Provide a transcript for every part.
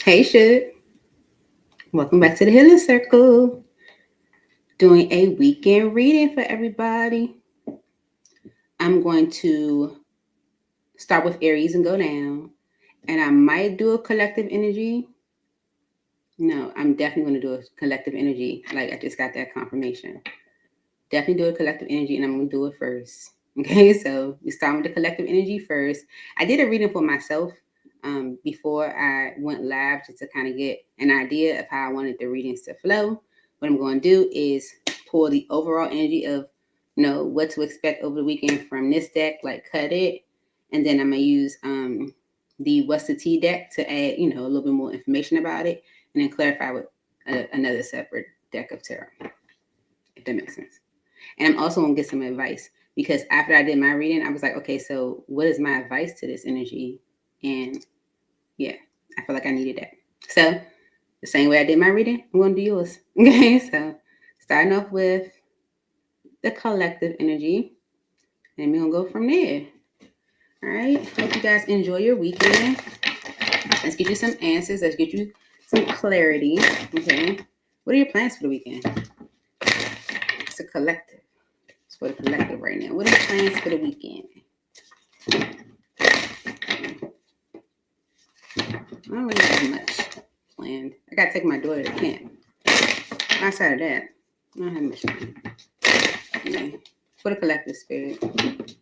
Hey, Shug. Welcome back to the Healing Circle. Doing a weekend reading for everybody. I'm going to start with Aries and go down. And I might do a collective energy. No, I'm definitely going to do a collective energy. Like, I just got that confirmation. Definitely do a collective energy, and I'm going to do it first. Okay, so we start with the collective energy first. I did a reading for myself before I went live just to kind of get an idea of how I wanted the readings to flow. What I'm going to do is pull the overall energy of, what to expect over the weekend from this deck, like cut it. And then I'm going to use the What's the Tea deck to add, a little bit more information about it, and then clarify with another separate deck of tarot, if that makes sense. And I'm also going to get some advice because after I did my reading, I was like, okay, so what is my advice to this energy? And yeah, I feel like I needed that. So the same way I did my reading, I'm going to do yours. Okay, so starting off with the collective energy, and we're going to go from there. All right, hope you guys enjoy your weekend. Let's get you some answers. Let's get you some clarity. Okay, what are your plans for the weekend? It's a collective. It's for the collective right now. What are your plans for the weekend? I don't really have much planned. I got to take my daughter to camp. Outside of that, I don't have much planned. Okay. For the collective spirit. Right.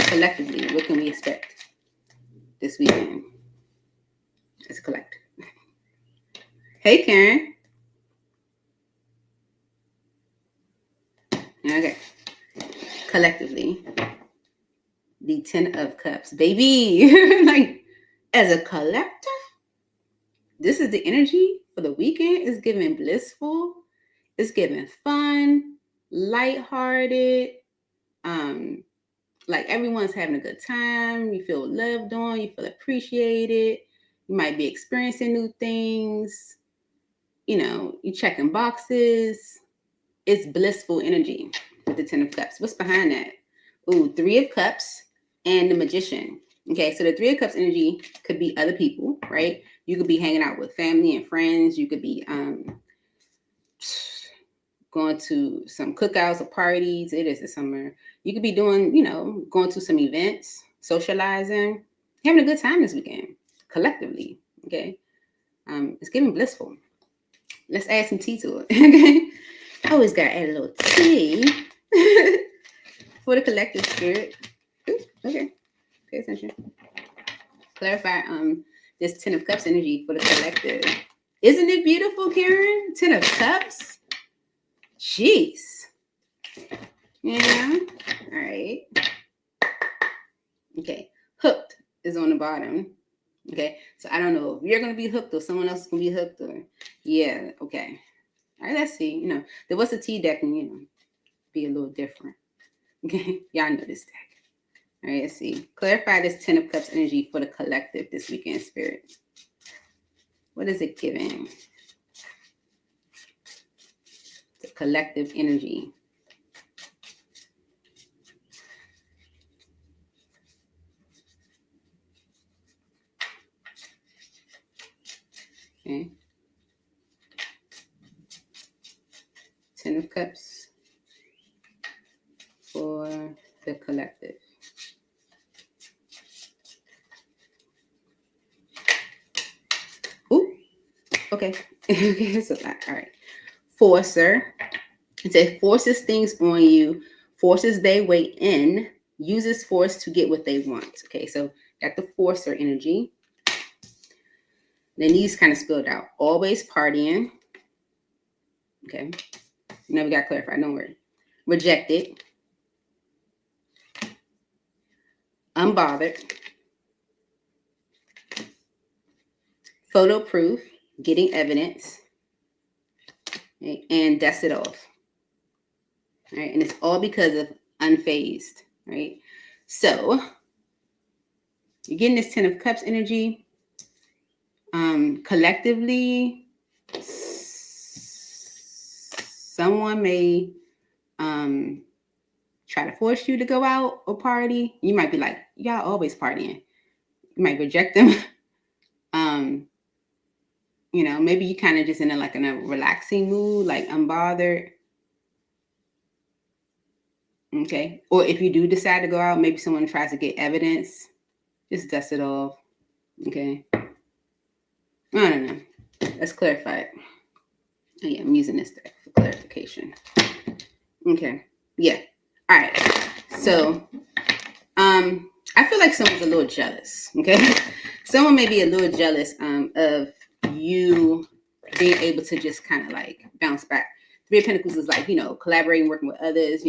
Collectively, what can we expect this weekend as a collective? Hey, Karen. Okay. Collectively, the 10 of Cups. Baby, like, as a collective, this is the energy for the weekend. It's giving blissful. It's giving fun, lighthearted. Like everyone's having a good time. You feel loved on. You feel appreciated. You might be experiencing new things. You checking boxes. It's blissful energy with the 10 of Cups. What's behind that? Ooh, 3 of Cups and the Magician. Okay, so the 3 of Cups energy could be other people, right? You could be hanging out with family and friends. You could be going to some cookouts or parties. It is the summer. You could be doing, going to some events, socializing, having a good time this weekend, collectively. Okay. It's getting blissful. Let's add some tea to it. Okay. Always got to add a little tea for the collective spirit. Ooh, okay. Pay attention. Clarify this 10 of Cups energy for the collective. Isn't it beautiful, Karen? 10 of Cups. Jeez. Yeah. All right. Okay. Hooked is on the bottom. Okay. So I don't know if you're going to be hooked or someone else is going to be hooked or, yeah. Okay. All right. Let's see. There was a T deck and, be a little different. Okay. Y'all know this deck. All right. Let's see. Clarify this 10 of Cups energy for the collective this weekend, spirit. What is it giving? The collective energy. Okay. 10 of Cups for the collective. Ooh. Okay. Okay. So, all right. Forcer. It says forces things on you, forces their way in, uses force to get what they want. Okay. So got the forcer energy. Then these kind of spilled out. Always partying. Okay. Now we got clarified. Don't worry. Rejected. Unbothered. Photo proof. Getting evidence. Okay, and dust it off. All right. And it's all because of unfazed. Right. So you're getting this 10 of Cups energy. Collectively, someone may try to force you to go out or party. You might be like, y'all always partying. You might reject them. Maybe you kind of just in a relaxing mood, like unbothered. Okay. Or if you do decide to go out, maybe someone tries to get evidence, just dust it off. Okay. I don't know. Let's clarify it. Oh, yeah, I'm using this for clarification. Okay. Yeah. All right. So, I feel like someone's a little jealous. Okay. Someone may be a little jealous of you being able to just kind of like bounce back. Three of Pentacles is like, collaborating, working with others,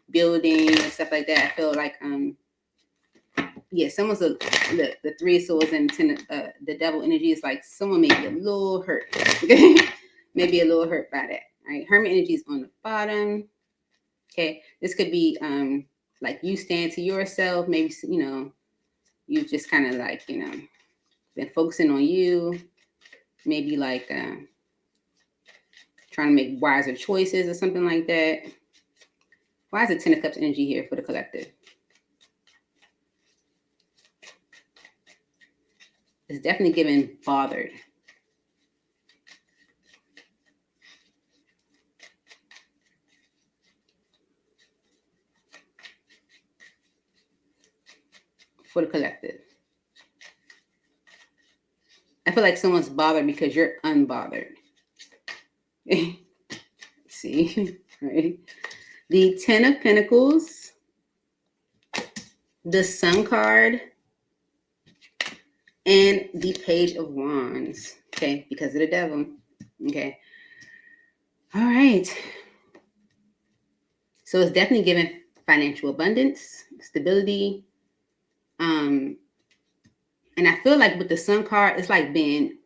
building and stuff like that. I feel like someone's the Three of Swords and the Devil energy is like someone may be a little hurt. Okay. Maybe a little hurt by that. All right. Hermit energy is on the bottom. Okay. This could be like you stand to yourself. Maybe you've just kind of like been focusing on you. Maybe like trying to make wiser choices or something like that. Why is the Ten of Cups energy here for the collective? It's definitely giving bothered. For the collective. I feel like someone's bothered because you're unbothered. See, right? The Ten of Pentacles, the Sun card, and the Page of Wands. Okay, because of the Devil. Okay. All right. So it's definitely giving financial abundance, stability. And I feel like with the Sun card, it's like being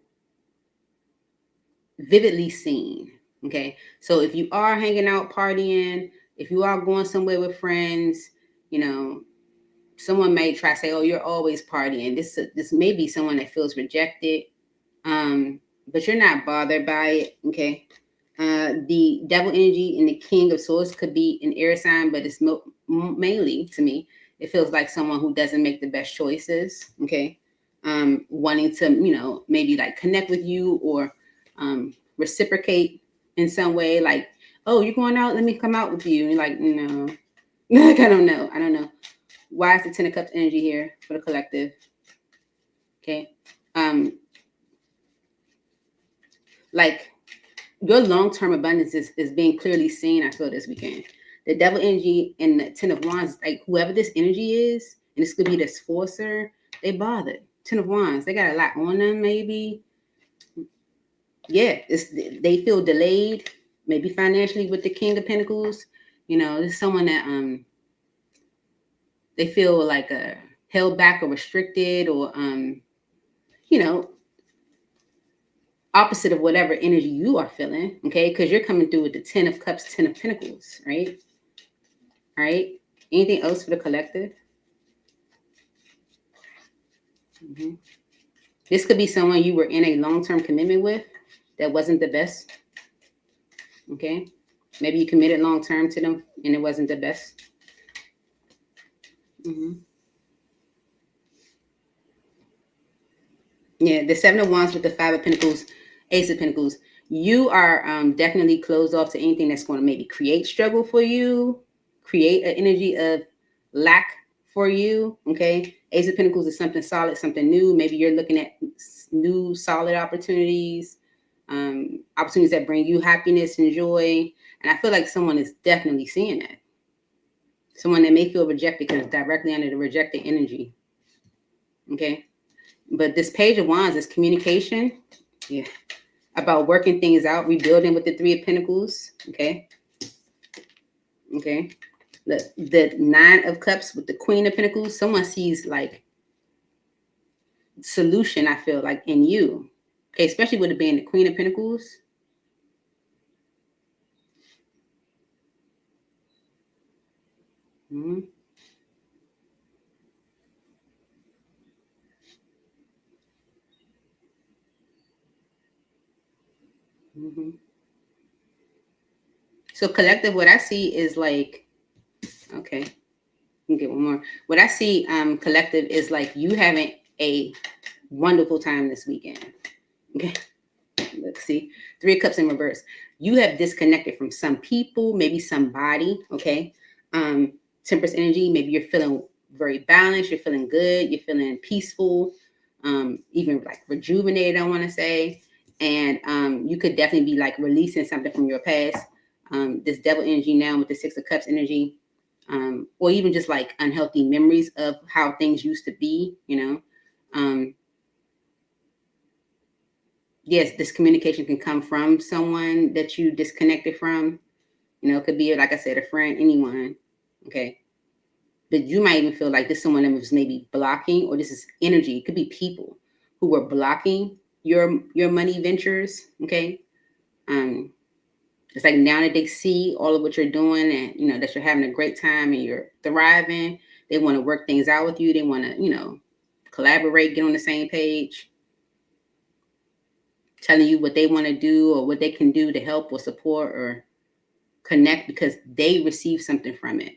vividly seen. Okay. So if you are hanging out, partying, if you are going somewhere with friends, someone may try to say, oh, you're always partying. This may be someone that feels rejected. But you're not bothered by it. Okay. The Devil energy and the King of Swords could be an air sign, but it's mainly, to me, it feels like someone who doesn't make the best choices. Okay. Wanting to, maybe like connect with you or reciprocate in some way, like, oh, you're going out, let me come out with you. And you're like, no. Like, I don't know. Why is the Ten of Cups energy here for the collective? Okay. Like your long-term abundance is being clearly seen, I feel, this weekend. The Devil energy and the Ten of Wands, like whoever this energy is, and this could be this forcer, they bothered. Ten of Wands, they got a lot on them, maybe. Yeah, they feel delayed, maybe financially with the King of Pentacles. There's someone that they feel like held back or restricted or opposite of whatever energy you are feeling, okay? Because you're coming through with the Ten of Cups, Ten of Pentacles, right? All right. Anything else for the collective? Mm-hmm. This could be someone you were in a long-term commitment with that wasn't the best, okay? Maybe you committed long-term to them and it wasn't the best. Mm-hmm. Yeah, the Seven of Wands with the Five of Pentacles, Ace of Pentacles. You are definitely closed off to anything that's going to maybe create struggle for you, create an energy of lack for you, okay? Ace of Pentacles is something solid, something new. Maybe you're looking at new solid opportunities, opportunities that bring you happiness and joy. And I feel like someone is definitely seeing that. Someone that may feel rejected because it's directly under the rejected energy, okay? But this Page of Wands is communication. Yeah. About working things out, rebuilding with the Three of Pentacles. Okay. Okay. The Nine of Cups with the Queen of Pentacles. Someone sees like solution, I feel like, in you. Okay. Especially with it being the Queen of Pentacles. Mm-hmm. Mm-hmm. So collective, what I see is like, okay, let me get one more. What I see collective is like you haven't a wonderful time this weekend. Okay. Let's see. 3 of Cups in reverse. You have disconnected from some people, maybe somebody. Okay. Temperance energy. Maybe you're feeling very balanced. You're feeling good. You're feeling peaceful. Even like rejuvenated, I want to say. And you could definitely be like releasing something from your past. This devil energy now with the 6 of Cups energy. Or even just like unhealthy memories of how things used to be, yes, this communication can come from someone that you disconnected from. It could be, like I said, a friend, anyone. Okay. But you might even feel like this someone that was maybe blocking, or this is energy. It could be people who were blocking your money ventures. Okay. It's like now that they see all of what you're doing and, that you're having a great time and you're thriving, they want to work things out with you. They want to, collaborate, get on the same page, telling you what they want to do or what they can do to help or support or connect because they receive something from it.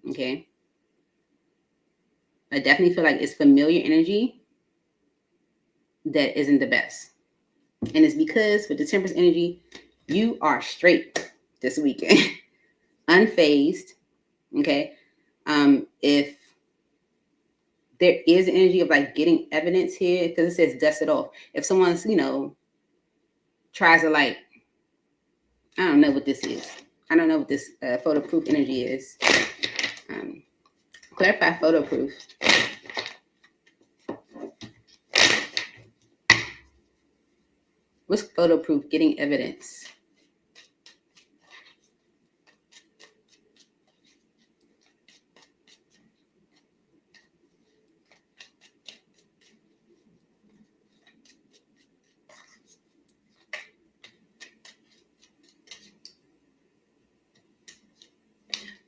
Okay. I definitely feel like it's familiar energy that isn't the best. And it's because with the Temperance energy, you are straight this weekend, unfazed. Okay. If there is an energy of like getting evidence here, because it says dust it off. If someone's, tries to like, I don't know what this is. I don't know what this photo proof energy is. Clarify photo proof. What's photo proof? Getting evidence.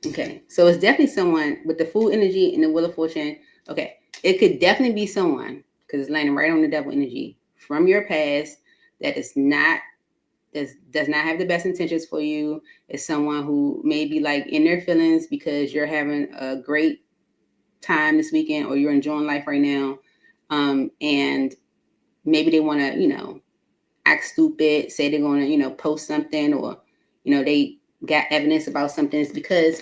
Okay, so it's definitely someone with the Fool energy and the Wheel of Fortune. Okay, it could definitely be someone, because it's landing right on the Devil energy, from your past that is not, does not have the best intentions for you. It's someone who may be like in their feelings because you're having a great time this weekend or you're enjoying life right now. And maybe they want to, act stupid, say they're going to, post something, or, they got evidence about something. It's because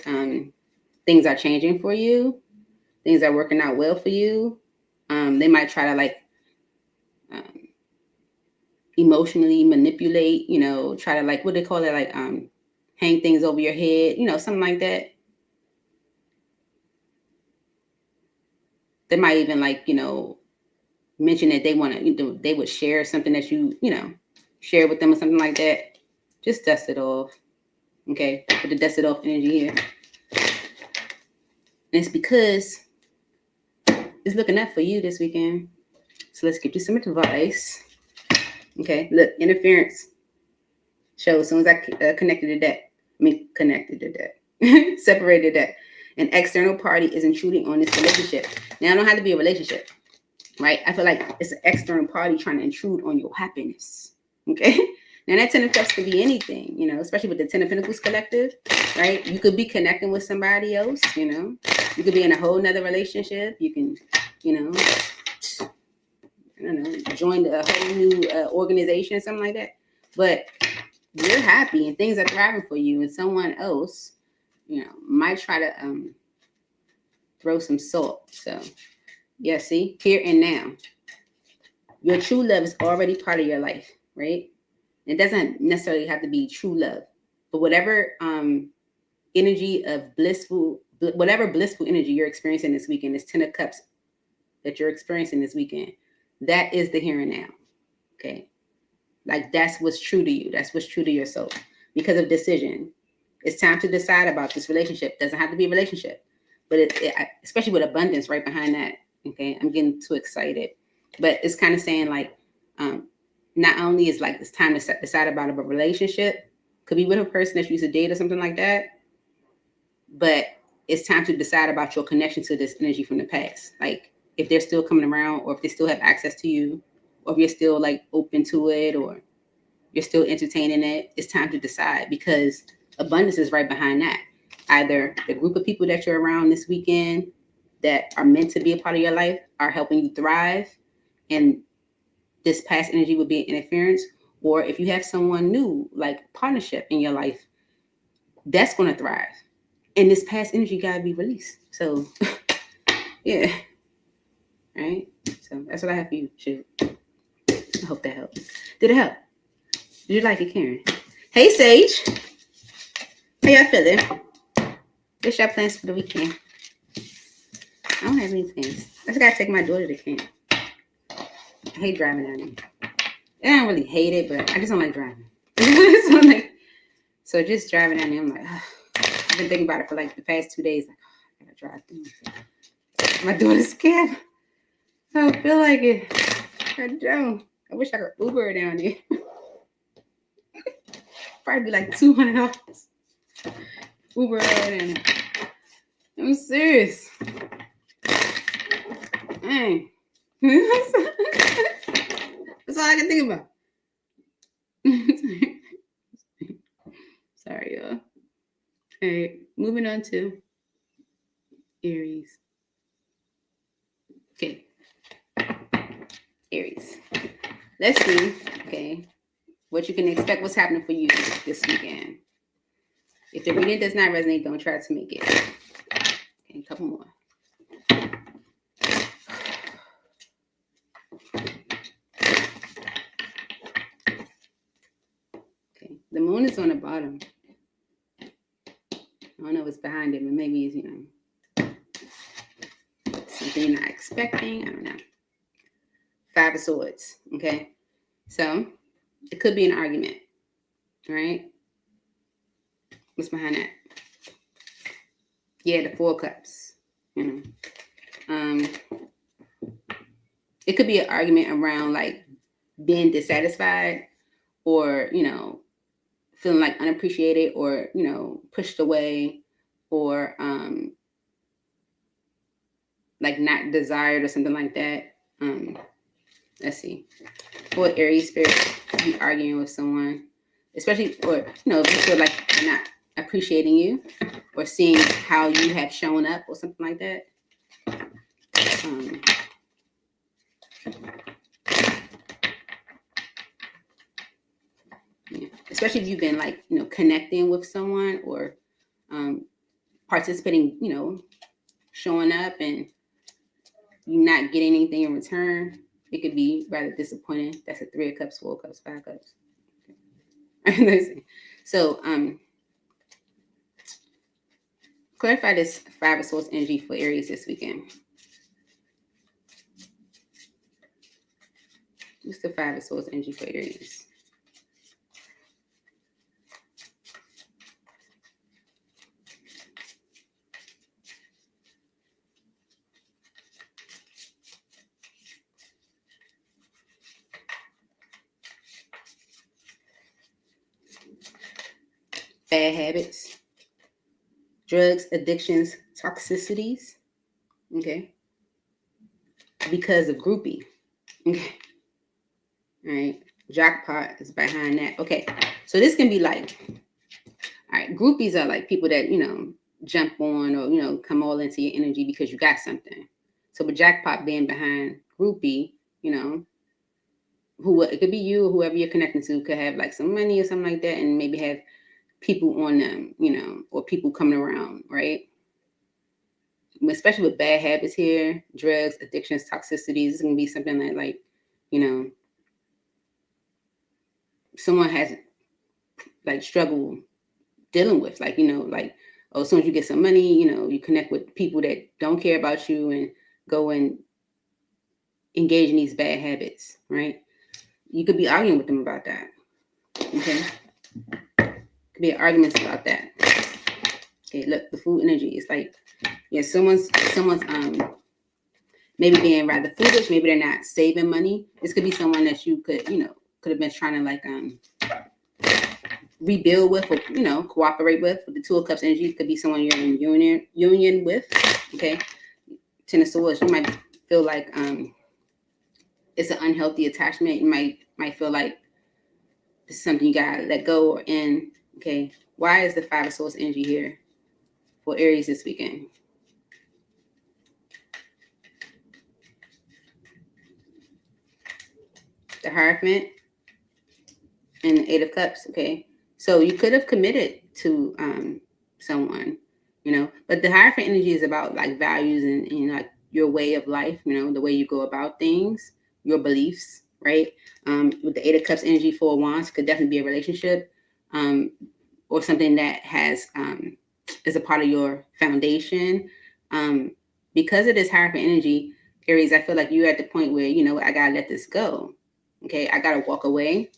things are changing for you. Things are working out well for you. They might try to like emotionally manipulate, try to like, what they call it, like hang things over your head, something like that. They might even like, mention that they want to, they would share something that you share with them or something like that. Just dust it off. Okay, put the dust it off energy here. And it's because it's looking up for you this weekend. So let's get you some advice. Okay, look, interference shows as soon as I connected to that, separated that. An external party is intruding on this relationship. Now, it don't have to be a relationship, right? I feel like it's an external party trying to intrude on your happiness. Okay. Now that 10 of Cups could be anything, especially with the 10 of Pentacles collective, right? You could be connecting with somebody else, you could be in a whole nother relationship. You can, I don't know, join a whole new organization or something like that. But you're happy and things are thriving for you, and someone else, might try to throw some salt. So, yeah, see, here and now, your true love is already part of your life, right? It doesn't necessarily have to be true love, but whatever energy of whatever blissful energy you're experiencing this weekend, this 10 of Cups that you're experiencing this weekend, that is the here and now. Okay. Like that's what's true to you. That's what's true to your soul. Because of decision. It's time to decide about this relationship. Doesn't have to be a relationship, but especially with abundance right behind that. Okay. I'm getting too excited, but it's kind of saying like, not only is like it's time to decide about a relationship, could be with a person that you used to date or something like that, but it's time to decide about your connection to this energy from the past. Like if they're still coming around, or if they still have access to you, or if you're still like open to it, or you're still entertaining it. It's time to decide, because abundance is right behind that. Either the group of people that you're around this weekend that are meant to be a part of your life are helping you thrive, and this past energy would be an interference. Or if you have someone new, like partnership in your life, that's going to thrive. And this past energy got to be released. So, yeah. Right? So that's what I have for you. Shoot. I hope that helps. Did it help? Did you like it, Karen? Hey, Sage. How y'all feeling? What's your plans for the weekend? I don't have any plans. I just got to take my daughter to camp. I hate driving down there. I don't really hate it, but I just don't like driving. So just driving down there, I'm like, oh. I've been thinking about it for like the past 2 days. Like, oh, I gotta drive through my daughter's camp. I don't feel like it. I don't. I wish I could Uber down there. Probably be like $200. Uber down there. I'm serious. Dang. That's all I can think about. Sorry, y'all. All right, moving on to Aries. Okay. Aries. Let's see, okay, what you can expect, what's happening for you this weekend. If the reading does not resonate, don't try to make it. Okay, a couple more. Okay, the moon is on the bottom. I don't know what's behind it, but maybe it's, something you're not expecting. I don't know. 5 of Swords, okay? So, it could be an argument, right? What's behind that? Yeah, the 4 Cups, It could be an argument around, like, being dissatisfied or, feeling like unappreciated or, pushed away or, like, not desired or something like that. Let's see. For Aries spirit, be arguing with someone, especially, or, if you feel like they're not appreciating you or seeing how you have shown up or something like that. Yeah. Especially if you've been like, connecting with someone or participating, showing up and you not getting anything in return. It could be rather disappointing. That's a 3 of Cups, 4 of Cups, 5 of Cups. Okay. So, clarify this 5 of Swords energy for Aries this weekend. What's the 5 of Swords energy for Aries? Bad habits, drugs, addictions, toxicities, okay? Because of groupie, okay? All right, jackpot is behind that. Okay, so this can be like, all right, groupies are like people that, jump on or, come all into your energy because you got something. So with jackpot being behind groupie, it could be you or whoever you're connecting to could have like some money or something like that and maybe have people on them, or people coming around, right? Especially with bad habits here, drugs, addictions, toxicities, it's going to be something like, someone has like struggle dealing with, like, like, as soon as you get some money, you connect with people that don't care about you and go and engage in these bad habits, right? You could be arguing with them about that, okay? Could be arguments about that. Okay, look, the food energy is like, someone's maybe being rather foolish. Maybe they're not saving money. This could be someone that you could, could have been trying to like rebuild with or, cooperate with. With the 2 of Cups energy, it could be someone you're in union with. Okay, 10 of Swords, you might feel like it's an unhealthy attachment. You might feel like this is something you gotta let go or end. Okay, why is the 5 of Swords energy here for Aries this weekend? the Hierophant, and the Eight of Cups. Okay, so you could have committed to someone, but the Hierophant energy is about like values and like your way of life, the way you go about things, your beliefs, right? With the Eight of Cups energy, Four of Wands could definitely be a relationship, or something that has is a part of your foundation. Because it is Hierophant energy, Aries, I feel like you're at the point where, I gotta let this go. Okay, I gotta walk away.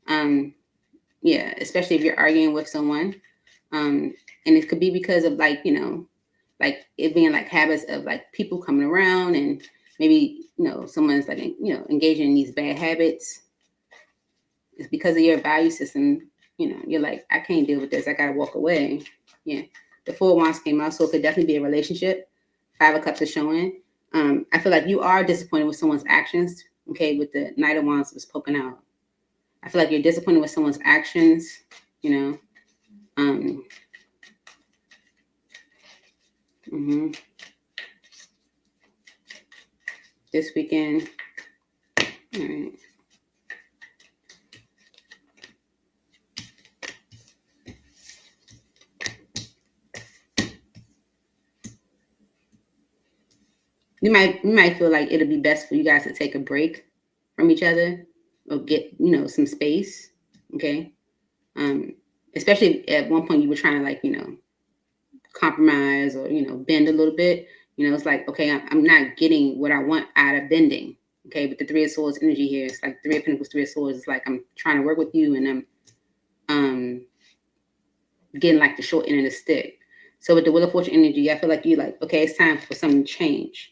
Yeah, especially if you're arguing with someone. And it could be because of like, like it being like habits of like people coming around and maybe, someone's like, engaging in these bad habits. It's because of your value system. You're like, I can't deal with this. I gotta walk away. Yeah. The Four of Wands came out, so it could definitely be a relationship. Five of Cups is showing. I feel like you are disappointed with someone's actions. Okay, with the Knight of Wands was poking out. I feel like you're disappointed with someone's actions. This weekend. All right. You might feel like it'll be best for you guys to take a break from each other or get, some space. Okay. Especially at one point you were trying to like, compromise or, bend a little bit. It's like, okay, I'm not getting what I want out of bending. Okay. With the Three of Swords energy here, it's like Three of Pentacles, Three of Swords. It's like, I'm trying to work with you and I'm getting like the short end of the stick. So with the Wheel of Fortune energy, I feel like you're like, okay, it's time for something to change.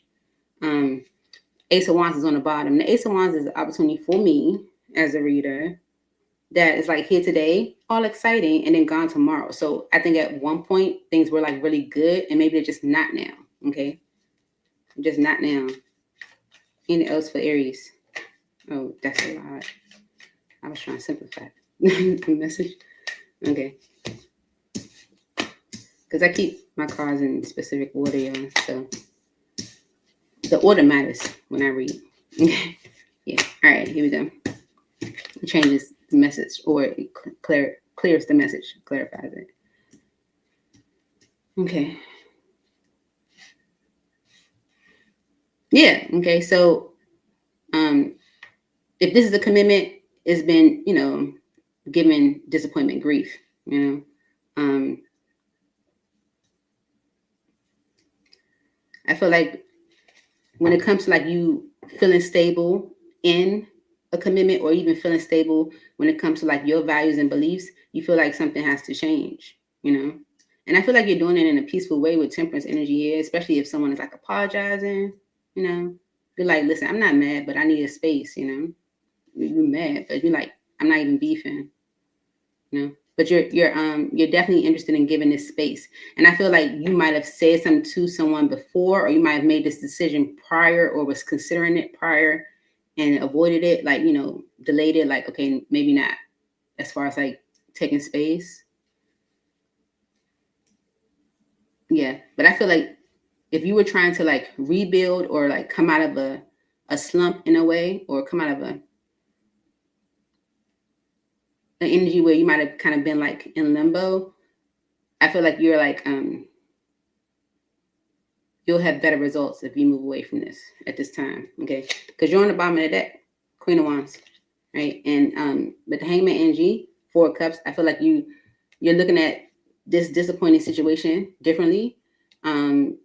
Ace of Wands is on the bottom. The Ace of Wands is an opportunity for me as a reader that is like here today, all exciting, and then gone tomorrow. So I think at one point things were like really good, and maybe they're just not now. Okay, just not now. Anything else for Aries? Oh, that's a lot. I was trying to simplify the message. Okay, because I keep my cards in specific order, y'all. So the order matters when I read. Okay. Yeah. All right. Here we go. It changes the message, or it clears the message, clarifies it. Okay. Yeah. Okay. So, if this is a commitment, it's been, given disappointment, grief. I feel like when it comes to like you feeling stable in a commitment, or even feeling stable when it comes to like your values and beliefs, you feel like something has to change, and I feel like you're doing it in a peaceful way with Temperance energy here, especially if someone is like apologizing, you're like, listen, I'm not mad, but I need a space, you're mad, but you're like, I'm not even beefing, but you're definitely interested in giving this space. And I feel like you might have said something to someone before, or you might have made this decision prior, or was considering it prior and avoided it, like, delayed it, like, okay, maybe not, as far as like taking space. Yeah. But I feel like if you were trying to like rebuild, or like come out of a slump in a way, or come out of an energy where you might have kind of been like in limbo, I feel like you're like, you'll have better results if you move away from this at this time. Okay. Because you're on the bottom of the deck, Queen of Wands, right? And with the Hangman energy, Four of Cups, I feel like you're looking at this disappointing situation differently. And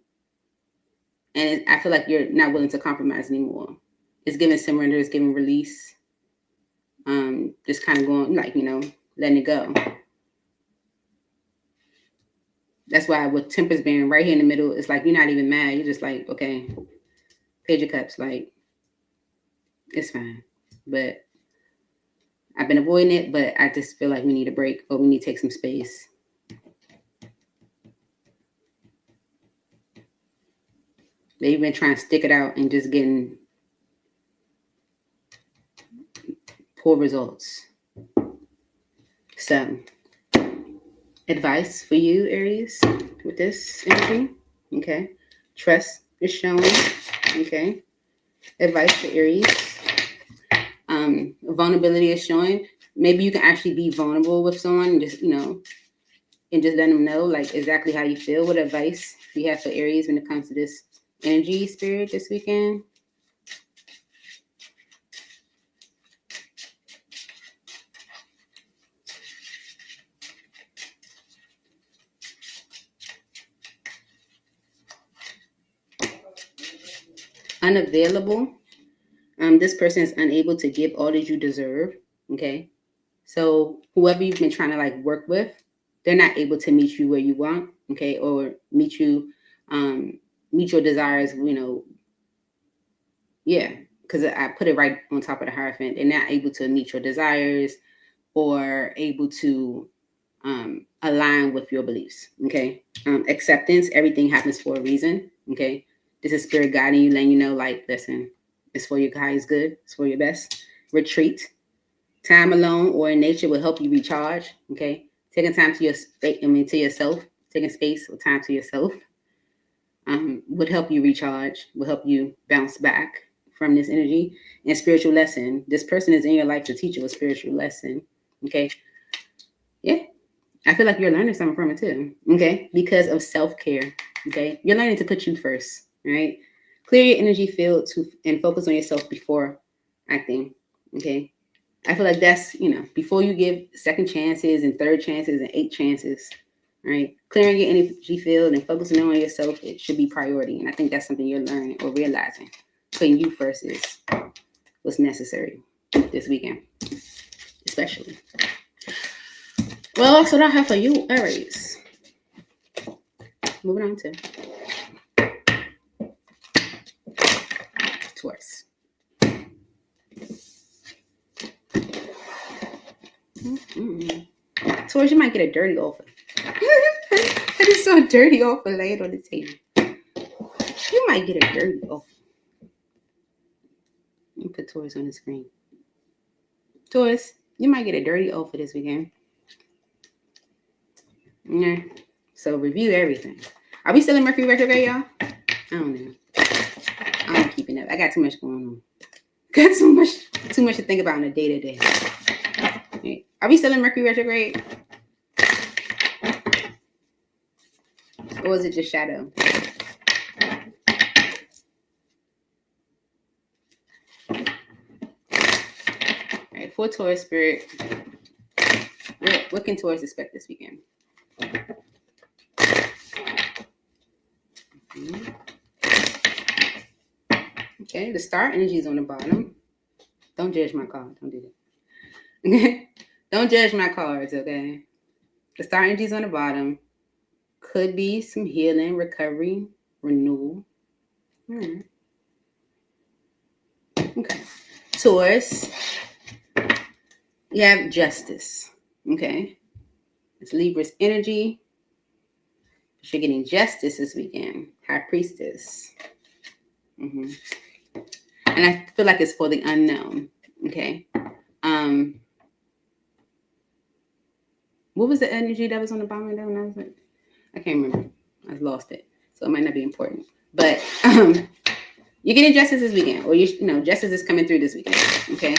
I feel like you're not willing to compromise anymore. It's giving surrender, it's giving release. Just kind of going like, letting it go. That's why with Temperance being right here in the middle, it's like you're not even mad. You're just like, okay, Page of Cups, like, it's fine. But I've been avoiding it, but I just feel like we need a break, or we need to take some space. They've been trying to stick it out and just getting poor results. So, advice for you, Aries, with this energy. Okay. Trust is showing. Okay. Advice for Aries. vulnerability is showing. Maybe you can actually be vulnerable with someone and just, and just let them know like exactly how you feel. What advice do you have for Aries when it comes to this energy spirit this weekend? Unavailable. This person is unable to give all that you deserve. Okay. So whoever you've been trying to like work with, they're not able to meet you where you want. Okay. Or meet you, meet your desires, yeah. Because I put it right on top of the Hierophant. They're not able to meet your desires or able to align with your beliefs. Okay. Acceptance, everything happens for a reason. Okay. This is spirit guiding you, letting you know, like, listen, it's for your highest good, it's for your best. Retreat. Time alone or in nature will help you recharge. Okay. Taking time to to yourself, taking space or time to yourself would help you recharge, will help you bounce back from this energy. And spiritual lesson. This person is in your life to teach you a spiritual lesson. Okay. Yeah. I feel like you're learning something from it too. Okay. Because of self-care. Okay. You're learning to put you first. Right. Clear your energy field and focus on yourself before acting. Okay. I feel like that's, before you give second chances and third chances and 8 chances, right? Clearing your energy field and focusing on yourself, it should be priority. And I think that's something you're learning or realizing. Putting you first is what's necessary this weekend, especially. Well, that's what I have for you, Aries. Moving on to Taurus. Taurus, you might get a dirty offer. I just saw a dirty offer laid on the table. You might get a dirty offer. Let me put Taurus on the screen. Taurus, you might get a dirty offer this weekend. Yeah. So review everything. Are we still in Mercury retrograde, y'all? I don't know. I'm keeping up. I got too much going on. Got too much to think about on a day to day. Are we still in Mercury retrograde? Or is it just shadow? All right, for Taurus spirit, what can Taurus expect this weekend? Okay, the star energy is on the bottom. Don't judge my card. Don't do that. Okay? Don't judge my cards, okay? The star energy is on the bottom. Could be some healing, recovery, renewal. Okay. Taurus, you have justice. Okay. It's Libra's energy. But you're getting justice this weekend. High Priestess. And I feel like it's for the unknown. Okay. What was the energy that was on the bottom of that when I was like, I can't remember. I lost it. So it might not be important. But you're getting justice this weekend. Or justice is coming through this weekend. Okay.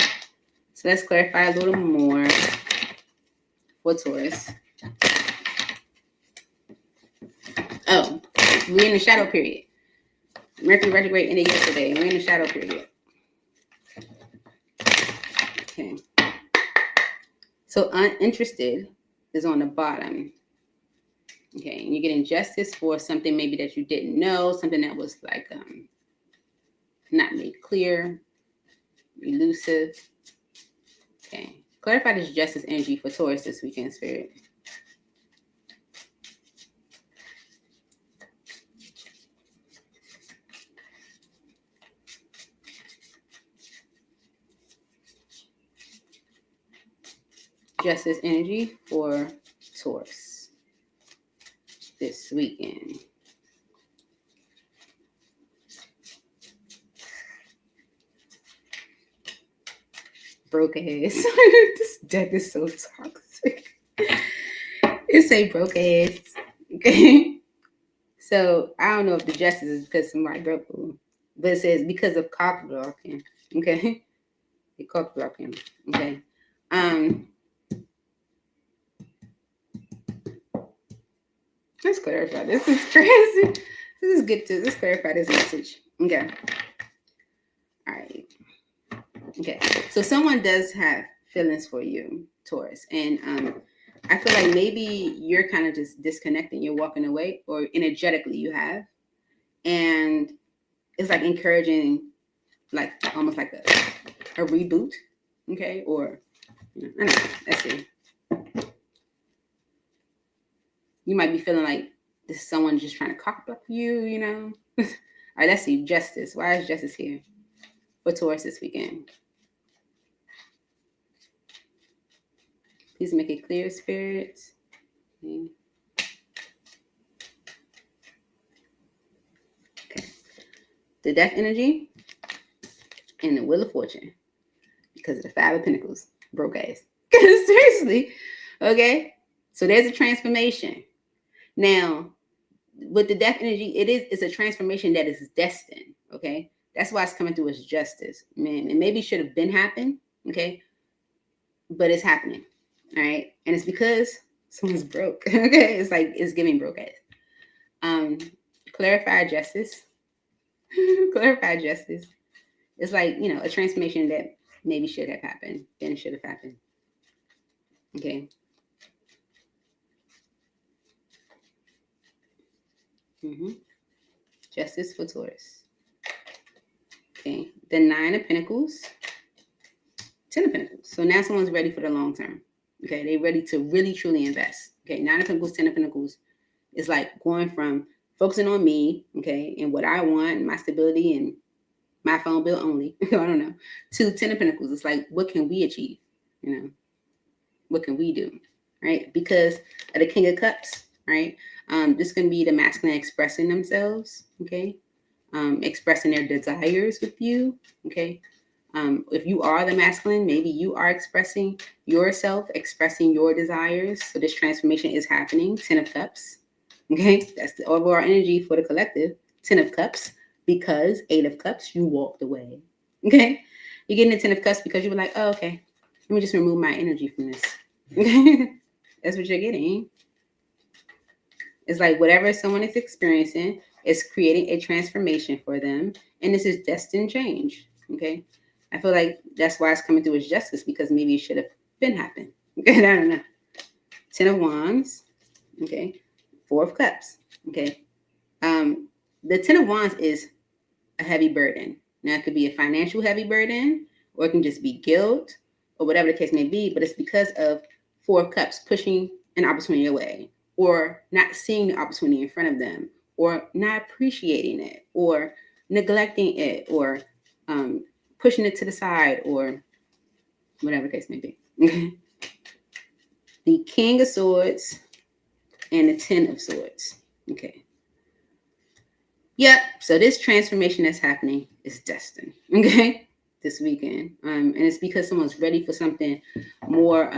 So let's clarify a little more for Taurus. Oh, we're in the shadow period. Mercury retrograde ended yesterday. We're in the shadow period. Okay. So uninterested is on the bottom. Okay, and you're getting justice for something maybe that you didn't know, something that was like not made clear, elusive. Okay, clarify this justice energy for Taurus this weekend, spirit. Justice energy for Taurus this weekend. Broke ass. This deck is so toxic. It say broke ass. Okay. So I don't know if the justice is because somebody broke them, but it says because of cock blocking. Okay. It cocked block him. Okay. Let's clarify. This is crazy. This is good to let's clarify this message. Okay. All right. Okay. So someone does have feelings for you, Taurus, and I feel like maybe you're kind of just disconnecting. You're walking away, or energetically you have, and it's like encouraging, like almost like a reboot. Okay, or I don't know. Let's see. You might be feeling like this is someone just trying to cock up you, All right, let's see. Justice. Why is justice here for Taurus this weekend? Please make it clear, spirits. Okay. The death energy and the wheel of fortune because of the Five of Pentacles. Broke ass. Seriously. Okay. So there's a transformation. Now, with the death energy, it's a transformation that is destined. Okay. That's why it's coming through as justice. Man, it maybe should have been happened. Okay. But it's happening. All right. And it's because someone's broke. Okay. It's like it's giving broke ass. Clarify justice. Clarify justice. It's like, a transformation that maybe should have happened. Then it should have happened. Okay. Justice for Taurus. Okay. The Nine of Pentacles. 10 of Pentacles. So now someone's ready for the long term. Okay. They're ready to really, truly invest. Okay. 9 of Pentacles, 10 of Pentacles is like going from focusing on me, okay, and what I want, my stability and my phone bill only, I don't know, to 10 of Pentacles. It's like, what can we achieve? What can we do? Right? Because of the King of Cups, right? This can be the masculine expressing themselves, okay? Expressing their desires with you, okay? If you are the masculine, maybe you are expressing yourself, expressing your desires. So this transformation is happening. 10 of Cups, okay? That's the overall energy for the collective. 10 of Cups, because 8 of Cups, you walked away, okay? You're getting the 10 of Cups because you were like, oh, okay, let me just remove my energy from this. That's what you're getting. It's like whatever someone is experiencing is creating a transformation for them. And this is destined change, okay? I feel like that's why it's coming through as justice, because maybe it should have been happened. Okay, I don't know. 10 of Wands, okay? 4 of Cups, okay? The 10 of Wands is a heavy burden. Now, it could be a financial heavy burden, or it can just be guilt, or whatever the case may be, but it's because of 4 of Cups pushing an opportunity away, or not seeing the opportunity in front of them, or not appreciating it, or neglecting it, or pushing it to the side, or whatever the case may be. The King of Swords and the 10 of Swords. Okay. Yep. So this transformation that's happening is destined. Okay. This weekend. And it's because someone's ready for something more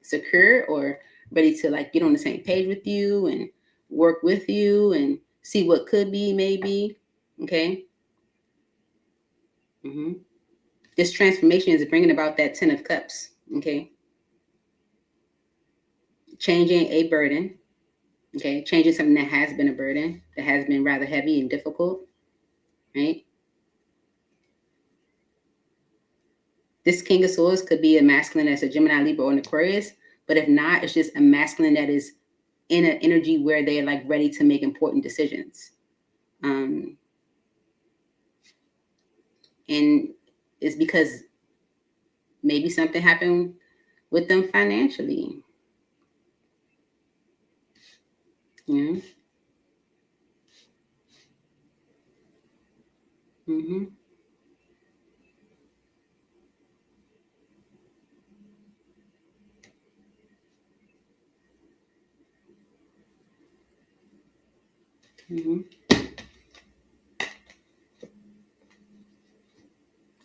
secure, or ready to like get on the same page with you and work with you and see what could be, maybe. Okay. This transformation is bringing about that 10 of Cups. Okay. Changing a burden. Okay. Changing something that has been a burden, that has been rather heavy and difficult. Right. This King of Swords could be a masculine that's a Gemini, Libra, or an Aquarius. But if not, it's just a masculine that is in an energy where they're like ready to make important decisions. And it's because maybe something happened with them financially. Yeah.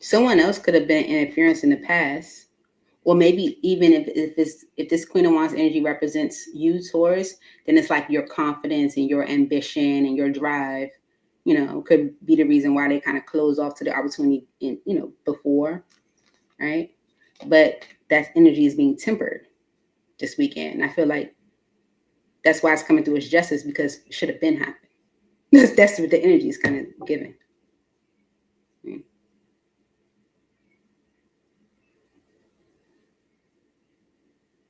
Someone else could have been interference in the past, or maybe even if this Queen of Wands energy represents you, Taurus, then it's like your confidence and your ambition and your drive, could be the reason why they kind of close off to the opportunity before, right? But that energy is being tempered this weekend. And I feel like that's why it's coming through as justice, because it should have been happening. That's what the energy is kind of giving.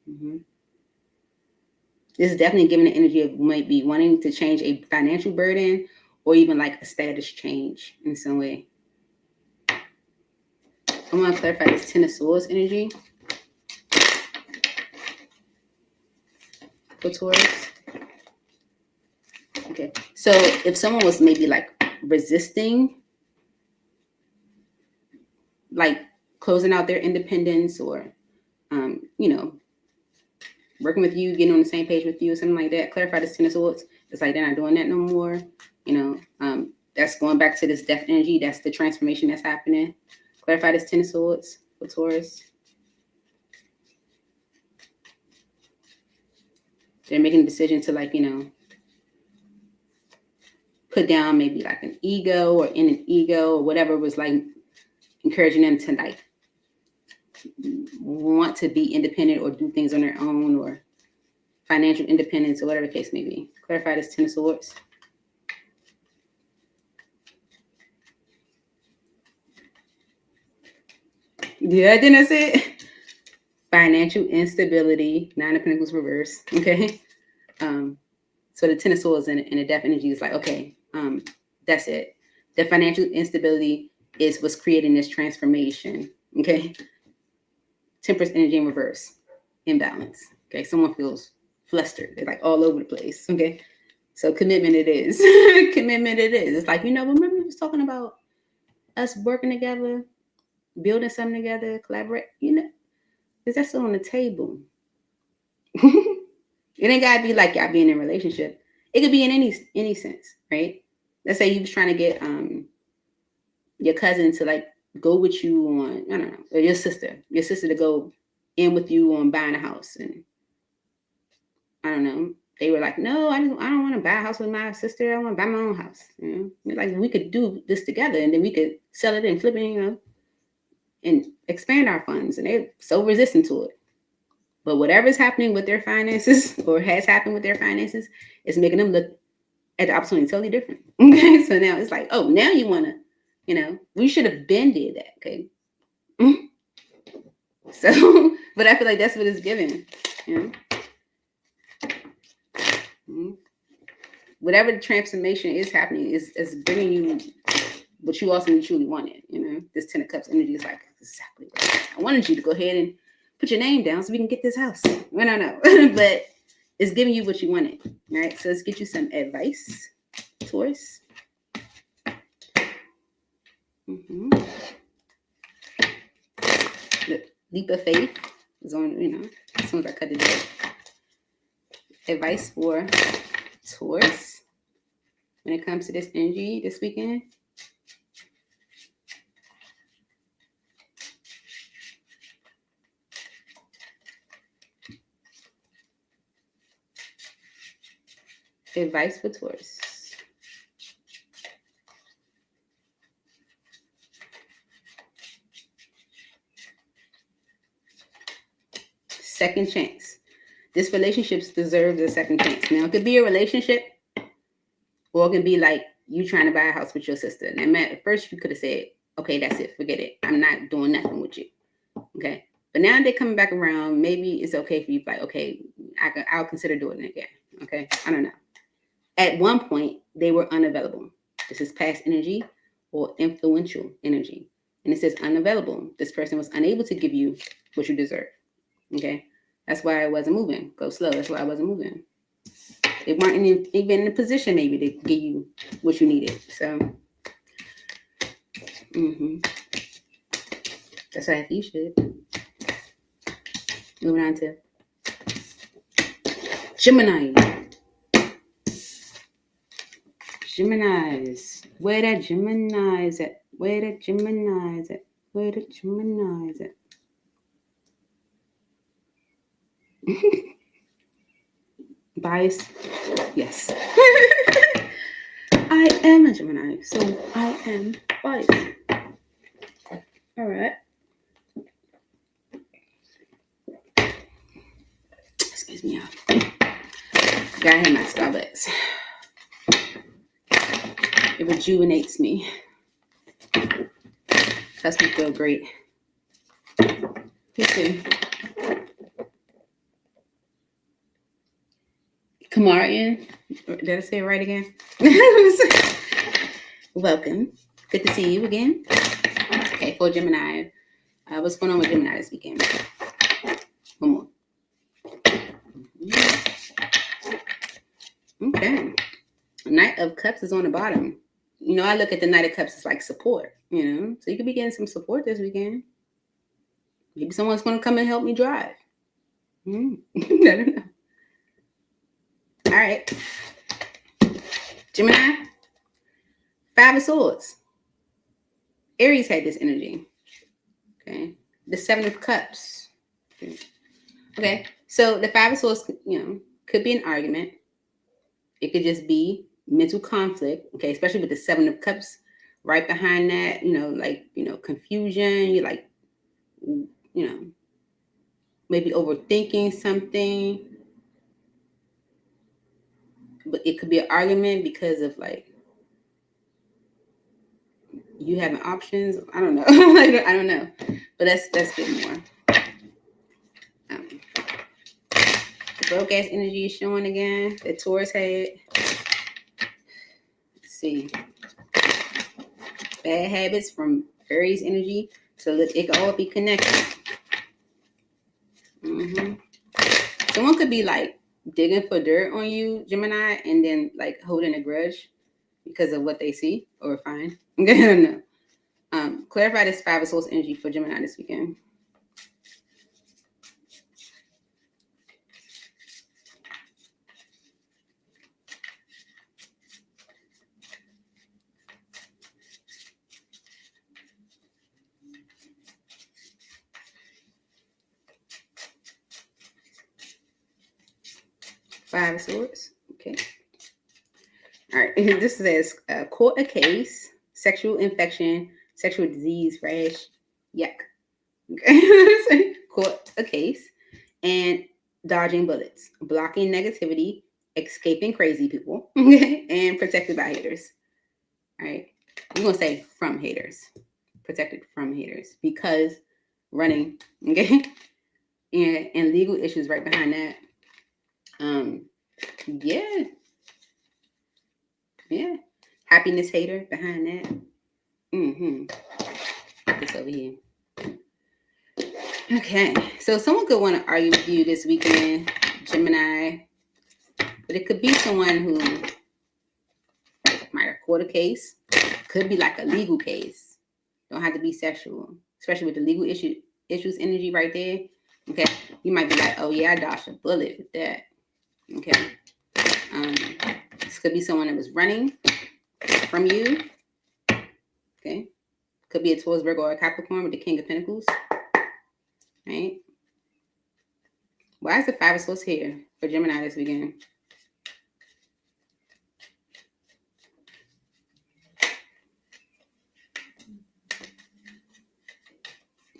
Mm-hmm. This is definitely giving the energy of might be wanting to change a financial burden or even like a status change in some way. I want to clarify this Ten of Swords energy for Taurus. Okay, so if someone was maybe like resisting, like closing out their independence, or working with you, getting on the same page with you, something like that, clarify this Ten of Swords. It's like they're not doing that no more. That's going back to this death energy. That's the transformation that's happening. Clarify this Ten of Swords for Taurus. They're making a decision to put down maybe like an ego, or in an ego, or whatever was like encouraging them to like want to be independent or do things on their own, or financial independence, or whatever the case may be. Clarify this Ten of Swords. Yeah, didn't I say it? Financial instability, Nine of Pentacles reverse. Okay. So the Ten of Swords and the death energy is like, okay, that's it. The financial instability is what's creating this transformation. Okay. Temperance energy in reverse, imbalance. Okay. Someone feels flustered. They're like all over the place. Okay. So commitment it is. Commitment it is. It's like, remember we was talking about us working together, building something together, collaborate, is that still on the table? It ain't gotta be like y'all being in a relationship. It could be in any sense, right? Let's say you was trying to get your cousin to like go with you on, I don't know, or your sister to go in with you on buying a house, and I don't know, they were like, no, I don't want to buy a house with my sister. I want to buy my own house. Like we could do this together, and then we could sell it and flip it, and expand our funds. And they're so resistant to it. But whatever's happening with their finances, or has happened with their finances, is making them look at the opportunity totally different. Okay, so now it's like, oh, now you want to, we should have been did that. Okay. So, but I feel like that's what it's giving. Whatever the transformation is happening is bringing you what you ultimately truly wanted. This Ten of Cups energy is like exactly what I wanted you to go ahead and put your name down so we can get this house. I don't know, but it's giving you what you wanted, right? So let's get you some advice, Taurus. The leap of faith is on, as soon as I cut it out. Advice for Taurus when it comes to this energy this weekend. Advice for Taurus. Second chance. This relationship deserves a second chance. Now, it could be a relationship, or it can be like you trying to buy a house with your sister. And at first, you could have said, okay, that's it. Forget it. I'm not doing nothing with you. Okay. But now they're coming back around. Maybe it's okay for you. Like, okay, I'll consider doing it again. Okay. I don't know. At one point, they were unavailable. This is past energy or influential energy. And it says unavailable. This person was unable to give you what you deserve. Okay. That's why I wasn't moving. Go slow. That's why I wasn't moving. They weren't even in a position maybe to give you what you needed. So, that's why you should. Moving on to Gemini. Geminis. Where the Geminis at? Where the Geminis at? Where the Geminis at? Bias? Yes. I am a Gemini, so I am biased. All right. Excuse me, y'all. Gotta have my Starbucks. It rejuvenates me. Helps me feel great. Let's see. Kamarian, did I say it right again? Welcome. Good to see you again. Okay, for Gemini. What's going on with Gemini this weekend? One more. Okay. Knight of Cups is on the bottom. You know, I look at the Knight of Cups as like support, you know? So you could be getting some support this weekend. Maybe someone's going to come and help me drive. I don't know. All right. Gemini, Five of Swords. Aries had this energy. Okay. The Seven of Cups. Okay. So the Five of Swords, you know, could be an argument. It could just be mental conflict. Okay. Especially with the Seven of Cups right behind that, you know, like, you know, confusion. You're like, you know, maybe overthinking something. But it could be an argument because of like, you having options. I don't know. I don't know. But that's good more. The broke ass energy is showing again. The Taurus had. Let's see. Bad habits from Aries energy. So it can all be connected. Someone could be like digging for dirt on you, Gemini, and then like holding a grudge because of what they see or find. I don't know. Clarify this Five of Swords energy for Gemini this weekend. Five of Swords. Okay. All right. This says court a case, sexual infection, sexual disease, rash, yuck. Okay. Court a case, and dodging bullets, blocking negativity, escaping crazy people, okay, and protected by haters. All right. I'm going to say from haters. Protected from haters because running, okay, and legal issues right behind that. Yeah. Happiness hater behind that. Put this over here. Okay, so someone could want to argue with you this weekend, Gemini, but it could be someone who might have caught a case. Could be like a legal case. Don't have to be sexual, especially with the legal issues energy right there. Okay, you might be like, oh yeah, I dodged a bullet with that. Okay, this could be someone that was running from you. Okay, could be a Taurus, Virgo, or a Capricorn with the King of Pentacles. Right? Why is the Five of Swords here for Gemini this weekend?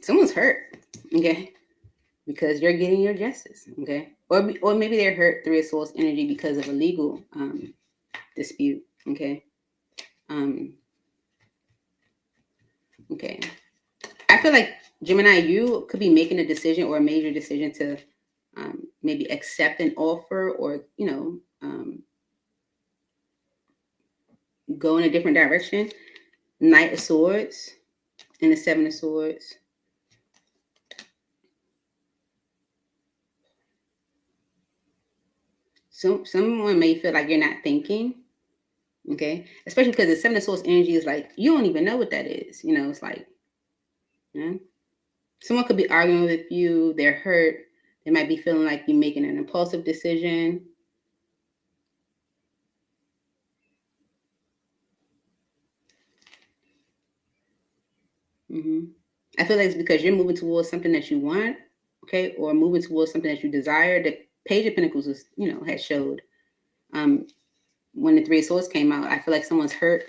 Someone's hurt, okay, because you're getting your justice, okay, or maybe they're hurt Three of Swords energy because of a legal dispute, okay. Okay, I feel like Gemini, you could be making a decision or a major decision to maybe accept an offer or, you know, go in a different direction. Knight of Swords and the Seven of Swords. So someone may feel like you're not thinking, okay? Especially because the Seven of Swords energy is like, you don't even know what that is. You know, it's like, you know, someone could be arguing with you. They're hurt. They might be feeling like you're making an impulsive decision. I feel like it's because you're moving towards something that you want, okay, or moving towards something that you desire. The Page of Pentacles is, you know, has showed when the Three of Swords came out, I feel like someone's hurt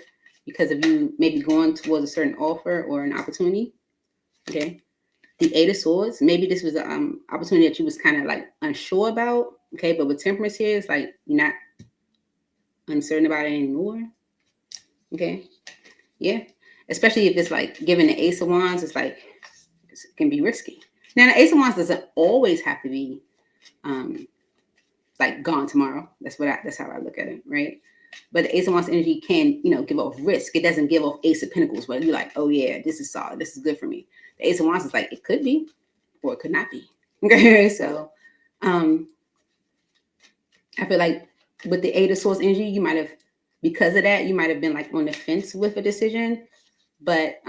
because of you maybe going towards a certain offer or an opportunity. Okay. The Eight of Swords, maybe this was an opportunity that you was kind of like unsure about. Okay. But with Temperance here, it's like you're not uncertain about it anymore. Okay. Yeah. Especially if it's like given the Ace of Wands, it's like it can be risky. Now, the Ace of Wands doesn't always have to be like gone tomorrow. That's how I look at it, right? But the Ace of Wands energy can, give off risk. It doesn't give off Ace of Pentacles where you're like, oh yeah, this is solid. This is good for me. The Ace of Wands is like, it could be, or it could not be. Okay, so I feel like with the Eight of Swords energy, you might have, because of that, you might have been like on the fence with a decision, but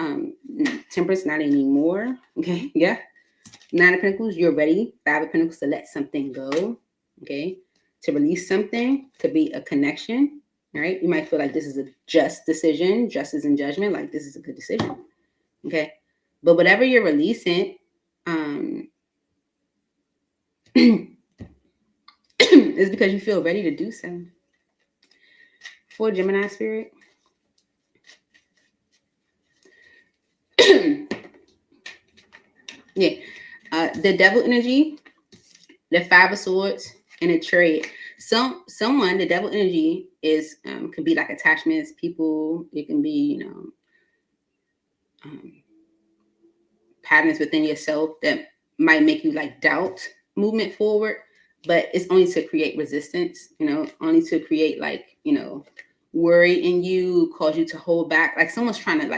Temperance, not anymore. Okay, yeah. Nine of Pentacles, you're ready. Five of Pentacles to let something go. Okay, to release something, could be a connection. Right? You might feel like this is a just decision, justice and judgment, like this is a good decision. Okay. But whatever you're releasing, is because you feel ready to do so. For Gemini spirit. Yeah. The Devil energy, the Five of Swords, and a Chariot. Someone, the Devil energy is could be like attachments, people. It can be, patterns within yourself that might make you like doubt movement forward, but it's only to create resistance. Only to create like worry in you, cause you to hold back. Like someone's trying to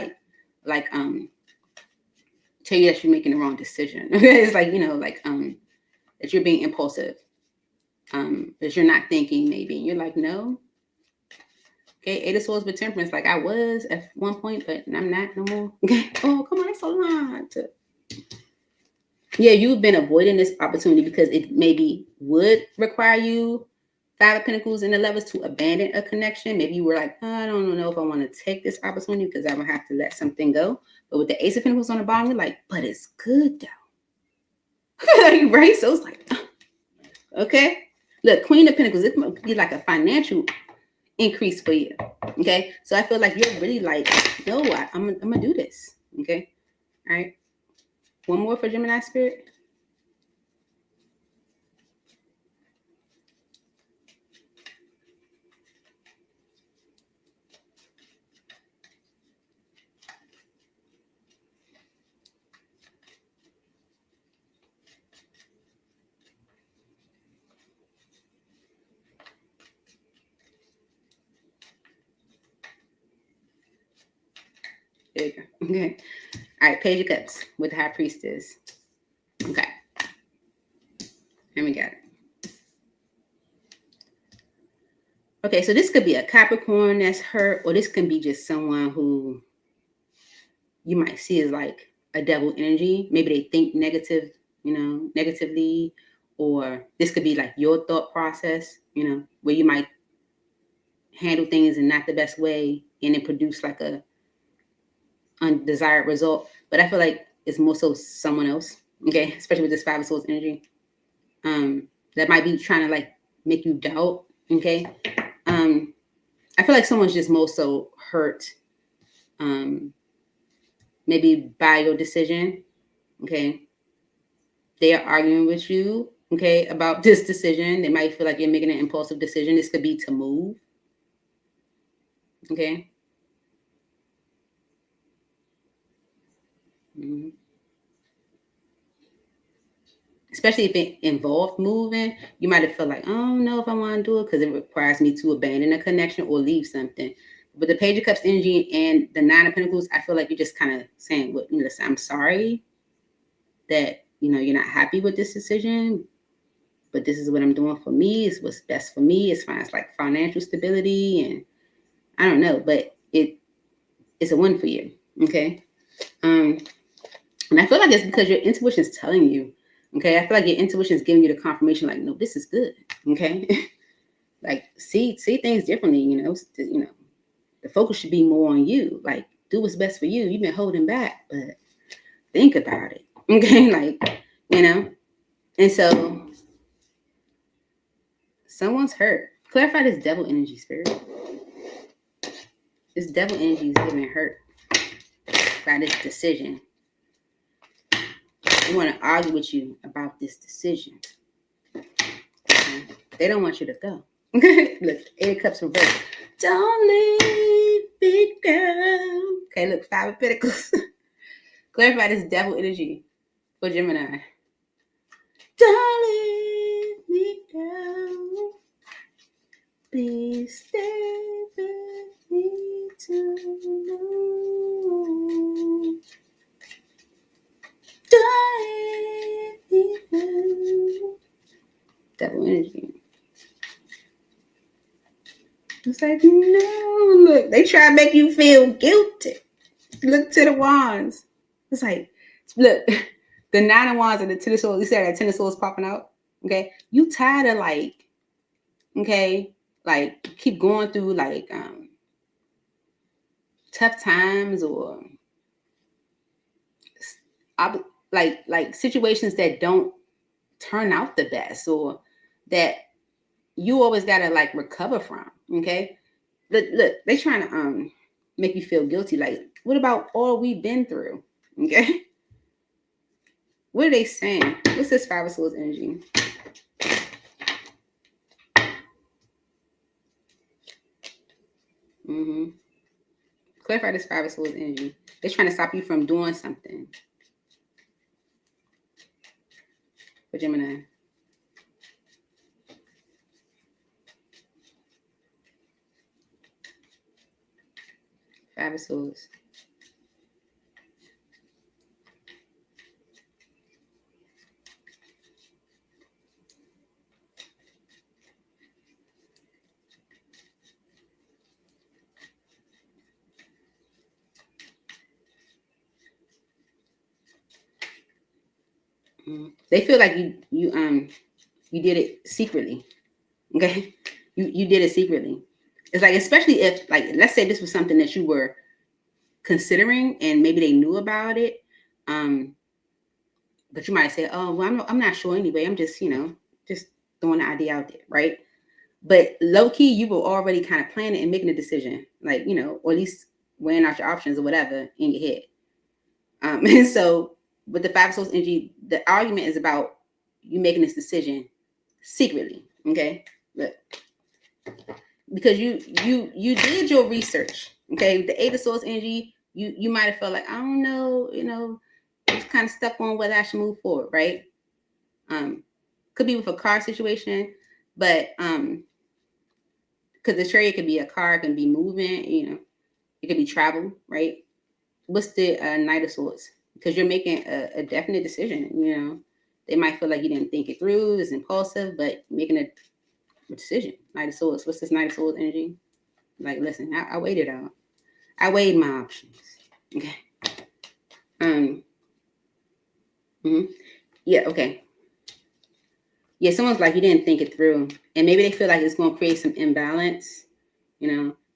like tell you that you're making the wrong decision. It's like that you're being impulsive. That you're not thinking maybe. You're like, no. Okay, Eight of Swords with Temperance, like I was at one point, but I'm not no more. Okay. Oh, come on, that's a lot. Yeah, you've been avoiding this opportunity because it maybe would require you, Five of Pentacles and the Lovers, to abandon a connection. Maybe you were like, I don't know if I want to take this opportunity because I would have to let something go. But with the Ace of Pentacles on the bottom, you're like, but it's good though. Right? So it's like, okay. Look, Queen of Pentacles, it might be like a financial increase for you. Okay. So I feel like you're really like, no, I'm gonna do this. Okay. All right. One more for Gemini spirit. There you go. Okay. All right. Page of Cups with the High Priestess. Okay. And we got it. Okay, so this could be a Capricorn that's hurt, or this can be just someone who you might see as like a devil energy. Maybe they think negatively, or this could be like your thought process, where you might handle things in not the best way and it produce like a undesired result. But I feel like it's more so someone else, okay, especially with this Five of Swords energy. That might be trying to like make you doubt, okay. I feel like someone's just more so hurt, maybe by your decision, okay. They are arguing with you, okay, about this decision. They might feel like you're making an impulsive decision. This could be to move, okay. Mm-hmm. Especially if it involved moving, you might have felt like, I don't know if I want to do it because it requires me to abandon a connection or leave something. But the Page of Cups energy and the Nine of Pentacles, I feel like you're just kind of saying, well, listen, I'm sorry that, you're not happy with this decision, but this is what I'm doing for me. It's what's best for me as far as like financial stability. And I don't know, but it's a win for you. Okay. And I feel like it's because your intuition is telling you. Okay, I feel like your intuition is giving you the confirmation, like, no, this is good. Okay, like see things differently. The focus should be more on you. Like, do what's best for you. You've been holding back, but think about it. Okay, like and so someone's hurt Clarify this devil energy, Spirit. This devil energy is giving hurt by this decision. They want to argue with you about this decision. Okay? They don't want you to go. Look, 8 of Cups reversed. Don't leave me, girl. Okay, look, 5 of Pentacles. Clarify this devil energy for Gemini. Don't leave me, girl. Please stay with me tonight. Don't leave me, girl. Devil energy. It's like, no, look, they try to make you feel guilty. Look to the wands. It's like, look, the 9 of wands and the 10 of swords. You said that 10 of swords popping out. Okay, you tired of like, okay, like keep going through like tough times or like situations that don't turn out the best or that you always gotta like recover from. Okay, look, they trying to make you feel guilty. Like, what about all we've been through? Okay, what are they saying? What's this 5 of swords energy? Clarify this 5 of swords energy. They're trying to stop you from doing something. For Gemini. Five of swords. They feel like you did it secretly. Okay, you did it secretly. It's like, especially if, like, let's say this was something that you were considering and maybe they knew about it, but you might say, oh, well, I'm not sure anyway. I'm just, just throwing the idea out there, right? But low key, you were already kind of planning and making a decision, like, or at least weighing out your options or whatever in your head. And so with the 5 of swords energy, the argument is about you making this decision secretly. Okay, look, because you did your research. Okay, with the 8 of swords energy, you might have felt like, I don't know, it's kind of stuck on whether I should move forward, right? Could be with a car situation, but because the chariot could be a car, it can be moving, it could be travel, right? What's the Knight of Swords? Because you're making a definite decision, They might feel like you didn't think it through, it's impulsive, but making a decision. Knight of Swords. What's this Knight of Swords energy? Like, listen, I weighed it out. I weighed my options. Okay. Yeah, okay. Yeah, someone's like, you didn't think it through. And maybe they feel like it's going to create some imbalance.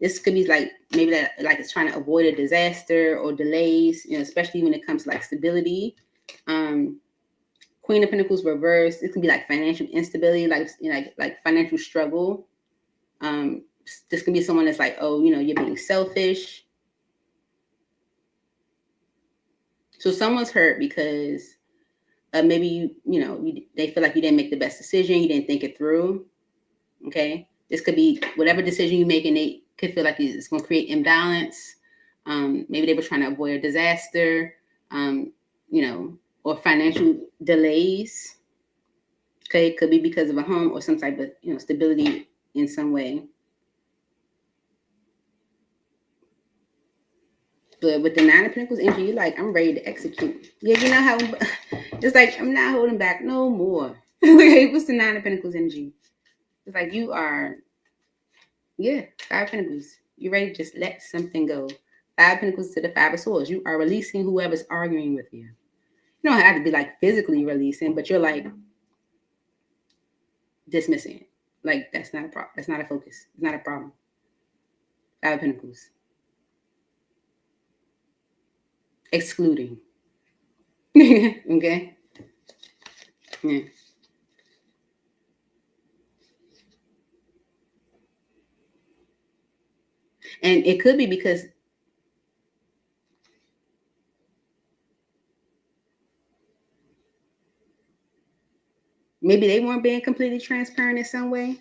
This could be like, maybe that like it's trying to avoid a disaster or delays, especially when it comes to like stability. Queen of Pentacles reversed. It can be like financial instability, like financial struggle. This can be someone that's like, oh, you're being selfish. So someone's hurt because maybe they feel like you didn't make the best decision. You didn't think it through. Okay. This could be whatever decision you make, and they could feel like it's going to create imbalance. Maybe they were trying to avoid a disaster, or financial delays. Okay. It could be because of a home or some type of, stability in some way. But with the 9 of Pentacles energy, you're like, I'm ready to execute. Yeah, how it's like, I'm not holding back no more. What's the 9 of Pentacles energy? It's like you are, 5 of Pentacles. You're ready to just let something go. 5 of Pentacles to the 5 of Swords. You are releasing whoever's arguing with you. You don't have to be like physically releasing, but you're like dismissing it. Like, that's not a problem. That's not a focus. It's not a problem. 5 of Pentacles. Excluding. Okay. Yeah. And it could be because maybe they weren't being completely transparent in some way.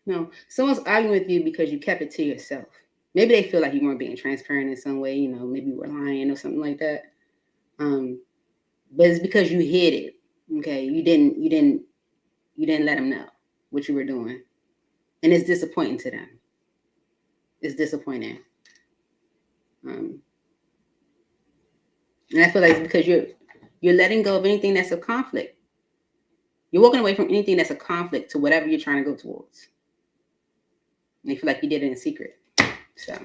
No, someone's arguing with you because you kept it to yourself. Maybe they feel like you weren't being transparent in some way. Maybe you were lying or something like that. But it's because you hid it. Okay, you didn't let them know what you were doing, and it's disappointing to them. It's disappointing. And I feel like it's because you're letting go of anything that's a conflict. You're walking away from anything that's a conflict to whatever you're trying to go towards. And you feel like you did it in secret. So.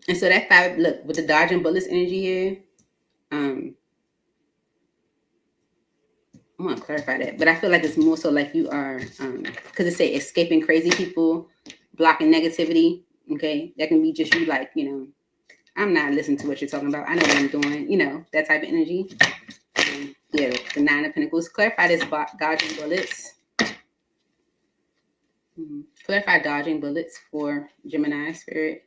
And so that 5, look, with the dodging bullets energy here, I'm going to clarify that, but I feel like it's more so like you are, because it say escaping crazy people, blocking negativity. Okay, that can be just you, like, I'm not listening to what you're talking about. I know what I'm doing. That type of energy. Yeah, the 9 of Pentacles. Clarify this dodging bullets. Clarify dodging bullets for Gemini spirit.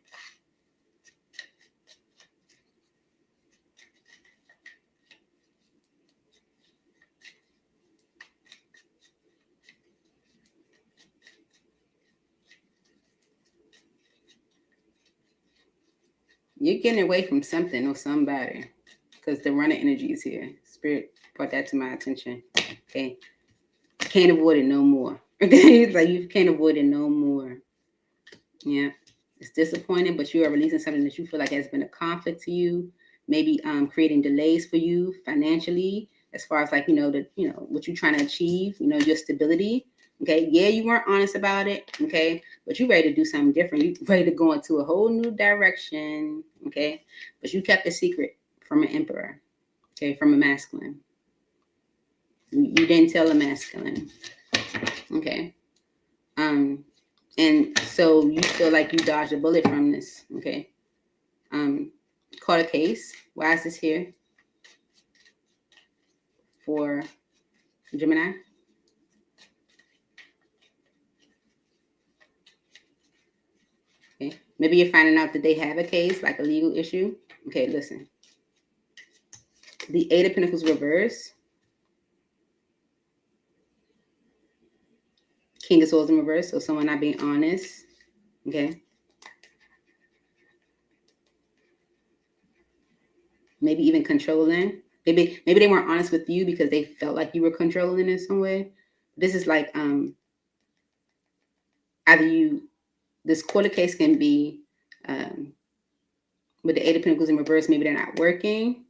You're getting away from something or somebody because the runner energy is here. Spirit brought that to my attention. Okay. Can't avoid it no more. Okay. It's like you can't avoid it no more. Yeah. It's disappointing, but you are releasing something that you feel like has been a conflict to you. Maybe creating delays for you financially, as far as like, what you're trying to achieve, your stability. Okay. Yeah, you weren't honest about it. Okay. But you're ready to do something different. You're ready to go into a whole new direction. Okay. But you kept a secret from an emperor. Okay. From a masculine. You didn't tell a masculine. Okay. And so you feel like you dodged a bullet from this. Okay. Caught a case. Why is this here? For Gemini. Okay. Maybe you're finding out that they have a case, like a legal issue. Okay, listen. The 8 of Pentacles reverse. King of Swords in reverse. So someone not being honest. Okay. Maybe even controlling. Maybe they weren't honest with you because they felt like you were controlling in some way. This is like either this quarter case can be with the 8 of Pentacles in reverse, maybe they're not working.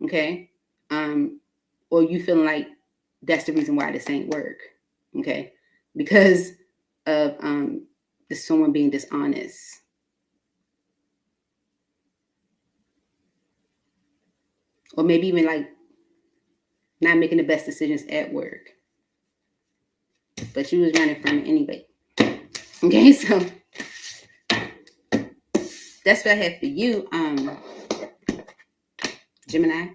Okay. Or you feeling like that's the reason why this ain't work. Okay. Because of someone being dishonest. Or maybe even like not making the best decisions at work. But you was running from it anyway. Okay, so that's what I have for you, Gemini.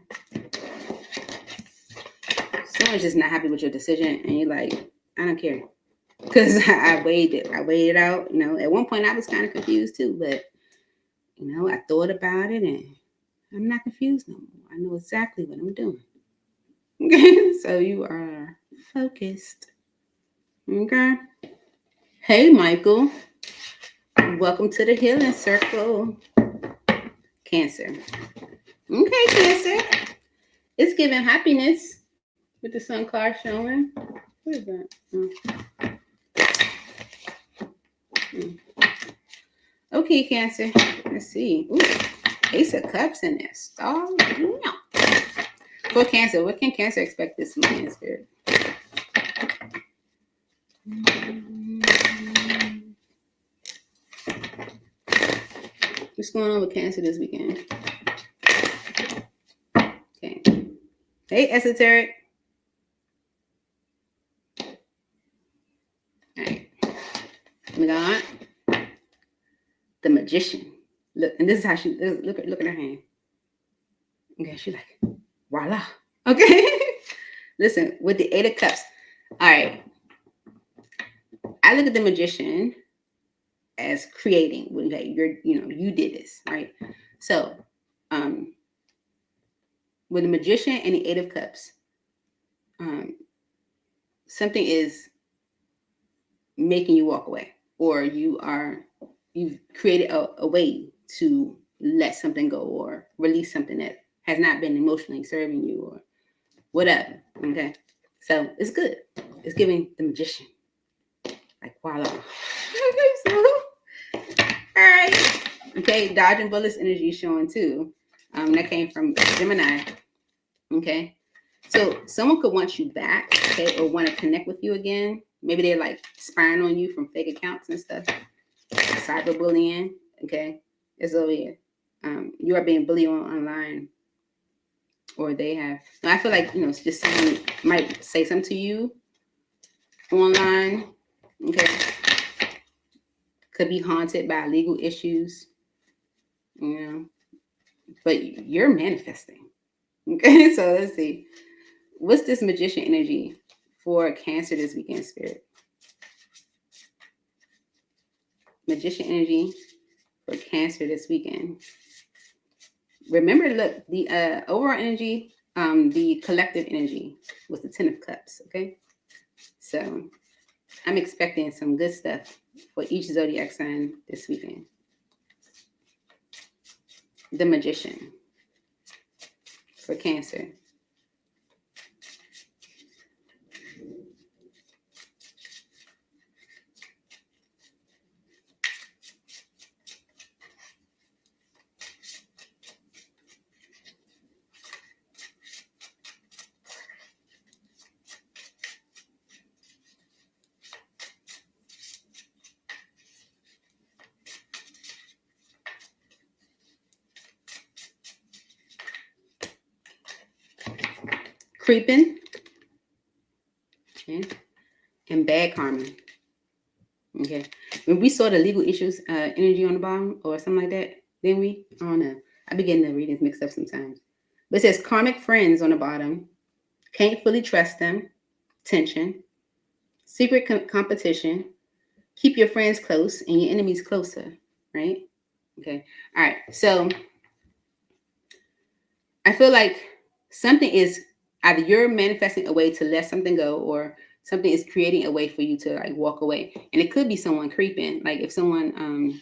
Someone's just not happy with your decision, and you're like, I don't care. Because I weighed it. I weighed it out. At one point I was kind of confused too, but I thought about it and I'm not confused no more. I know exactly what I'm doing. Okay, so you are focused. Okay. Hey, Michael. Welcome to the healing circle. Cancer. Okay, Cancer. It's giving happiness with the sun card showing. What is that? Okay, Cancer. Let's see. Ooh, Ace of Cups in there. Star. No. For Cancer, what can Cancer expect this month in spirit? What's going on with Cancer this weekend? Okay. Hey, Esoteric. All right. We got the Magician. Look, and this is how she look at her hand. Okay, she's like, voila. Okay. Listen, with the 8 of Cups. All right. I look at the Magician as creating. Okay, you did this, right? So, with the Magician and the 8 of Cups, something is making you walk away, or you've created a way to let something go or release something that has not been emotionally serving you or whatever. Okay, so it's good. It's giving the Magician, like, voila. Okay, so all right. Okay, dodging bullets energy showing too. That came from Gemini. Okay, so someone could want you back, okay, or want to connect with you again. Maybe they're like spying on you from fake accounts and stuff. Cyberbullying, okay, it's over here. You are being bullied online, or they have. I feel like it's just someone might say something to you online, okay. Could be haunted by legal issues, but you're manifesting. Okay, so let's see. What's this Magician energy for Cancer this weekend, Spirit? Magician energy for Cancer this weekend. Remember, look, the overall energy, the collective energy was the 10 of Cups, okay? So I'm expecting some good stuff for each zodiac sign this weekend. The Magician for Cancer. Creeping, okay, and bad karma. Okay, when we saw the legal issues energy on the bottom or something like that, then I don't know. I be getting the readings mixed up sometimes. But it says karmic friends on the bottom. Can't fully trust them. Tension. Secret competition. Keep your friends close and your enemies closer. Right? Okay. All right. So I feel like something is either you're manifesting a way to let something go, or something is creating a way for you to like walk away. And it could be someone creeping. Like if someone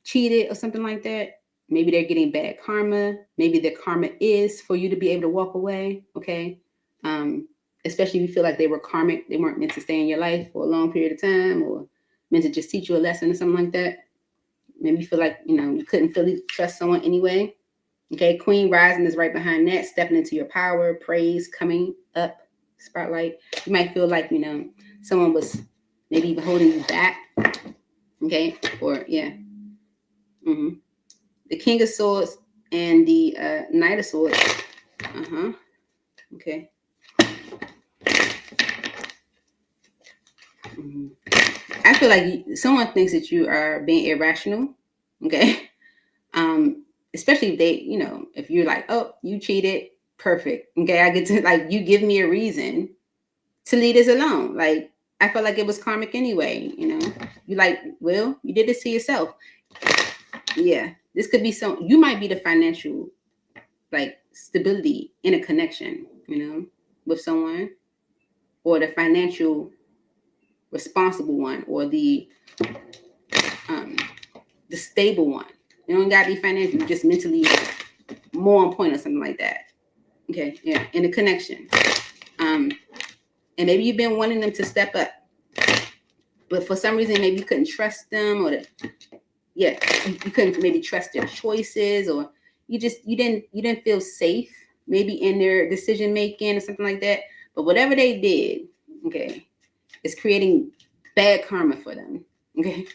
cheated or something like that, maybe they're getting bad karma. Maybe the karma is for you to be able to walk away. Okay. Especially if you feel like they were karmic, they weren't meant to stay in your life for a long period of time, or meant to just teach you a lesson or something like that. Maybe you feel like, you couldn't fully trust someone anyway. Okay, Queen rising is right behind that, stepping into your power, praise coming up, spotlight. You might feel like, someone was maybe even holding you back. Okay, or yeah. Mm-hmm. The King of Swords and the Knight of Swords. Okay. Mm-hmm. I feel like someone thinks that you are being irrational. Okay. Especially if they, if you're like, oh, you cheated, perfect. Okay, I get to like you give me a reason to leave this alone. Like I felt like it was karmic anyway. You like, well, you did this to yourself. Yeah, this could be you might be the financial like stability in a connection, with someone, or the financial responsible one, or the stable one. You don't gotta be financial, just mentally more on point or something like that. Okay, yeah, in a connection. And maybe you've been wanting them to step up, but for some reason maybe you couldn't trust them, or you couldn't maybe trust their choices, or you didn't feel safe maybe in their decision making or something like that. But whatever they did, okay, is creating bad karma for them. Okay.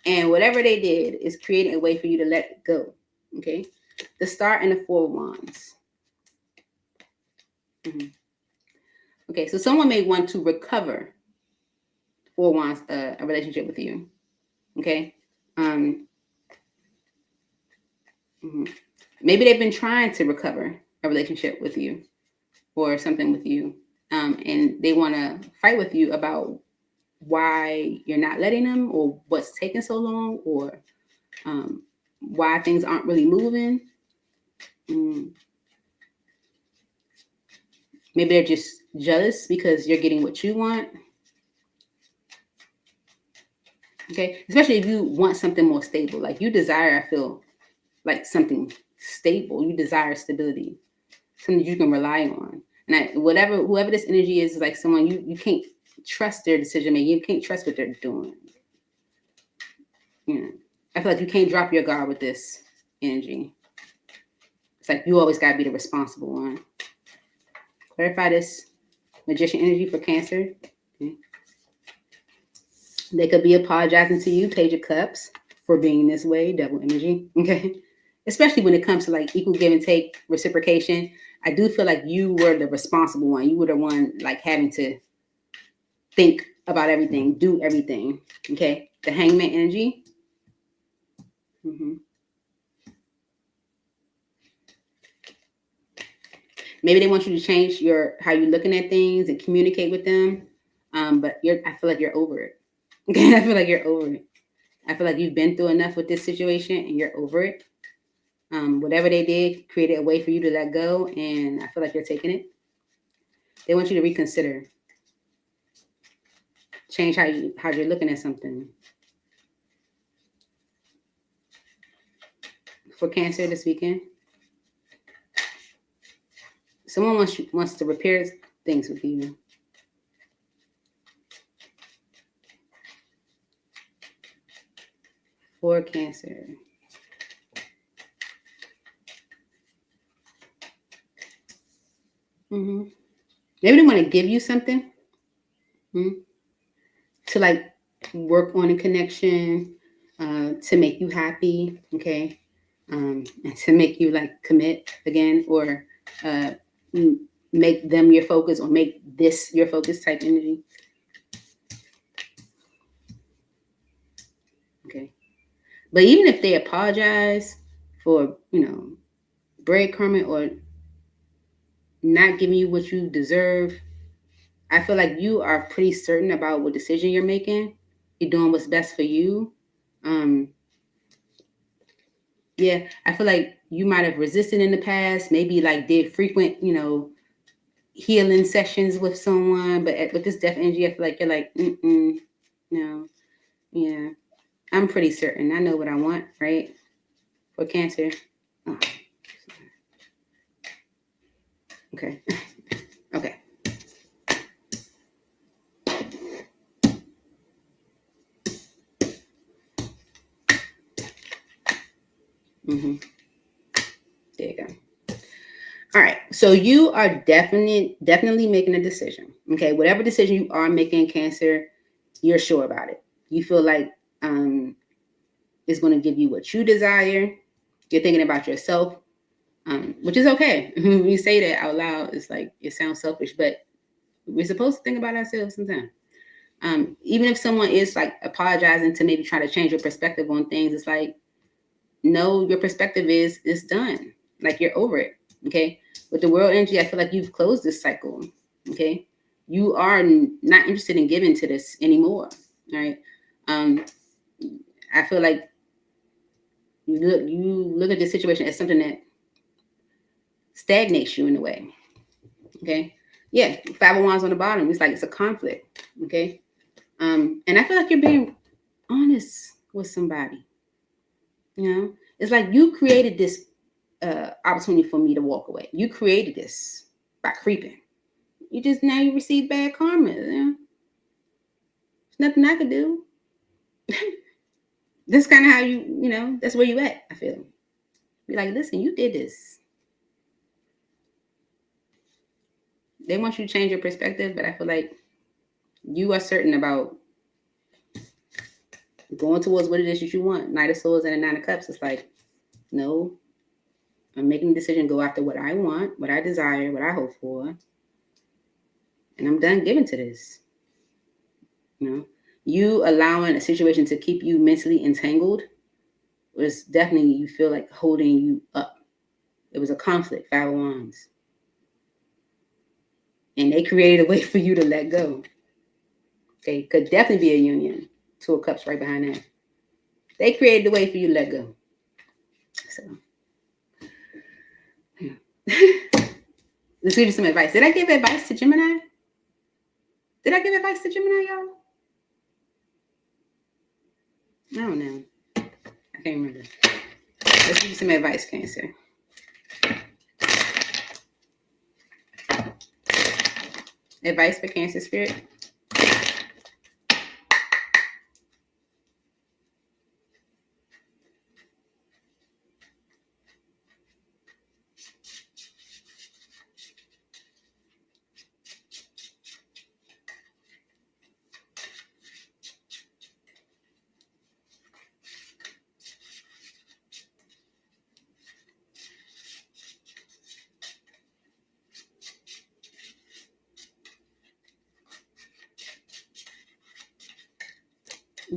And whatever they did is creating a way for you to let it go. Okay. The Star and the 4 of Wands. Mm-hmm. Okay. So someone may want to recover 4 of Wands, a relationship with you. Okay. Mm-hmm. Maybe they've been trying to recover a relationship with you or something with you. And they want to fight with you about why you're not letting them, or what's taking so long, or why things aren't really moving. Maybe they're just jealous because you're getting what you want. Okay, especially if you want something more stable. Like you desire, I feel like something stable. You desire stability, something you can rely on. And whoever this energy is like someone you can't trust their decision making. You can't trust what they're doing. I feel like you can't drop your guard with this energy. It's like you always gotta be the responsible one. Clarify this magician energy for Cancer. Okay. They could be apologizing to you, Page of Cups, for being this way, devil energy. Okay. Especially when it comes to like equal give and take, reciprocation. I do feel like you were the responsible one. You were the one like having to think about everything, do everything. Okay. The Hangman energy. Mm-hmm. Maybe they want you to change how you're looking at things and communicate with them. But I feel like you're over it. Okay. I feel like you're over it. I feel like you've been through enough with this situation and you're over it. Whatever they did created a way for you to let go, and I feel like you're taking it. They want you to reconsider, change how you're looking at something. For Cancer this weekend, someone wants to repair things with you. For Cancer. Mm-hmm. Maybe they want to give you something to like work on a connection, to make you happy, okay, and to make you like commit again, or make them your focus, or make this your focus type energy. Okay. But even if they apologize for, breadcrumbing or not giving you what you deserve, I feel like you are pretty certain about what decision you're making. You're doing what's best for you. Yeah, I feel like you might have resisted in the past, maybe like did frequent, healing sessions with someone. But with this death energy, I feel like you're like, no, yeah. I'm pretty certain. I know what I want, right? For Cancer. Oh. Okay. Okay. Mm-hmm. There you go. All right. So you are definitely making a decision. Okay. Whatever decision you are making, Cancer, you're sure about it. You feel like it's going to give you what you desire. You're thinking about yourself, which is okay. When you say that out loud, it's like it sounds selfish, but we're supposed to think about ourselves sometimes. Even if someone is like apologizing to maybe try to change your perspective on things, it's like, no, your perspective is it's done. Like you're over it. Okay. With the world energy, I feel like you've closed this cycle. Okay. You are not interested in giving to this anymore. Right. I feel like you look at this situation as something that stagnates you in a way. Okay. Yeah. 5 of Wands on the bottom. It's like it's a conflict. Okay. And I feel like you're being honest with somebody. It's like you created this opportunity for me to walk away. You created this by creeping. Now you receive bad karma. There's nothing I could do. This kind of how that's where you at, I feel. Be like, listen, you did this. They want you to change your perspective, but I feel like you are certain about going towards what it is that you want. Knight of Swords and a 9 of Cups. It's like, no, I'm making a decision, go after what I want, what I desire, what I hope for. And I'm done giving to this. You allowing a situation to keep you mentally entangled was definitely, you feel like holding you up. It was a conflict, 5 of Wands. And they created a way for you to let go. Okay, could definitely be a union. 2 of Cups right behind that. They created a way for you to let go. So, yeah. Let's give you some advice. Did I give advice to Gemini? Did I give advice to Gemini, y'all? I don't know. I can't remember. Let's give you some advice, Cancer. Advice for Cancer Spirit?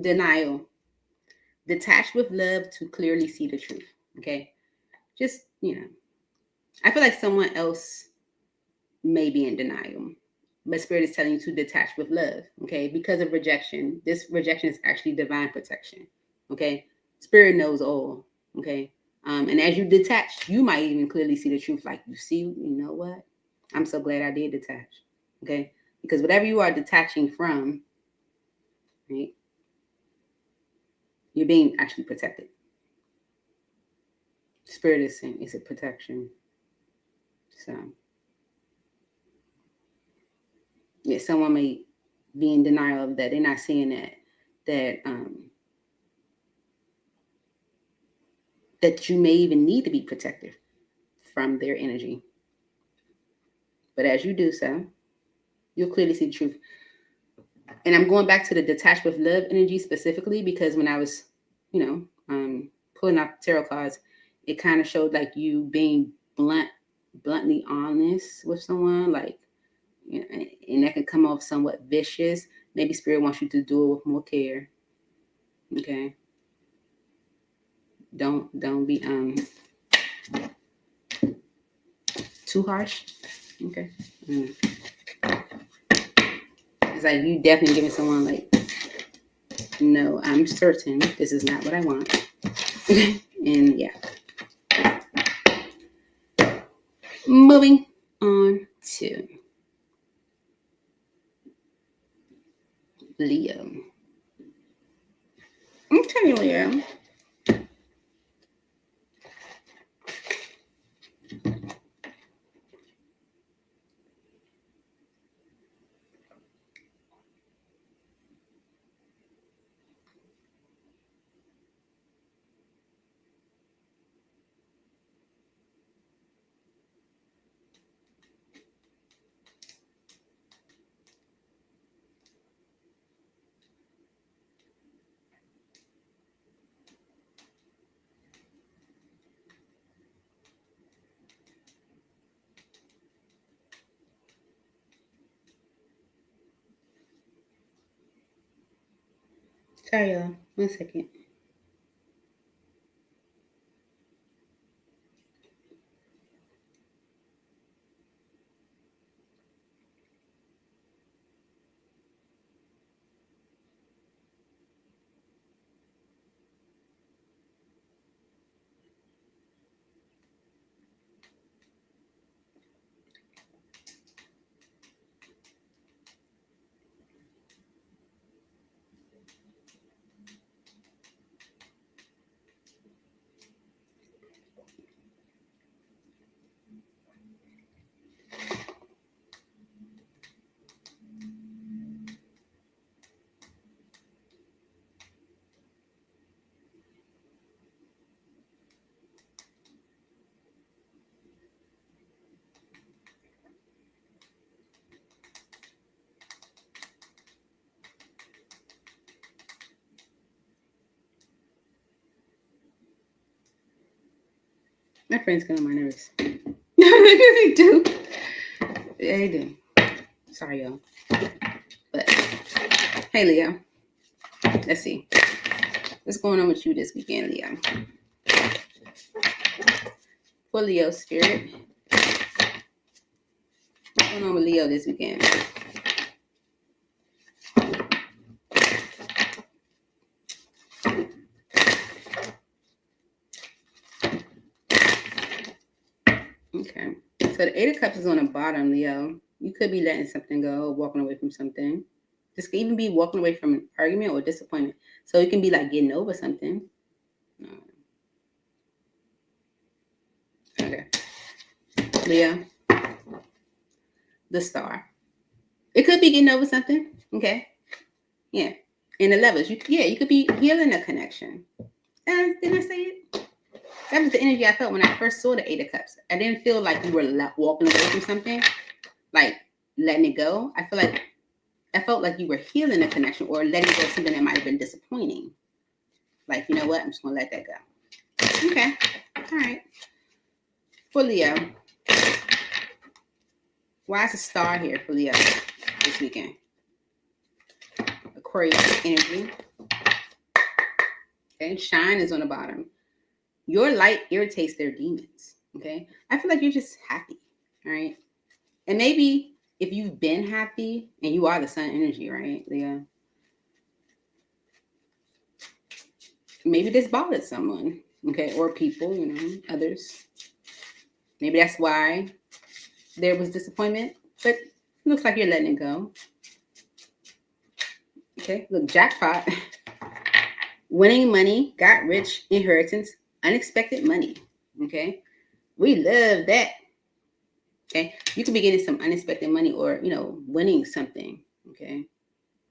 Denial. Detach with love to clearly see the truth. Okay? Just, I feel like someone else may be in denial, but Spirit is telling you to detach with love. Okay? Because of rejection. This rejection is actually divine protection. Okay? Spirit knows all. Okay? And as you detach, you might even clearly see the truth. Like, you know what? I'm so glad I did detach. Okay? Because whatever you are detaching from, right, you're being actually protected. Spirit is saying it's a protection. So, yeah, someone may be in denial of that. They're not seeing that you may even need to be protected from their energy. But as you do so, you'll clearly see the truth. And I'm going back to the detached with love energy specifically because when I was, pulling out tarot cards, it kind of showed like you being bluntly honest with someone, like, and that can come off somewhat vicious. Maybe Spirit wants you to do it with more care. Okay. Don't be too harsh. Okay. It's like you definitely giving someone like, no, I'm certain this is not what I want. And yeah. Moving on to Leo. Okay, Leo. Sorry, y'all. 1 second. My friends get on my nerves. They do. They do. Sorry, y'all. But hey, Leo. Let's see. What's going on with you this weekend, Leo? For Leo spirit. What's going on with Leo this weekend? Okay. So the Eight of Cups is on the bottom, Leo. You could be letting something go, walking away from something. This could even be walking away from an argument or disappointment. So it can be like getting over something. Okay. Leo. The Star. It could be getting over something. Okay. Yeah. In the levels. You could be healing a connection. Didn't I say it? That was the energy I felt when I first saw the Eight of Cups. I didn't feel like you were walking away from something, like letting it go. I felt like you were healing a connection or letting go of something that might have been disappointing. Like, you know what? I'm just going to let that go. Okay. All right. For Leo. Why is a star here for Leo this weekend? Aquarius energy. Okay. Shine is on the bottom. Your light irritates their demons. Okay. I feel like you're just happy. All right. And maybe if you've been happy and you are the sun energy, right, Leo? Maybe this bothered someone, okay, or people, others. Maybe that's why there was disappointment, but it looks like you're letting it go. Okay, look, jackpot. Winning money, got rich, inheritance, unexpected money. Okay, we love that. Okay, you could be getting some unexpected money or, winning something. Okay,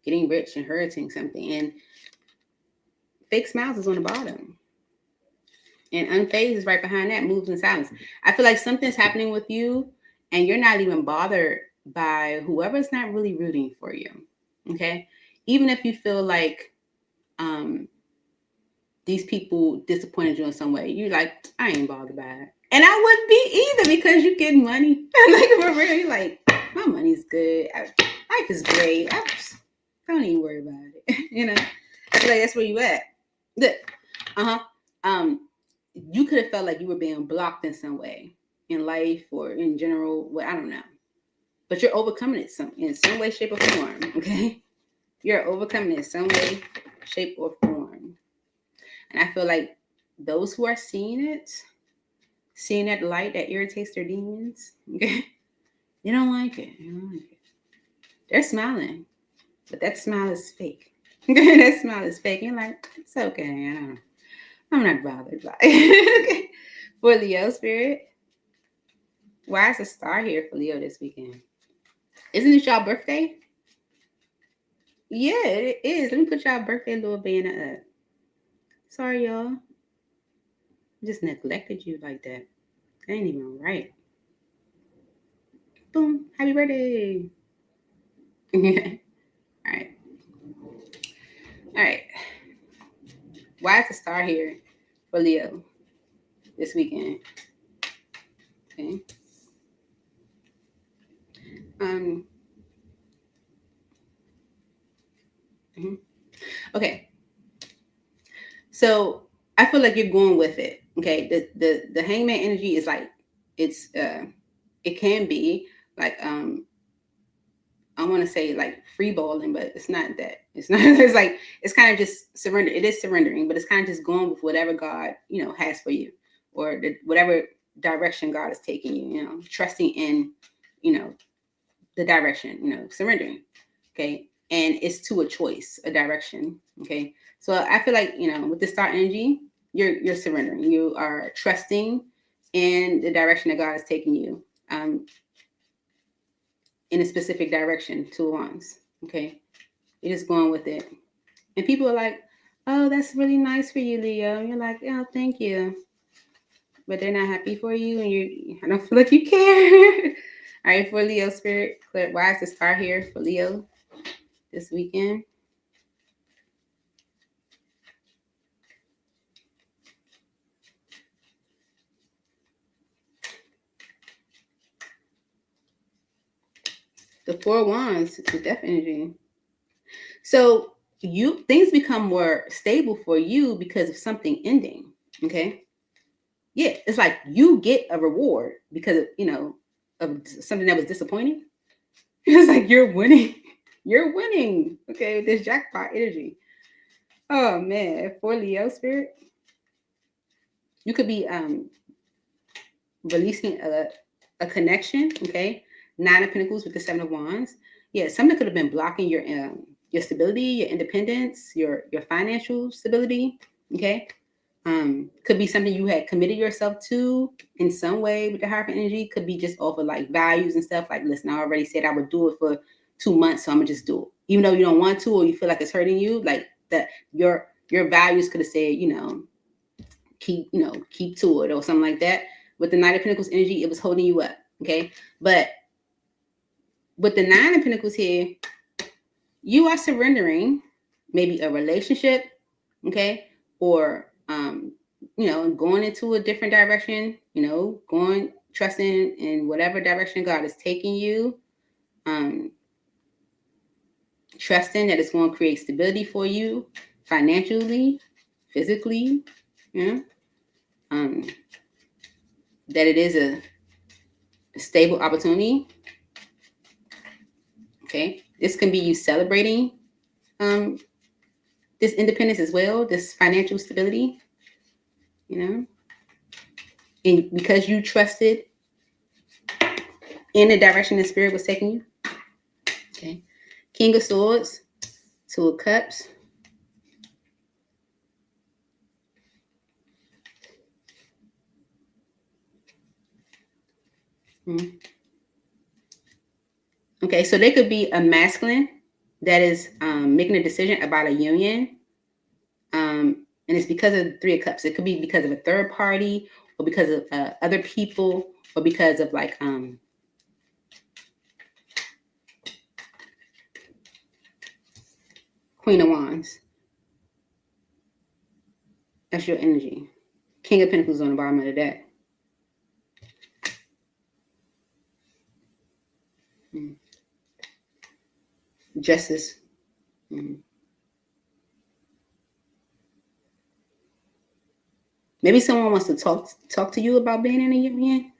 getting rich, inheriting something. And fake smiles is on the bottom. And unfazed is right behind that, moves in silence. I feel like something's happening with you and you're not even bothered by whoever's not really rooting for you. Okay. Even if you feel like these people disappointed you in some way, you're like, I ain't bothered by it. And I wouldn't be either because you're getting money. Like, for real, you're like, my money's good. Life is great. Don't even worry about it. I feel like that's where you at. Good. You could have felt like you were being blocked in some way in life or in general. Well, I don't know. But you're overcoming it in some way, shape, or form. Okay? You're overcoming it in some way, shape, or form. And I feel like those who are seeing that light that irritates their demons, okay? They don't like it. They're smiling. But that smile is fake. That smile is fake. You're like, it's okay. I'm not bothered by it. Okay. For Leo spirit, why is a star here for Leo this weekend? Isn't it y'all birthday? Yeah, it is. Let me put y'all birthday little banner up. Sorry, y'all. I just neglected you like that. That ain't even right. Boom. Happy birthday. All right. All right. Why is a star here for Leo this weekend? Okay. Okay. So I feel like you're going with it. Okay. The hangman energy is like it can be like I want to say like free balling, but it's not that. It's not. It's like it's kind of just surrender. It is surrendering, but it's kind of just going with whatever God has for you, or whatever direction God is taking you. Trusting in the direction. Surrendering. Okay, and it's to a choice, a direction. Okay, so I feel like with the star energy, you're surrendering. You are trusting in the direction that God is taking you. In a specific direction, to wands. Okay, you're just going with it, and people are like, "Oh, that's really nice for you, Leo." And you're like, "Oh, thank you," but they're not happy for you, and I don't feel like you care. All right, for Leo spirit, why is the star here for Leo this weekend? The Four Wands, the death energy. So things become more stable for you because of something ending. Okay. Yeah, it's like you get a reward because of, of something that was disappointing. It's like you're winning. You're winning. Okay, this jackpot energy. Oh man, for Leo spirit, you could be releasing a connection. Okay, 9 of Pentacles with the 7 of Wands. Yeah, something could have been blocking your stability, your independence, your financial stability. Okay. Could be something you had committed yourself to in some way with the Hierophant energy. Could be just over like values and stuff. Like, listen, I already said I would do it for 2 months, so I'm gonna just do it, even though you don't want to, or you feel like it's hurting you. Like that, your values could have said, keep to it or something like that. With the 9 of Pentacles energy, it was holding you up. Okay, but with the 9 of Pentacles here, you are surrendering maybe a relationship, okay, or going into a different direction, trusting in whatever direction God is taking you, trusting that it's going to create stability for you financially, physically, that it is a stable opportunity. Okay, this can be you celebrating this independence as well, this financial stability, and because you trusted in the direction the spirit was taking you. Okay, King of Swords, 2 of Cups. Okay, so there could be a masculine that is making a decision about a union. And it's because of the 3 of Cups. It could be because of a third party, or because of other people, or because of like Queen of Wands. That's your energy. King of Pentacles on the bottom of the deck. Justice. Maybe someone wants to talk to you about being in a union.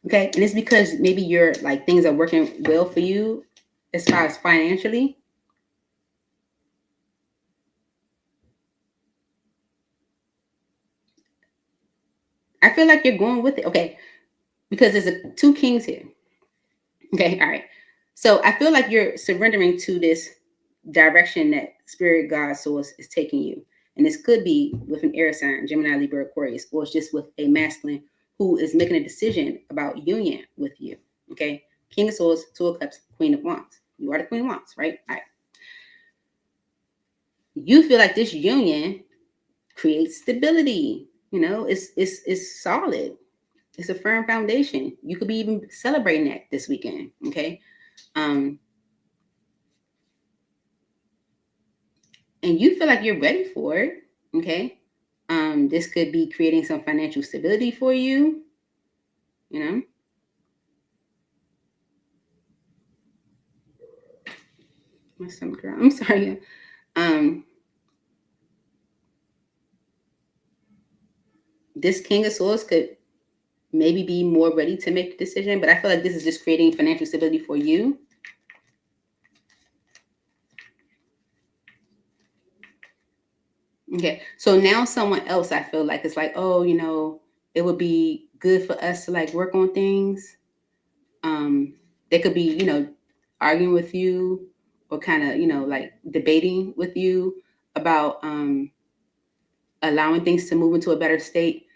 Okay, and it's because maybe you're like things are working well for you as far as financially. I feel like you're going with it. Okay, because there's 2 kings here. Okay, all right. So I feel like you're surrendering to this direction that Spirit God Source is taking you. And this could be with an air sign, Gemini, Libra, Aquarius, or it's just with a masculine who is making a decision about union with you. Okay, King of Swords, 2 of Cups, Queen of Wands. You are the Queen of Wands, right? All right. You feel like this union creates stability. It's solid. It's a firm foundation. You could be even celebrating that this weekend. Okay. And you feel like you're ready for it. Okay. This could be creating some financial stability for you. My stomach girl. I'm sorry. This King of Swords could maybe be more ready to make the decision, but I feel like this is just creating financial stability for you. Okay, so now someone else, I feel like it's like, oh, it would be good for us to like work on things. They could be, arguing with you, or kind of, like debating with you about allowing things to move into a better state.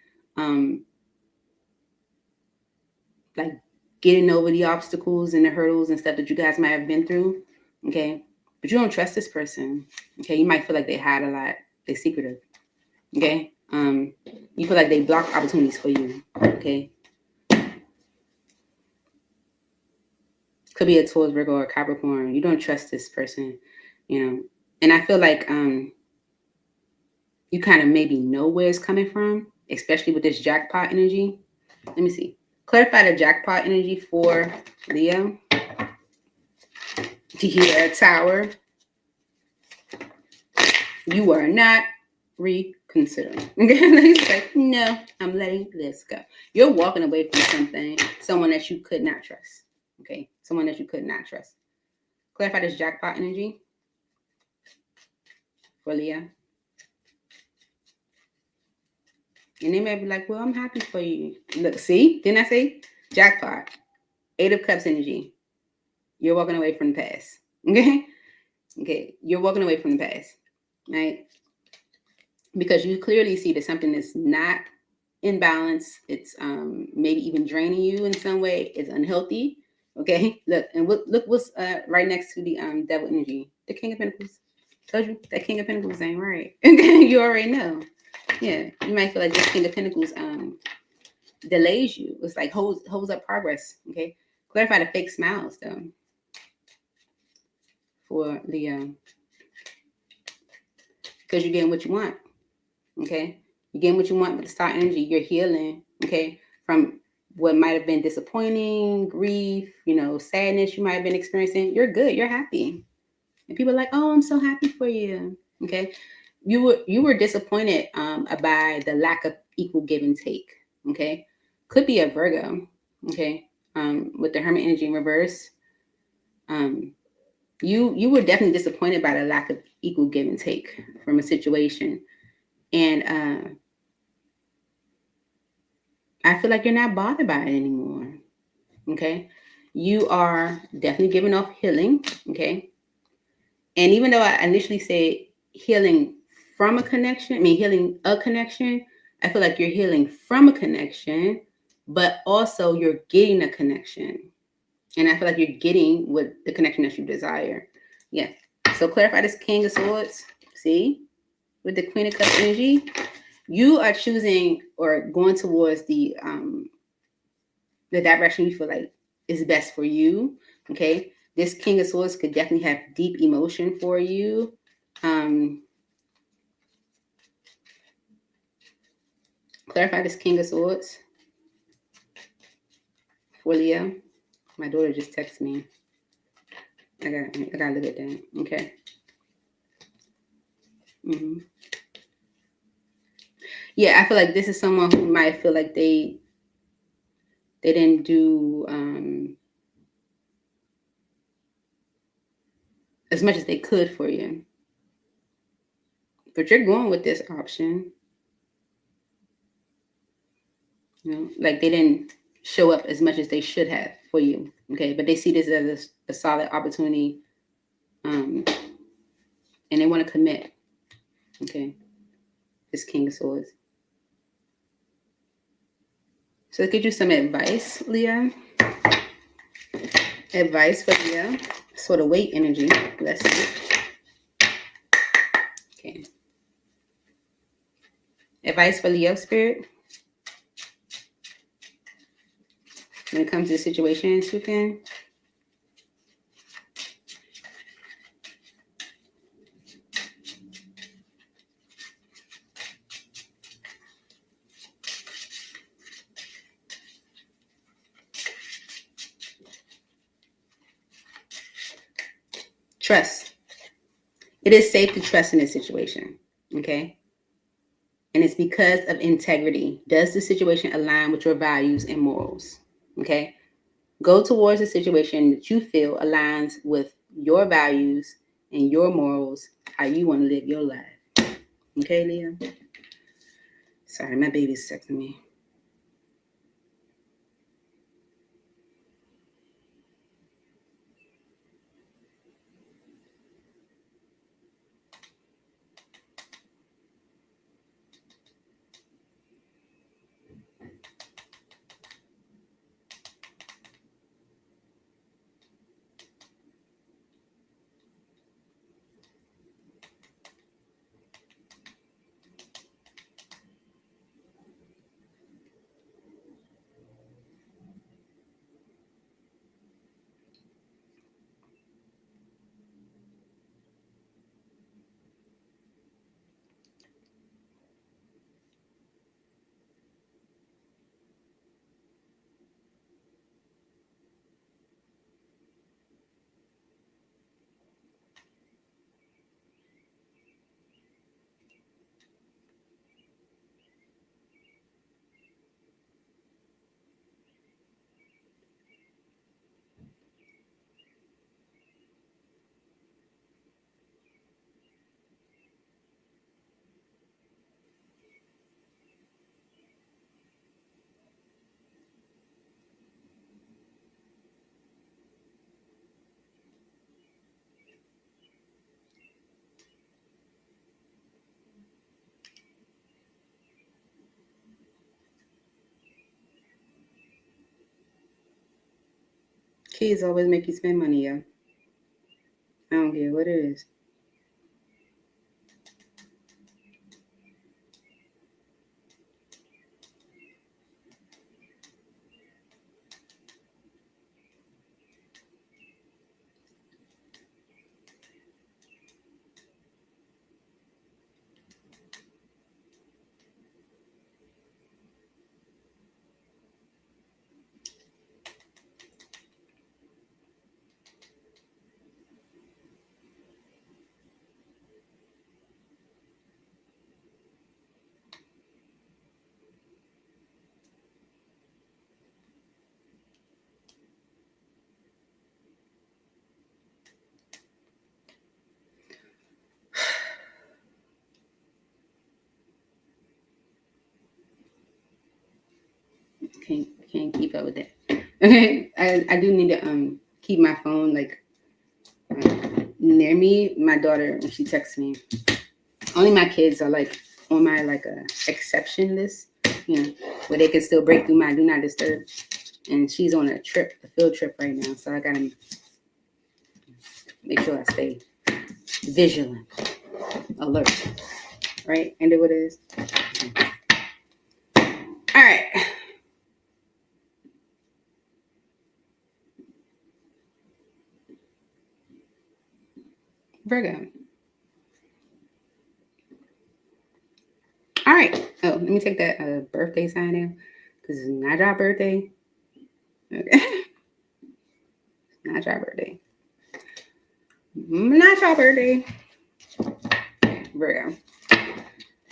Like getting over the obstacles and the hurdles and stuff that you guys might have been through. Okay, but you don't trust this person. Okay, you might feel like they hide a lot. They're secretive. Okay. You feel like they block opportunities for you. Okay. Could be a Taurus, Virgo, or Capricorn. You don't trust this person, And I feel like you kind of maybe know where it's coming from, especially with this jackpot energy. Let me see. Clarify the jackpot energy for Leo. Do you hear a tower? You are not reconsidering. Okay, it's like, no, I'm letting this go. You're walking away from something, someone that you could not trust. Okay, someone that you could not trust. Clarify this jackpot energy for Leo. And they may be like, well, I'm happy for you. Look, see, didn't I say jackpot? 8 of Cups energy. You're walking away from the past. Okay? Okay, you're walking away from the past, right? Because you clearly see that something is not in balance. It's maybe even draining you in some way. It's unhealthy. Okay, look, and look what's right next to the Devil energy, the King of Pentacles. Told you that King of Pentacles ain't right. You already know. Yeah, you might feel like this King of Pentacles delays you. It's like holds up progress. Okay, clarify the fake smiles though for Leo, because you're getting what you want. Okay, you're getting what you want with the star energy. You're healing. Okay, from what might have been disappointing, grief, sadness you might have been experiencing. You're good. You're happy, and people are like, "Oh, I'm so happy for you." Okay, you were disappointed by the lack of equal give and take. Okay, could be a Virgo. Okay, with the Hermit energy in reverse. You were definitely disappointed by the lack of equal give and take from a situation, and I feel like you're not bothered by it anymore. Okay, you are definitely giving off healing. Okay, and even though I initially said healing from a connection, healing a connection, I feel like you're healing from a connection, but also you're getting a connection. And I feel like you're getting what the connection that you desire. Yeah. So clarify this King of Swords. See? With the Queen of Cups energy. You are choosing or going towards the direction you feel like is best for you. Okay. This King of Swords could definitely have deep emotion for you. Clarify this King of Swords for Leo. My daughter just texted me. I gotta look at that. Okay. Mm-hmm. Yeah, I feel like this is someone who might feel like they didn't do as much as they could for you. But you're going with this option. Like they didn't show up as much as they should have for you. Okay, but they see this as a solid opportunity, and they want to commit. Okay, this King of Swords. So get you some advice, Leo. Advice for Leo. Sort of weight energy. Let's see. Okay. Advice for Leo spirit. When it comes to the situation, Toucan. Trust. It is safe to trust in this situation. Okay. And it's because of integrity. Does the situation align with your values and morals? Okay. Go towards a situation that you feel aligns with your values and your morals, how you want to live your life. Okay, Leo? Sorry, my baby's texting me. Kids always make you spend money, yo. I don't care what it is. Can't keep up with that. Okay, I do need to keep my phone like near me. My daughter, when she texts me, only my kids are like on my like exception list, you know, where they can still break through my do not disturb. And she's on a field trip right now, so I gotta make sure I stay vigilant, alert, right? And do what it is. All right. Virgo. All right. Oh, let me take that birthday sign now, because it's not your birthday. Okay. Not your birthday. Not your birthday. Virgo.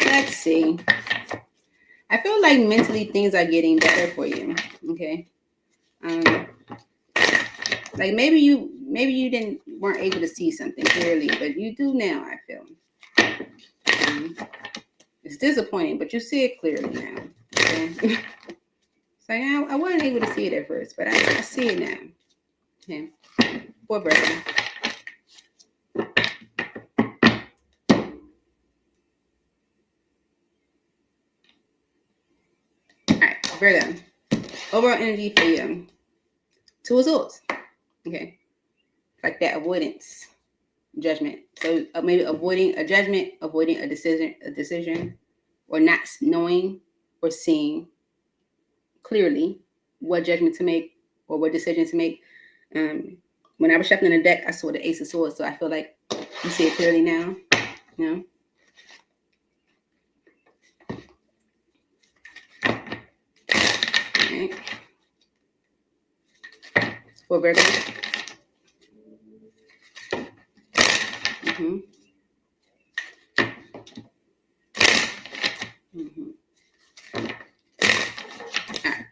Let's see. I feel like mentally things are getting better for you. Okay. Like maybe you weren't able to see something clearly, but you do now. I feel. It's disappointing, but you see it clearly now. Okay? So I wasn't able to see it at first, but I see it now. Okay. For Virgo. All right, Virgo. Overall energy for you. Two of Swords. Okay. Like that avoidance, judgment. So maybe avoiding a judgment, avoiding a decision, or not knowing or seeing clearly what judgment to make or what decision to make. When I was shuffling the deck, I saw the Ace of Swords, so I feel like you see it clearly now. You know. Right. For Virgo. Mm-hmm. Mm-hmm. All right.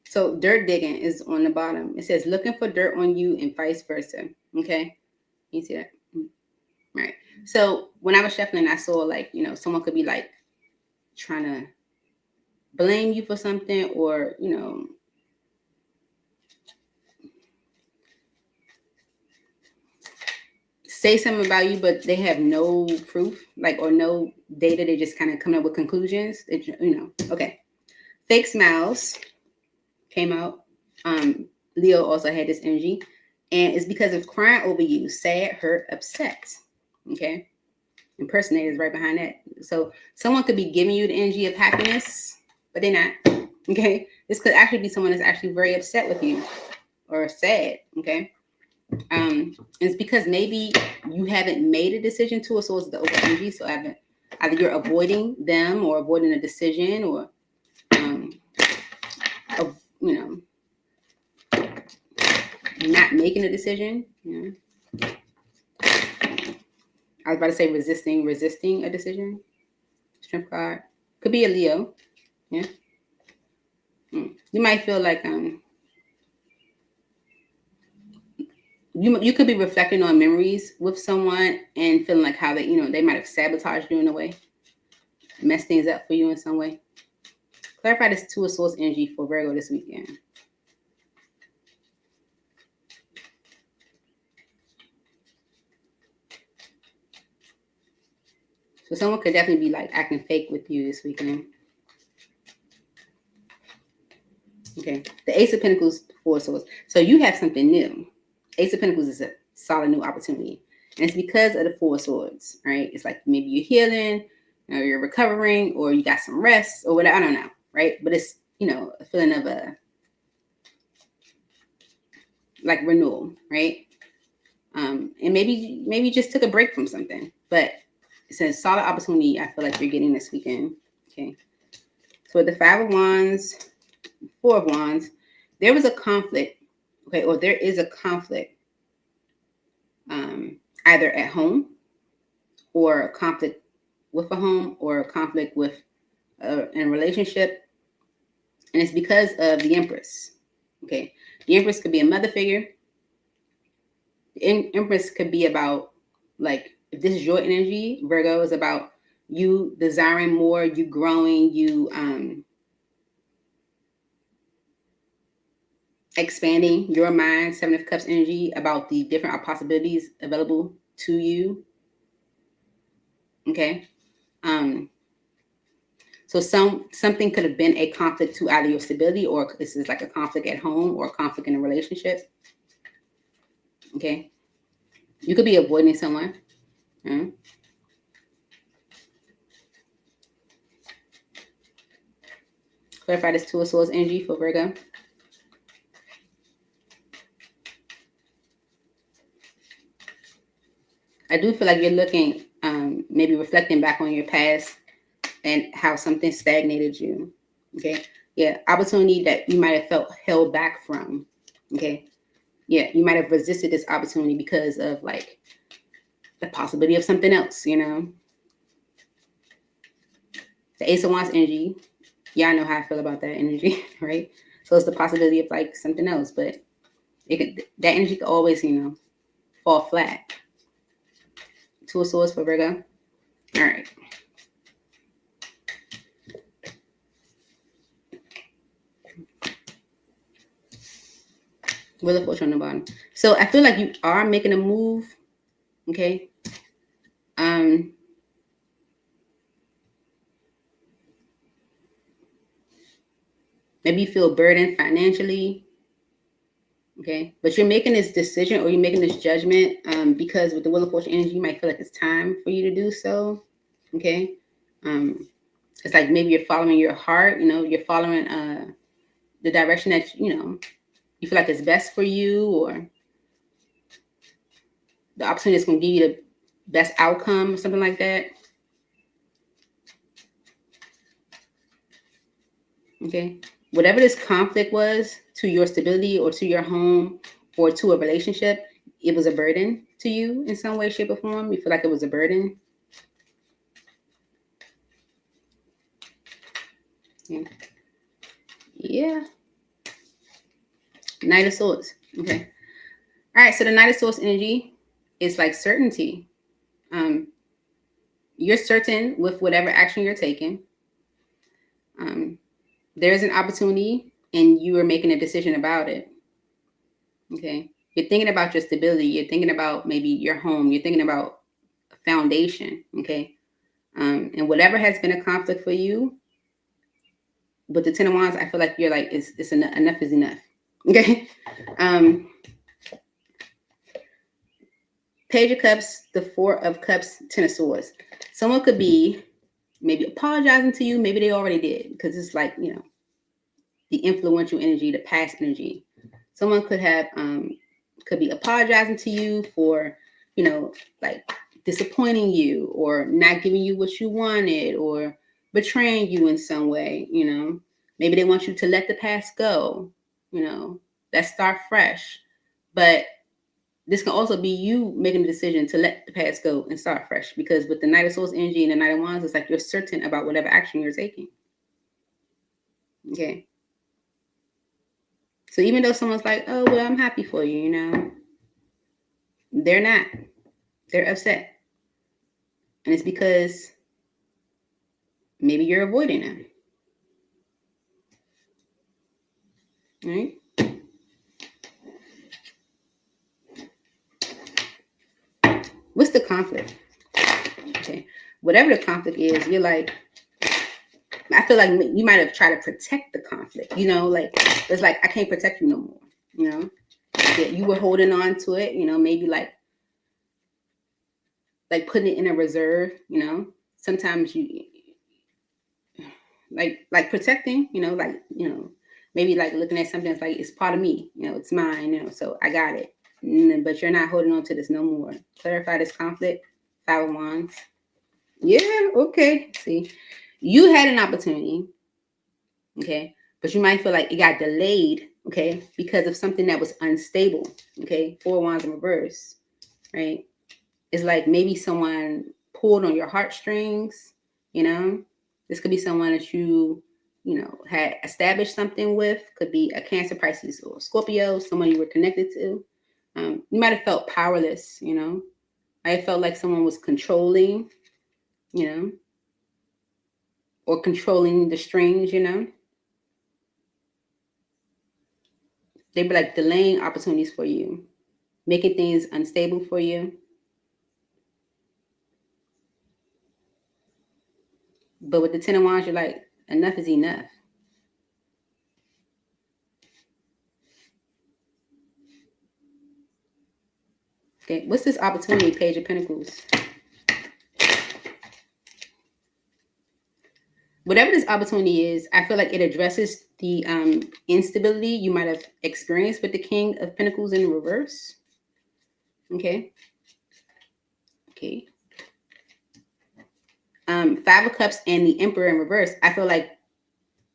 So dirt digging is on the bottom. It says looking for dirt on you and vice versa. Okay. You see that? Right. So when I was shuffling, I saw like, you know, someone could be like trying to blame you for something, or, you know, say something about you, but they have no proof, like, or no data. They just kind of come up with conclusions. You know, okay. Fake smiles came out. Leo also had this energy, and it's because of crying over you, sad, hurt, upset. Okay. Impersonator is right behind that. So someone could be giving you the energy of happiness, but they're not. Okay. This could actually be someone that's actually very upset with you or sad. Okay. It's because maybe you haven't made a decision to, so it's the over energy. So either you're avoiding them or avoiding a decision, or you know, not making a decision. You know. I was about to say resisting a decision. Strength card could be a Leo. Yeah. You might feel like you could be reflecting on memories with someone and feeling like how they might have sabotaged you in a way, messed things up for you in some way. Clarify this Two of Swords energy for Virgo this weekend. So someone could definitely be like acting fake with you this weekend. Okay. Okay. The Ace of Pentacles, Four of Swords. So you have something new. Ace of Pentacles is a solid new opportunity. And it's because of the Four of Swords, right? It's like maybe you're healing, or you're recovering, or you got some rest, or whatever. I don't know, right? But it's, a feeling of like renewal, right? And maybe you just took a break from something, but it's a solid opportunity I feel like you're getting this weekend. Okay. So with the Five of Wands, Four of Wands, there was a conflict, okay, or there is a conflict, either at home, or a conflict with a home, or a conflict with in a relationship, and it's because of the Empress. Okay, the Empress could be a mother figure. The Empress could be about, like, if this is your energy, Virgo, is about you desiring more, you growing, you expanding your mind. Seven of Cups energy, about the different possibilities available to you. Okay. So something could have been a conflict to either your stability, or this is like a conflict at home, or a conflict in a relationship. Okay. You could be avoiding someone. Clarify this Two of Swords energy for Virgo. I do feel like you're looking, maybe reflecting back on your past and how something stagnated you. Okay. Yeah. Opportunity that you might have felt held back from. Okay. Yeah. You might have resisted this opportunity because of, like, the possibility of something else, The Ace of Wands energy. Y'all know how I feel about that energy, right? So it's the possibility of, like, something else, but that energy could always, fall flat. Two of Swords for Virgo. All right. Wheel of Fortune on the bottom. So I feel like you are making a move. Okay. Maybe you feel burdened financially. Okay. But you're making this decision, or you're making this judgment, because with the Wheel of Fortune energy, you might feel like it's time for you to do so. Okay. It's like maybe you're following your heart, you're following the direction that, you feel like it's best for you, or the opportunity is going to give you the best outcome, or something like that. Okay. Whatever this conflict was to your stability, or to your home, or to a relationship, it was a burden to you in some way, shape, or form. You feel like it was a burden. Yeah. Knight of Swords. Okay. All right. So the Knight of Swords energy is like certainty. You're certain with whatever action you're taking. There's an opportunity, and you are making a decision about it. Okay. You're thinking about your stability. You're thinking about maybe your home. You're thinking about a foundation. Okay. And whatever has been a conflict for you, with the Ten of Wands, I feel like you're like, it's enough. Enough is enough. Okay. Page of Cups, the Four of Cups, Ten of Swords. Someone could be maybe apologizing to you. Maybe they already did, because it's like, the influential energy, the past energy. Someone could have, could be apologizing to you for, like, disappointing you, or not giving you what you wanted, or betraying you in some way. Maybe they want you to let the past go, let's start fresh. But this can also be you making the decision to let the past go and start fresh, because with the Knight of Swords energy and the Knight of Wands, it's like you're certain about whatever action you're taking. Okay. So even though someone's like, oh, well, I'm happy for you, they're not. They're upset. And it's because maybe you're avoiding them. All right. What's the conflict? Okay. Whatever the conflict is, you're like, I feel like you might have tried to protect the conflict, you know, like it's like I can't protect you no more, you know. Yeah, you were holding on to it, you know, maybe like putting it in a reserve, you know. Sometimes you like protecting, you know, like, you know, maybe like looking at something that's like it's part of me, you know, it's mine, you know, so I got it. But you're not holding on to this no more. Clarify this conflict. 5 of Wands. Yeah, okay. See, you had an opportunity, okay, but you might feel like it got delayed, okay, because of something that was unstable, okay. 4 of Wands in reverse, right? It's like maybe someone pulled on your heartstrings, you know. This could be someone that you know, had established something with. Could be a Cancer, Pisces, or Scorpio, someone you were connected to. You might have felt powerless, you know. I felt like someone was controlling, you know, or controlling the strings, you know. They'd be like delaying opportunities for you, making things unstable for you. But with the 10 of Wands, you're like, enough is enough. Okay, what's this opportunity? Page of Pentacles. Whatever this opportunity is, I feel like it addresses the instability you might have experienced with the King of Pentacles in reverse. Okay. Okay. 5 of Cups and the Emperor in reverse. I feel like,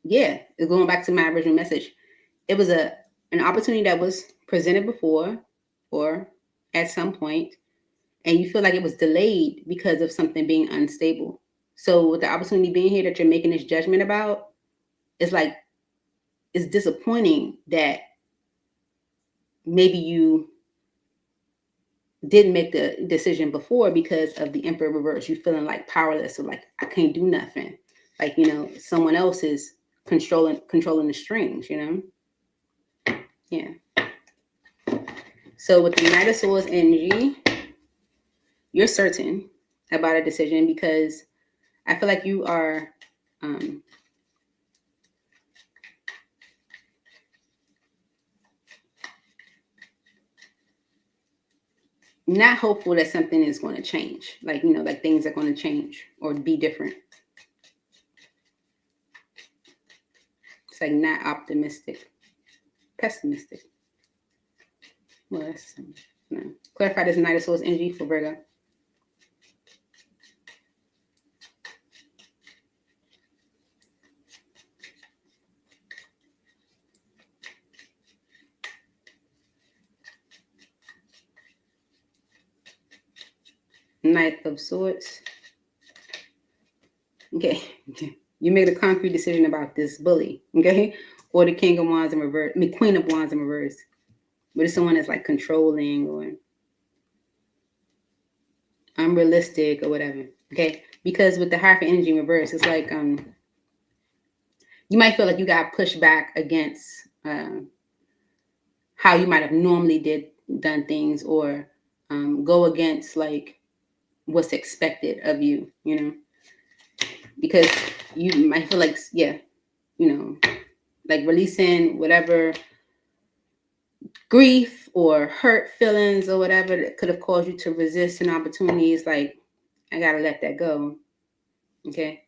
yeah, it's going back to my original message. It was an opportunity that was presented before or at some point, and you feel like it was delayed because of something being unstable. So with the opportunity being here that you're making this judgment about, it's like, it's disappointing that maybe you didn't make the decision before because of the Emperor reverse. You feeling like powerless, or like I can't do nothing. Like, you know, someone else is controlling the strings, you know? Yeah. So with the Knight of Swords energy, you're certain about a decision because I feel like you are not hopeful that something is going to change. Like, you know, like things are going to change or be different. It's like not optimistic, pessimistic. Well, that's no. Clarify this Knight of Swords energy for Virgo. Knight of Swords. Okay. You made a concrete decision about this bully, okay? Or the King of Wands in reverse. I mean, Queen of Wands in reverse. But it's someone that's like controlling or unrealistic or whatever, okay? Because with the Hierophant energy in reverse, it's like you might feel like you got pushed back against how you might have normally done things, or go against like what's expected of you, you know? Because you might feel like, yeah, you know, like releasing whatever grief or hurt feelings or whatever that could have caused you to resist an opportunity. Is like, I gotta let that go. Okay.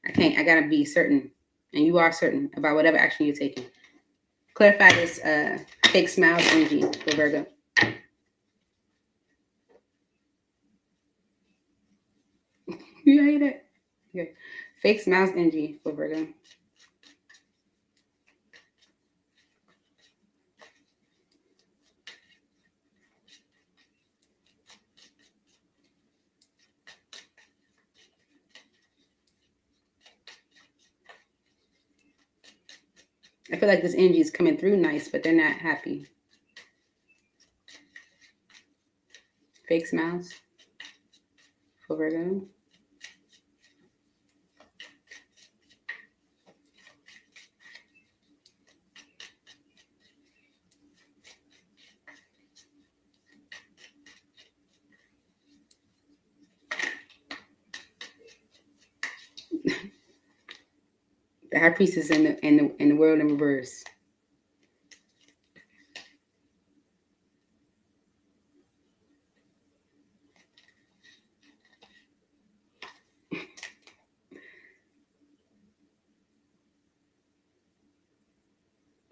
I gotta be certain. And you are certain about whatever action you're taking. Clarify this fake smiles energy for Virgo. You hear that? Okay. Fake smiles energy for Virgo. I feel like this energy is coming through nice, but they're not happy. Fake smiles for Virgo. High Priestess in the world in reverse.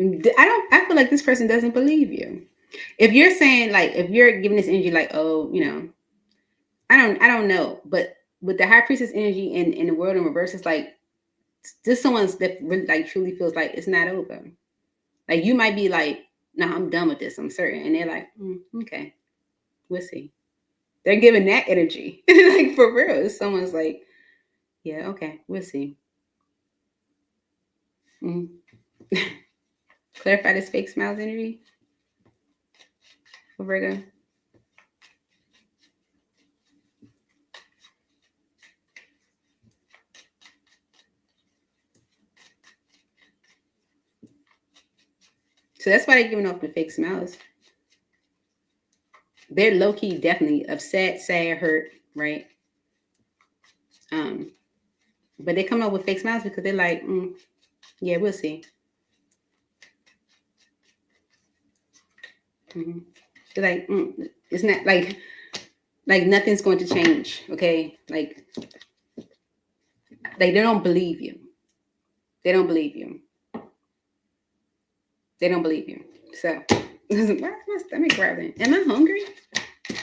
I feel like this person doesn't believe you. If you're saying, like, if you're giving this energy like, oh, I don't know. But with the High Priestess energy in the world in reverse, it's like just someone's that really like truly feels like it's not over. Like you might be like, no, I'm done with this, I'm certain. And they're like, okay, we'll see. They're giving that energy. Like for real. Someone's like, yeah, okay, we'll see. Mm. Clarify this fake smiles energy for Virgo. So that's why they're giving off the fake smiles. They're low key definitely upset, sad, hurt, right? But they come up with fake smiles because they're like, yeah, we'll see. Mm-hmm. They're like, it's not like nothing's going to change, okay? Like they don't believe you. They don't believe you. They don't believe you. So, why is my stomach growling? Am I hungry?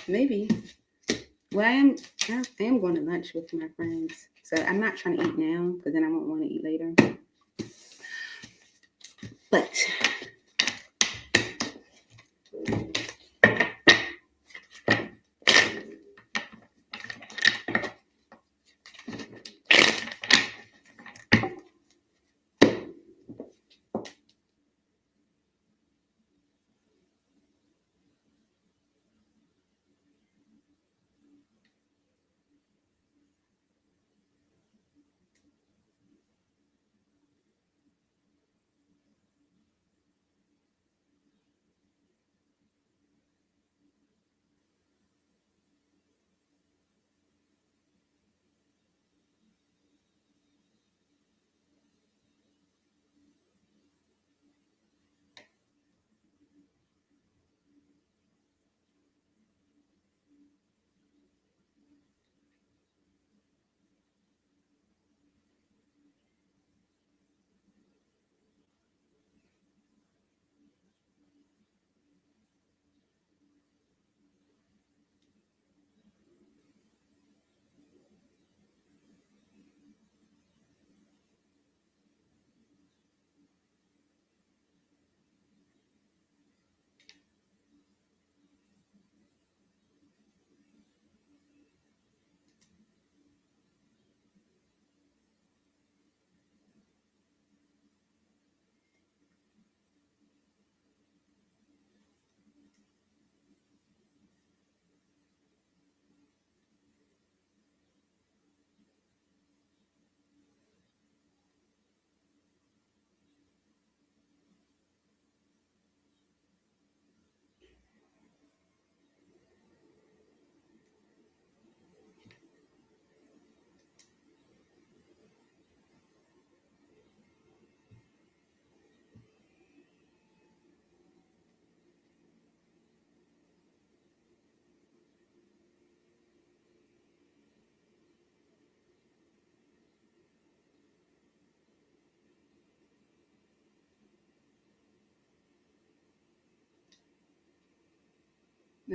Maybe. Well, I am going to lunch with my friends. So I'm not trying to eat now because then I won't want to eat later. But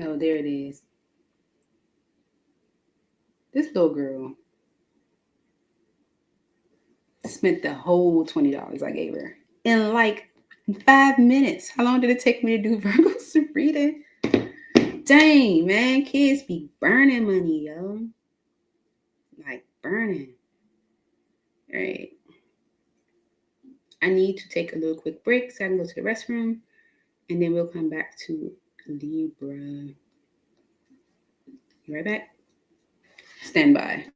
oh, there it is. This little girl spent the whole $20 I gave her in like 5 minutes. How long did it take me to do Virgo's reading? Dang, man, kids be burning money, yo. Like burning. All right. I need to take a little quick break so I can go to the restroom, and then we'll come back to Libra. You right back? Stand by.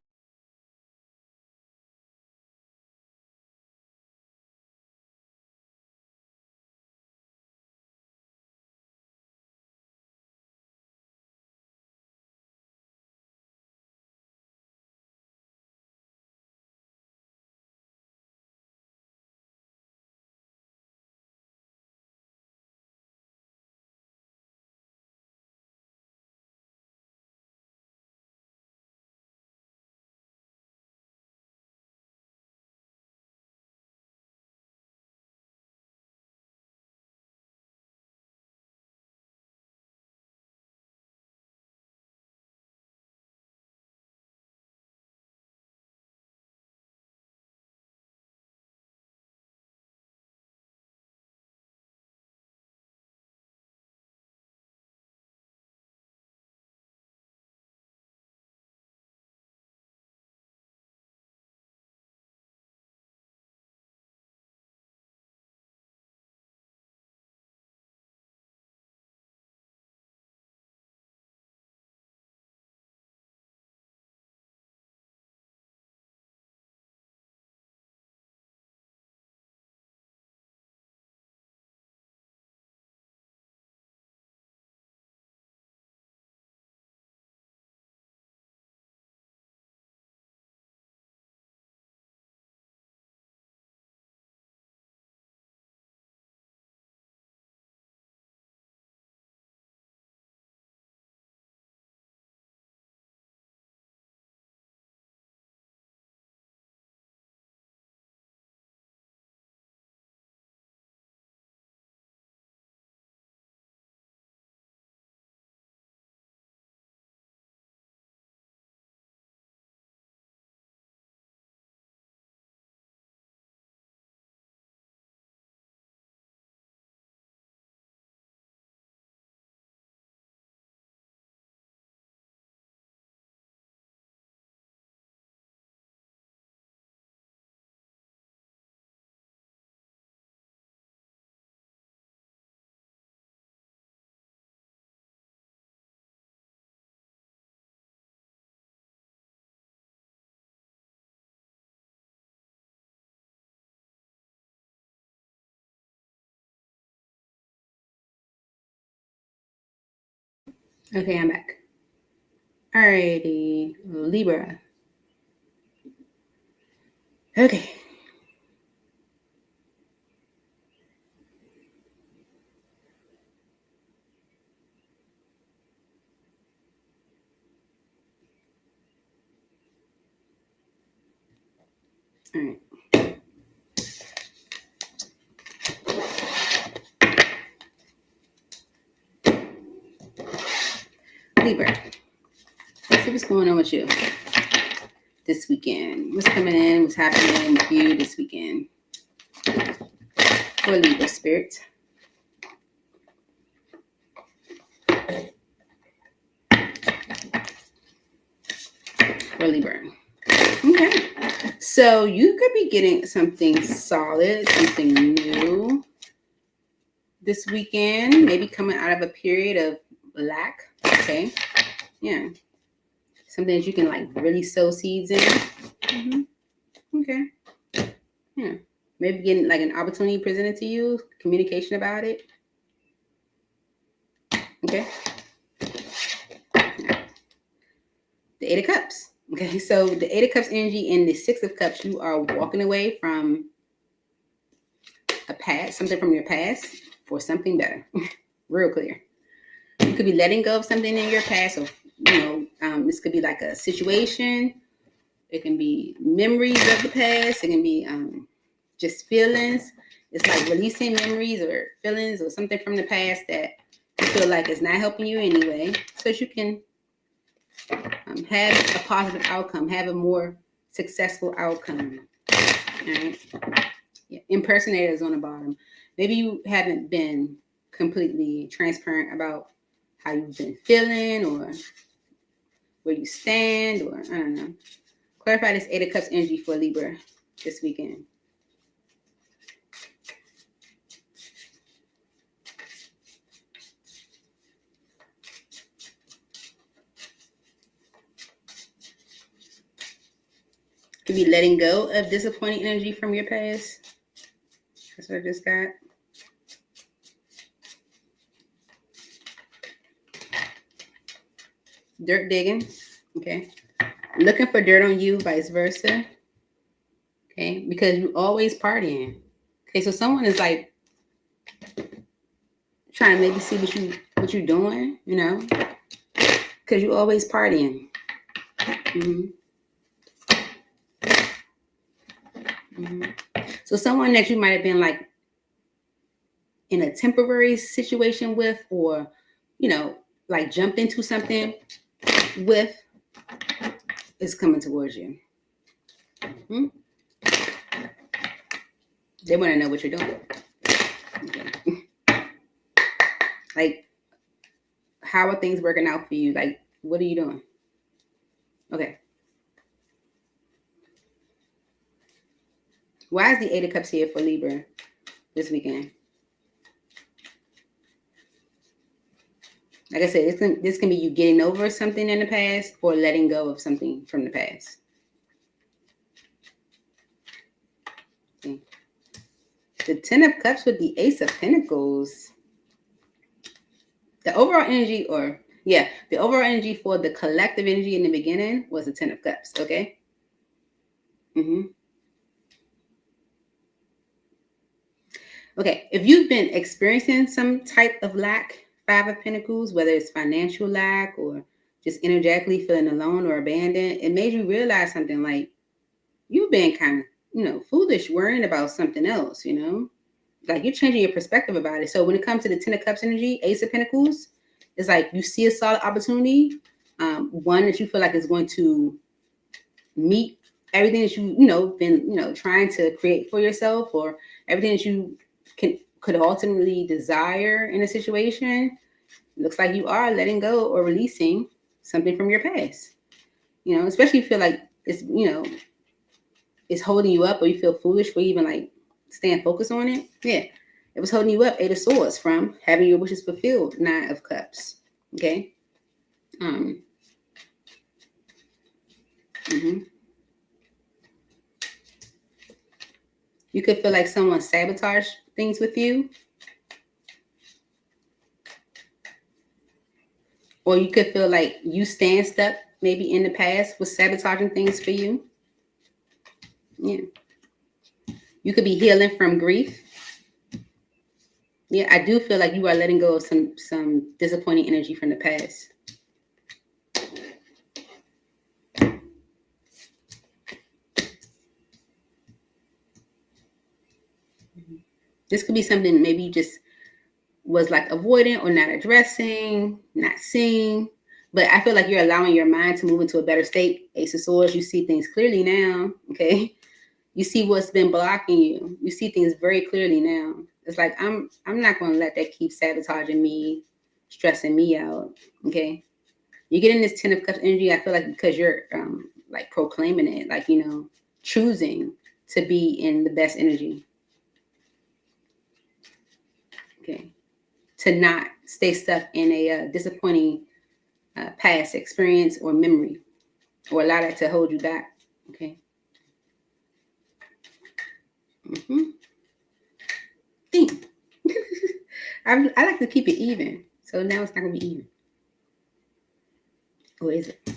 Okay, I'm back. Alrighty, Libra. Okay. All right. Libra. Let's see what's going on with you this weekend. What's coming in? What's happening with you this weekend? For Libra spirit. For Libra. Okay. So you could be getting something solid, something new this weekend. Maybe coming out of a period of lack. Okay. Yeah. Something that you can like really sow seeds in. Mm-hmm. Okay. Yeah. Maybe getting like an opportunity presented to you, communication about it. Okay. Yeah. The Eight of Cups. Okay. So the Eight of Cups energy and the Six of Cups, you are walking away from a past, something from your past for something better. Real clear. You could be letting go of something in your past, or this could be like a situation. It can be memories of the past. It can be just feelings. It's like releasing memories or feelings or something from the past that you feel like is not helping you anyway, so that you can have a positive outcome, have a more successful outcome. All right. Yeah. Impersonators on the bottom. Maybe you haven't been completely transparent about how you've been feeling or where you stand, or I don't know. Clarify this Eight of Cups energy for Libra this weekend. Could be letting go of disappointing energy from your past. That's what I just got. Dirt digging. Okay. Looking for dirt on you, vice versa. Okay. Because you always partying. Okay. So someone is like trying to maybe see what you're doing, because you always partying. Mm-hmm. Mm-hmm. So someone that you might have been like in a temporary situation with, or like jumped into something with, is coming towards you. Mm-hmm. They want to know what you're doing. Okay. Like, how are things working out for you? Like, what are you doing? Okay. Why is the Eight of Cups here for Libra this weekend? Like I said, this can be you getting over something in the past or letting go of something from the past. Okay. The Ten of Cups with the Ace of Pentacles. The overall energy, the overall energy for the collective energy in the beginning was the Ten of Cups, okay? Mm-hmm. Okay, if you've been experiencing some type of lack, Five of Pentacles, whether it's financial lack or just energetically feeling alone or abandoned, it made you realize something like you've been kind of, foolish worrying about something else, like you're changing your perspective about it. So when it comes to the Ten of Cups energy, Ace of Pentacles, it's like you see a solid opportunity, one that you feel like is going to meet everything that been trying to create for yourself, or everything that you could ultimately desire in a situation. Looks like you are letting go or releasing something from your past. Especially if you feel like it's holding you up, or you feel foolish for even like staying focused on it. Yeah, it was holding you up. Eight of Swords from having your wishes fulfilled. Nine of Cups. Okay. Mm-hmm. You could feel like someone sabotaged things with you. Or you could feel like you stand stuck maybe in the past with sabotaging things for you. Yeah. You could be healing from grief. Yeah, I do feel like you are letting go of some disappointing energy from the past. This could be something maybe you just was like avoiding or not addressing, not seeing. But I feel like you're allowing your mind to move into a better state. Ace of Swords, you see things clearly now. Okay. You see what's been blocking you. You see things very clearly now. It's like I'm not going to let that keep sabotaging me, stressing me out. Okay. You get in this Ten of Cups energy, I feel like because you're like proclaiming it, like, you know, choosing to be in the best energy. Okay. To not stay stuck in a disappointing past experience or memory, or allow that to hold you back. Okay. I like to keep it even. So now it's not going to be even. Or is it?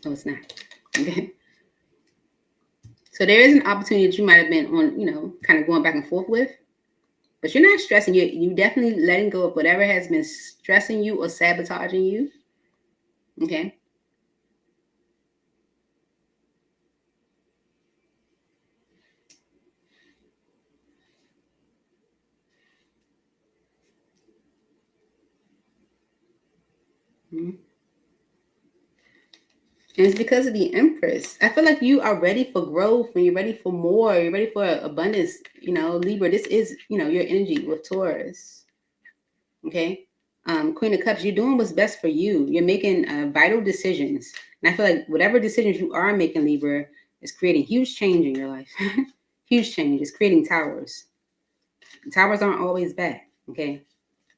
No, it's not. Okay. So there is an opportunity that you might have been on, you know, kind of going back and forth with, but you're not stressing. You definitely letting go of whatever has been stressing you or sabotaging you. Okay. Mm-hmm. And it's because of the Empress. I feel like you are ready for growth and you're ready for more. You're ready for abundance. You know, Libra, this is, you know, your energy with Taurus. Okay. Queen of Cups, you're doing what's best for you. You're making vital decisions. And I feel like whatever decisions you are making, Libra, is creating huge change in your life. Huge change. It's creating towers. Towers aren't always bad. Okay.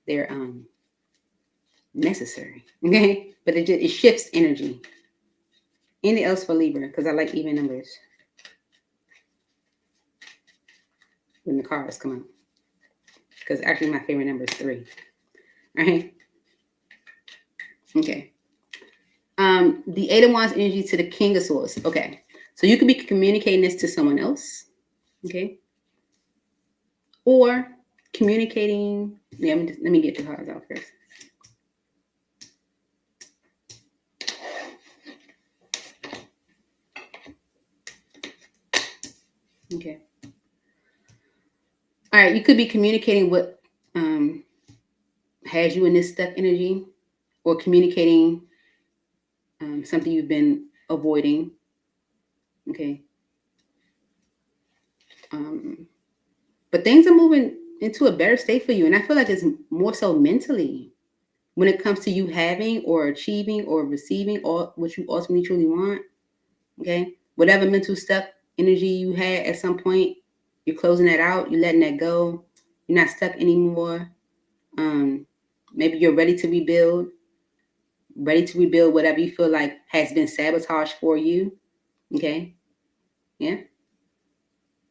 They're necessary. Okay. But it shifts energy. Anything else for Libra? Because I like even numbers when the cards come out. Because actually my favorite number is 3. All right. Okay. The 8 of Wands energy to the King of Swords. Okay. So you could be communicating this to someone else. Okay. Or communicating. Yeah, let me get the cards out first. Okay. All right. You could be communicating what has you in this stuck energy, or communicating something you've been avoiding. Okay. But things are moving into a better state for you. And I feel like it's more so mentally when it comes to you having or achieving or receiving all what you ultimately truly want. Okay. Whatever mental stuck energy you had at some point, you're closing that out. You're letting that go. You're not stuck anymore. Maybe you're ready to rebuild whatever you feel like has been sabotaged for you. Okay. Yeah.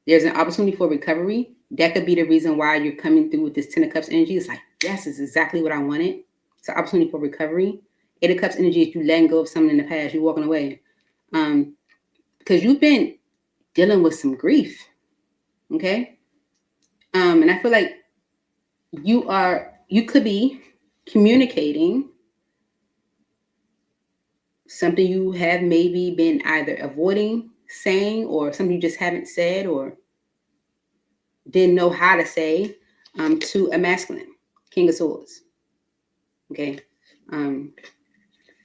There's an opportunity for recovery. That could be the reason why you're coming through with this 10 of Cups energy. It's like, yes, it's exactly what I wanted. It's an opportunity for recovery. 8 of Cups energy is you letting go of something in the past. You're walking away. Because you've been dealing with some grief. Okay. And I feel like you could be communicating something you have maybe been either avoiding saying, or something you just haven't said or didn't know how to say to a masculine, King of Swords. Okay. 5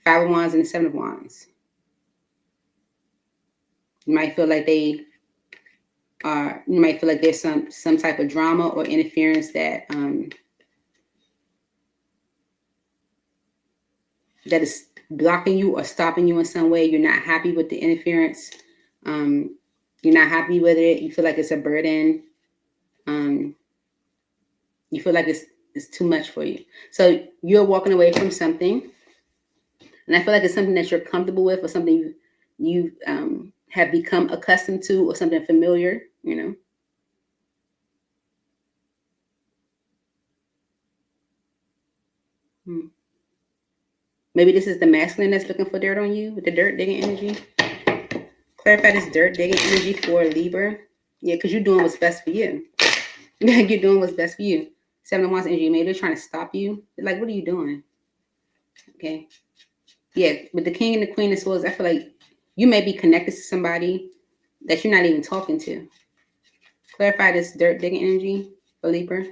of Wands and the 7 of Wands. You might feel like you might feel like there's some type of drama or interference that that is blocking you or stopping you in some way. You're not happy with the interference. You're not happy with it. You feel like it's a burden. You feel like it's too much for you. So you're walking away from something. And I feel like it's something that you're comfortable with, or something you have become accustomed to, or something familiar, you know. Maybe this is the masculine that's looking for dirt on you with the dirt digging energy. Clarify this dirt digging energy for Libra. Yeah, because you're doing what's best for you. You're doing what's best for you. 7 of Wands energy. Maybe they're trying to stop you. They're like, what are you doing? Okay. Yeah, with the King and the Queen of Swords, I feel like you may be connected to somebody that you're not even talking to. Clarify this dirt digging energy for Libra.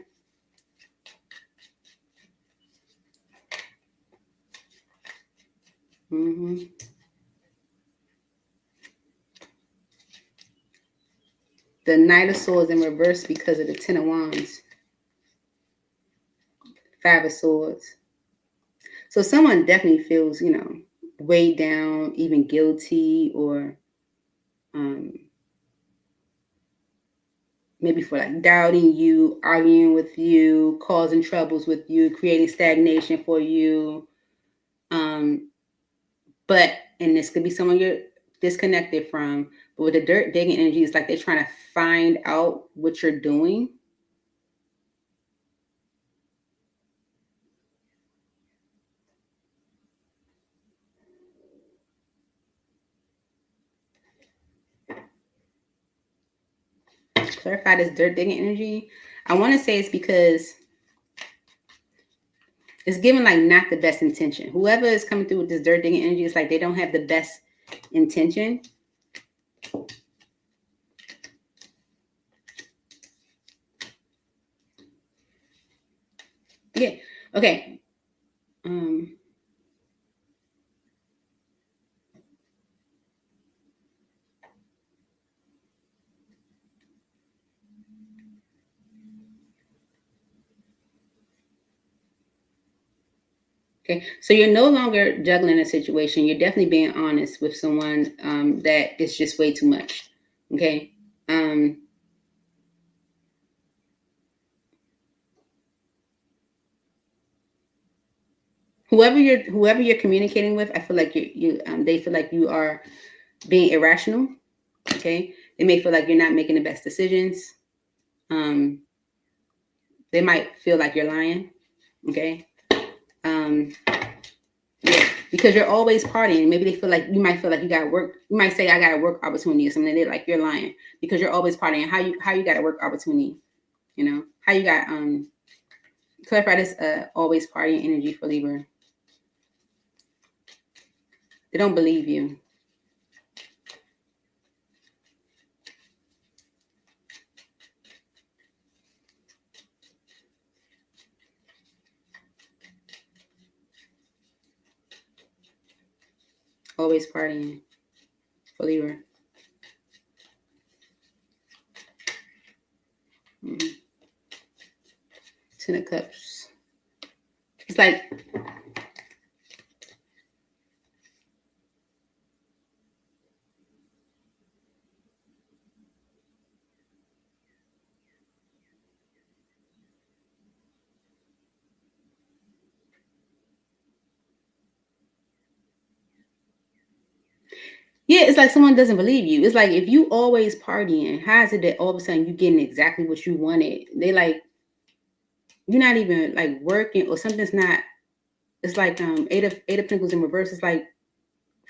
The Knight of Swords in reverse because of the 10 of Wands. 5 of Swords. So someone definitely feels, weighed down, even guilty, or maybe for like doubting you, arguing with you, causing troubles with you, creating stagnation for you. But, and this could be someone you're disconnected from, but with the dirt digging energy, it's like they're trying to find out what you're doing. Clarify this dirt digging energy. I want to say it's because it's given like not the best intention. Whoever is coming through with this dirt digging energy, it's like they don't have the best intention. Yeah. Okay. Okay, so you're no longer juggling a situation. You're definitely being honest with someone that is just way too much. Okay. Whoever you're communicating with, I feel like they feel like you are being irrational. Okay, they may feel like you're not making the best decisions. They might feel like you're lying. Okay. Yeah, because you're always partying. Maybe they feel like you might feel like you got to work. You might say I got a work opportunity or something. They're like you're lying because you're always partying. How you got a work opportunity? How you got clarify this always partying energy for Libra. They don't believe you. Always partying for Libra. Mm-hmm. 10 of Cups. It's like yeah, it's like someone doesn't believe you. It's like if you always partying, how is it that all of a sudden you getting exactly what you wanted? They like you're not even like working or something's not. It's like eight of Pentacles in reverse. It's like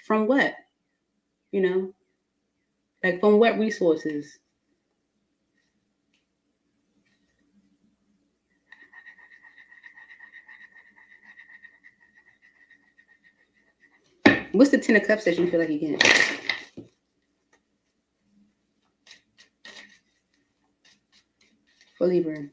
from what? Like from what resources? What's the 10 of Cups that you feel like you get? For Libra.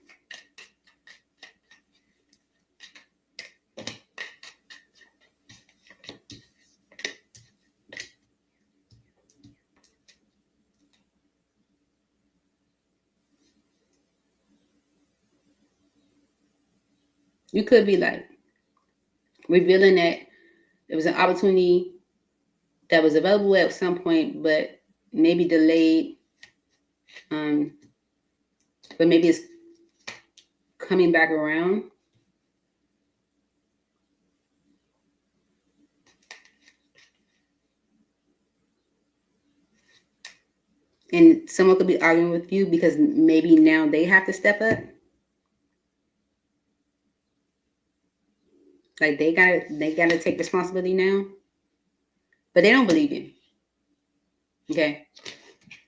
You could be like revealing that there was an opportunity that was available at some point, but maybe delayed. But maybe it's coming back around. And someone could be arguing with you because maybe now they have to step up. Like they gotta take responsibility now, but they don't believe you. Okay,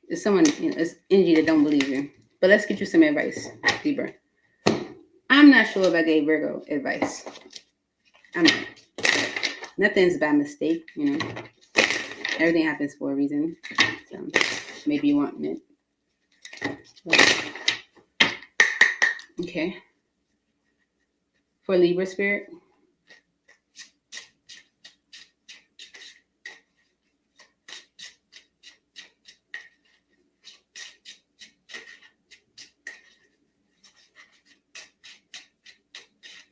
it's someone, it's energy that don't believe you. But let's get you some advice, Libra. I'm not sure if I gave Virgo advice. I'm not. Nothing's by mistake, Everything happens for a reason. So maybe you want it. Okay. For Libra spirit.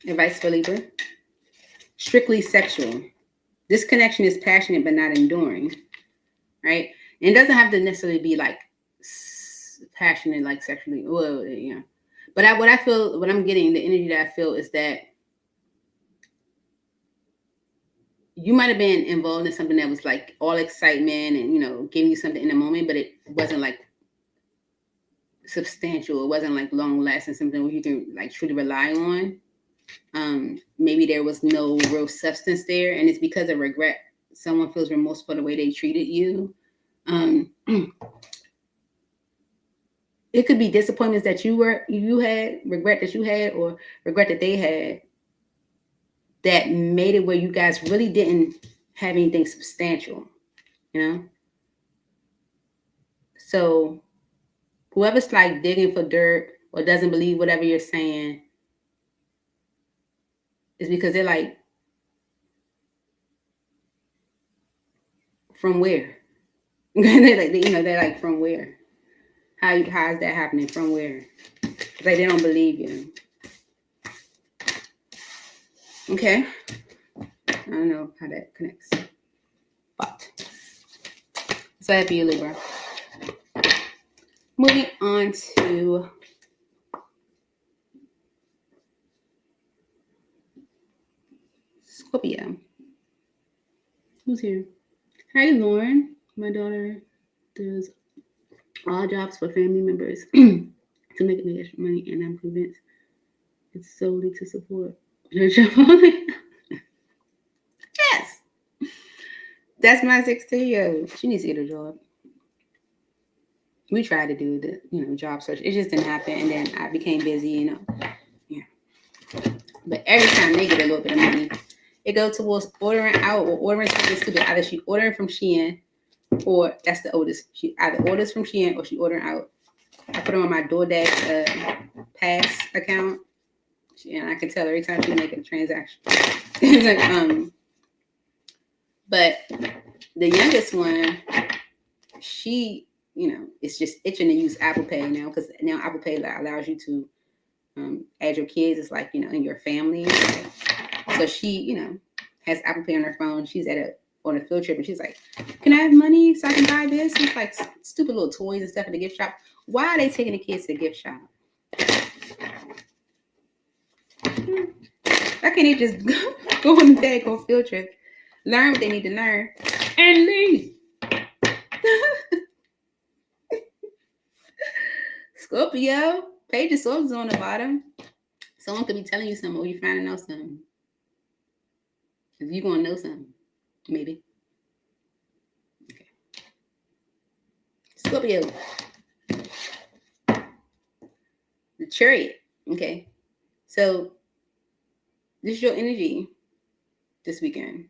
Advice for Libra. Strictly sexual. This connection is passionate but not enduring. Right? And it doesn't have to necessarily be like passionate, like sexually. Well, But what I'm getting, the energy that I feel is that you might have been involved in something that was like all excitement and, giving you something in the moment, but it wasn't like substantial. It wasn't like long lasting, something where you can like truly rely on. Maybe there was no real substance there, and it's because of regret. Someone feels remorse for the way they treated you. It could be disappointments that you had, regret that you had, or regret that they had, that made it where you guys really didn't have anything substantial, So whoever's like digging for dirt or doesn't believe whatever you're saying is because they're like, from where? they're like, from where? How is that happening? From where? It's like they don't believe you. Okay. I don't know how that connects. But so happy you, Libra. Moving on to Scorpio. Who's here? Hi, Lauren. My daughter does all jobs for family members to make extra money, and I'm convinced it's solely to support their job. Yes. That's my 16-year-old. She needs to get a job. We tried to do the, job search. It just didn't happen. And then I became busy, Yeah. But every time they get a little bit of money, it goes towards ordering out or ordering something stupid. Either she ordering from Shein, or that's the oldest. She either orders from Shein or she ordering out. I put her on my DoorDash Pass account, and I can tell every time she make a transaction. But the youngest one, she, it's just itching to use Apple Pay now, because now Apple Pay allows you to add your kids. It's like, in your family. So she, has Apple Pay on her phone. She's on a field trip, and she's like, "Can I have money so I can buy this?" And it's like stupid little toys and stuff at the gift shop. Why are they taking the kids to the gift shop? Why can't they just go on the day, go field trip, learn what they need to learn, and leave? Scorpio, Page of Swords on the bottom. Someone could be telling you something, or you finding out something. If you're going to know something, maybe. Okay. Scorpio. The Chariot. Okay. So this is your energy this weekend.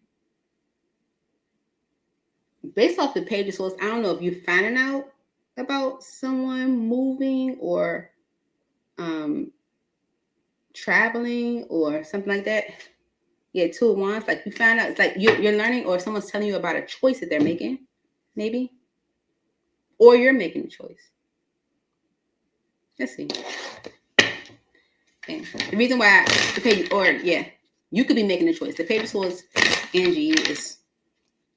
Based off the Page of Swords, I don't know if you're finding out about someone moving or traveling or something like that. Yeah, 2 of Wands. Like you find out, it's like you're learning, or someone's telling you about a choice that they're making, maybe, or you're making a choice. Let's see. Okay. The reason why the Page, or you could be making a choice. The Page of Swords energy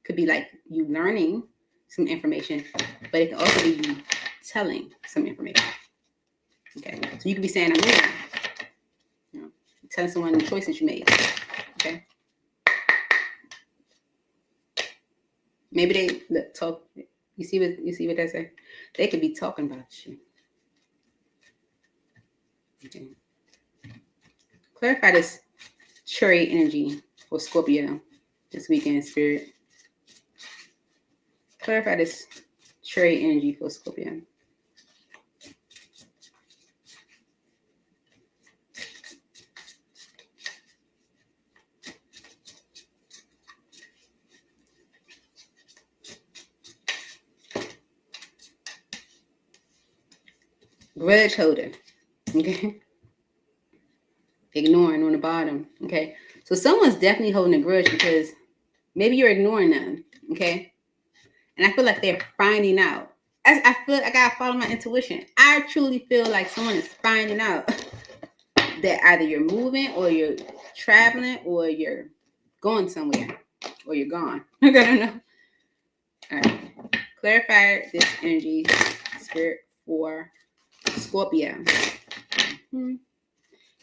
could be like you learning some information, but it can also be you telling some information. Okay, so you could be saying, "I'm moving," telling someone the choices you made. Okay, maybe they talk. You see what they say? They could be talking about you. Okay. Clarify this Chariot energy for Scorpio this weekend, Spirit. Clarify this trade energy for Scorpio. Grudge holder. Okay. Ignoring on the bottom. Okay. So someone's definitely holding a grudge because maybe you're ignoring them. Okay. And I feel like they're finding out. I feel like I gotta follow my intuition. I truly feel like someone is finding out that either you're moving or you're traveling or you're going somewhere or you're gone. I don't know. All right. Clarify this energy, Spirit, for Scorpio.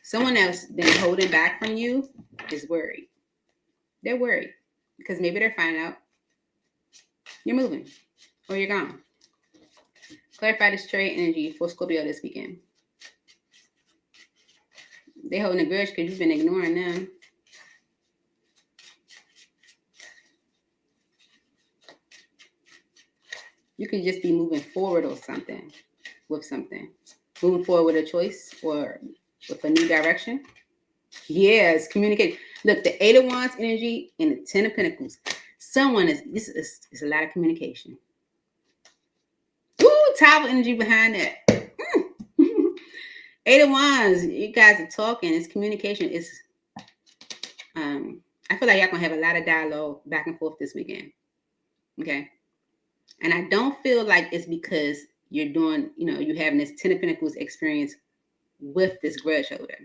Someone else been holding back from you is worried. They're worried because maybe they're finding out you're moving or you're gone. Clarify this trade energy for Scorpio this weekend. They holding a grudge because you've been ignoring them. You could just be moving forward or something with something. Moving forward with a choice or with a new direction. Yes, communicate. Look, the 8 of Wands energy and the 10 of Pentacles. This is a lot of communication. Ooh, Tower energy behind that. 8 of Wands, you guys are talking. It's communication. It's I feel like y'all gonna have a lot of dialogue back and forth this weekend. Okay. And I don't feel like it's because you're doing, you're having this 10 of Pentacles experience with this grudge holder.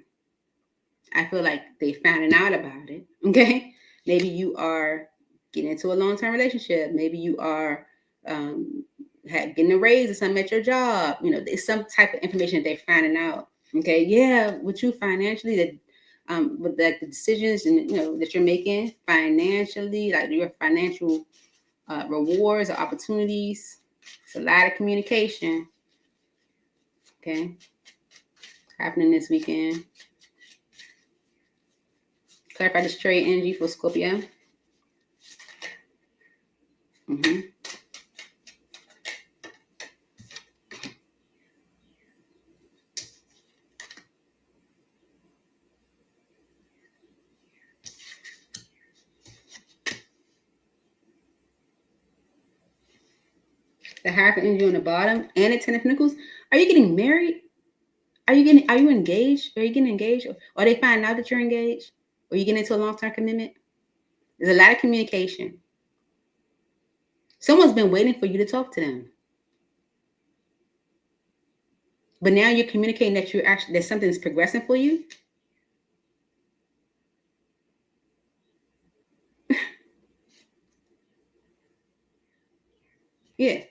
I feel like they finding out about it. Okay. Maybe you are getting into a long-term relationship. Maybe you are getting a raise or something at your job. There's some type of information that they're finding out. Okay. Yeah. With you financially, that with the decisions and that you're making financially, like your financial rewards or opportunities. It's a lot of communication. Okay. Happening this weekend. Clarify this trade energy for Scorpio. The Hierophant energy on the bottom and the 10 of Pentacles. Are you getting married? Are you engaged? Are you getting engaged? Or are they finding out that you're engaged? Or you getting into a long-term commitment? There's a lot of communication. Someone's been waiting for you to talk to them. But now you're communicating that that something's progressing for you. Yeah.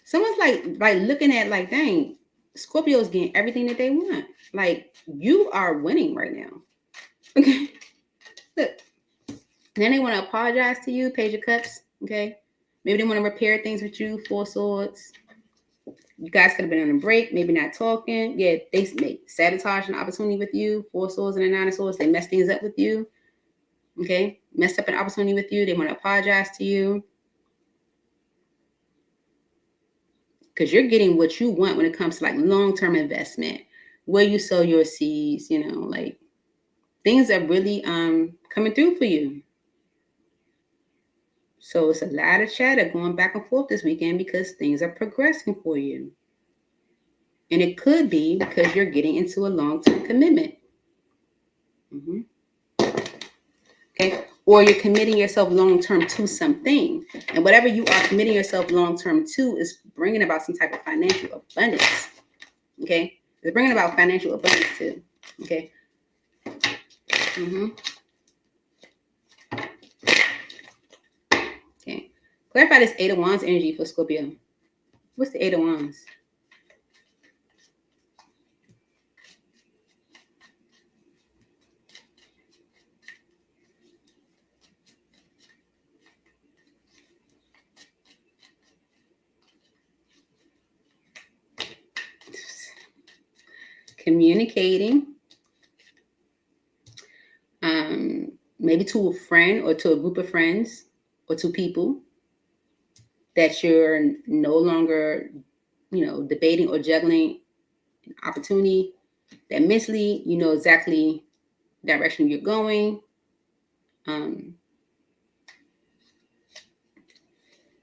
Someone's like looking at like, dang, Scorpio's getting everything that they want. Like, you are winning right now. Okay. Look. Then they want to apologize to you, Page of Cups. Okay. Maybe they want to repair things with you, 4 Swords. You guys could have been on a break, maybe not talking. Yeah, they may sabotage an opportunity with you, 4 Swords and a 9 of Swords. They mess things up with you. Okay. Messed up an opportunity with you. They want to apologize to you. Because you're getting what you want when it comes to like long-term investment, where you sow your seeds, like things are really coming through for you. So it's a lot of chatter going back and forth this weekend because things are progressing for you. And it could be because you're getting into a long-term commitment. Okay. Or you're committing yourself long-term to something. And whatever you are committing yourself long-term to is bringing about some type of financial abundance. Okay. It's bringing about financial abundance too. Okay. Okay. Clarify this 8 of Wands energy for Scorpio. What's the 8 of Wands? communicating, maybe to a friend or to a group of friends or to people that you're no longer, debating or juggling an opportunity that mentally you know exactly the direction you're going.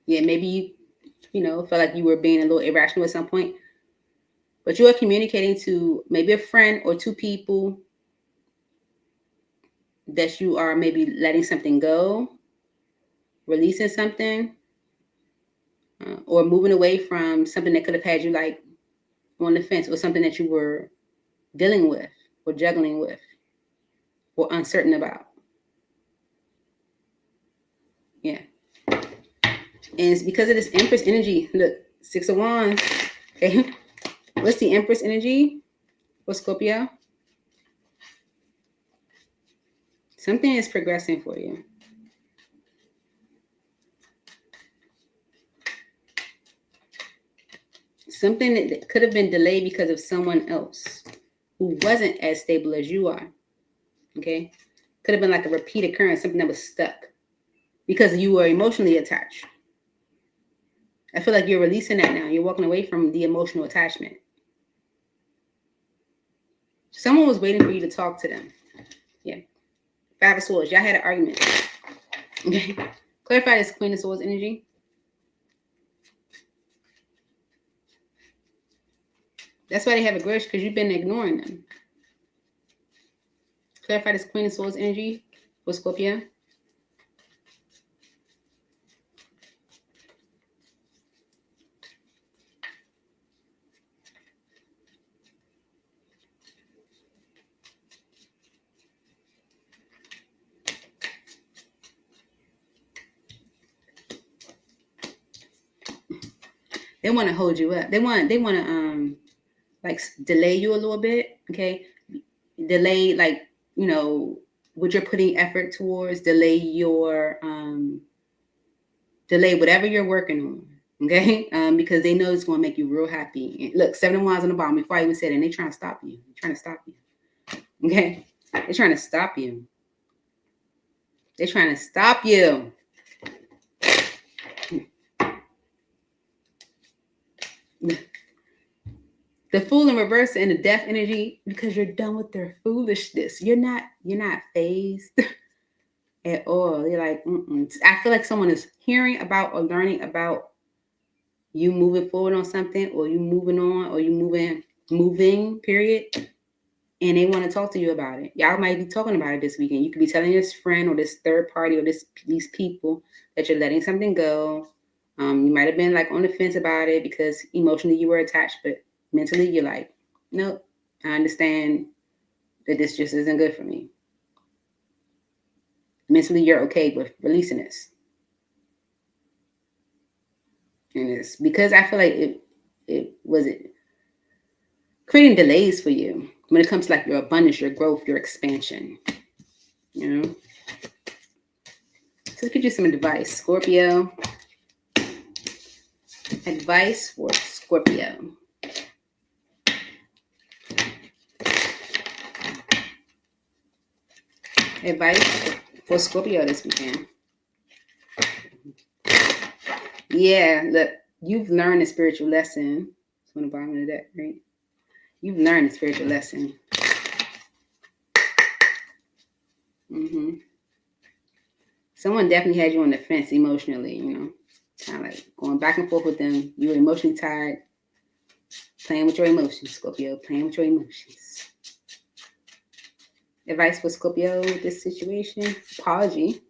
Maybe you felt like you were being a little irrational at some point, but you are communicating to maybe a friend or two people that you are maybe letting something go, releasing something, or moving away from something that could have had you like on the fence, or something that you were dealing with or juggling with or uncertain about. Yeah. And it's because of this Empress energy. Look, 6 of Wands. Okay. What's the Empress energy for Scorpio? Something is progressing for you. Something that could have been delayed because of someone else who wasn't as stable as you are. Okay. Could have been like a repeat occurrence, something that was stuck because you were emotionally attached. I feel like you're releasing that now. You're walking away from the emotional attachment. Someone was waiting for you to talk to them. Yeah. 5 of Swords. Y'all had an argument. Okay. Clarify this Queen of Swords energy. That's why they have a grudge, because you've been ignoring them. Clarify this Queen of Swords energy for Scorpio. They want to hold you up. They want to like delay you a little bit. Okay. Delay, like, what you're putting effort towards, delay whatever you're working on. Okay. Because they know it's going to make you real happy. And look, 7 of Wands on the bottom before I even said it, and they're trying to stop you. They're trying to stop you. Okay. They're trying to stop you. They're trying to stop you. The Fool in reverse and the Death energy, because you're done with their foolishness. You're not phased at all. You're like, I feel like someone is hearing about or learning about you moving forward on something, or you moving on, or you moving, period. And they want to talk to you about it. Y'all might be talking about it this weekend. You could be telling this friend or this third party or these people that you're letting something go. You might have been like on the fence about it because emotionally you were attached, but mentally you're like, nope, I understand that this just isn't good for me. Mentally you're okay with releasing this. And it's because I feel like it was creating delays for you when it comes to like your abundance, your growth, your expansion. So let's get you some advice, Scorpio. Advice for Scorpio. Advice for Scorpio this weekend. Yeah, look, you've learned a spiritual lesson. It's on the bottom of the deck, right? You've learned a spiritual lesson. Someone definitely had you on the fence emotionally, kind of like going back and forth with them. You were emotionally tired, playing with your emotions, Scorpio, playing with your emotions. Advice for Scorpio with this situation: apology.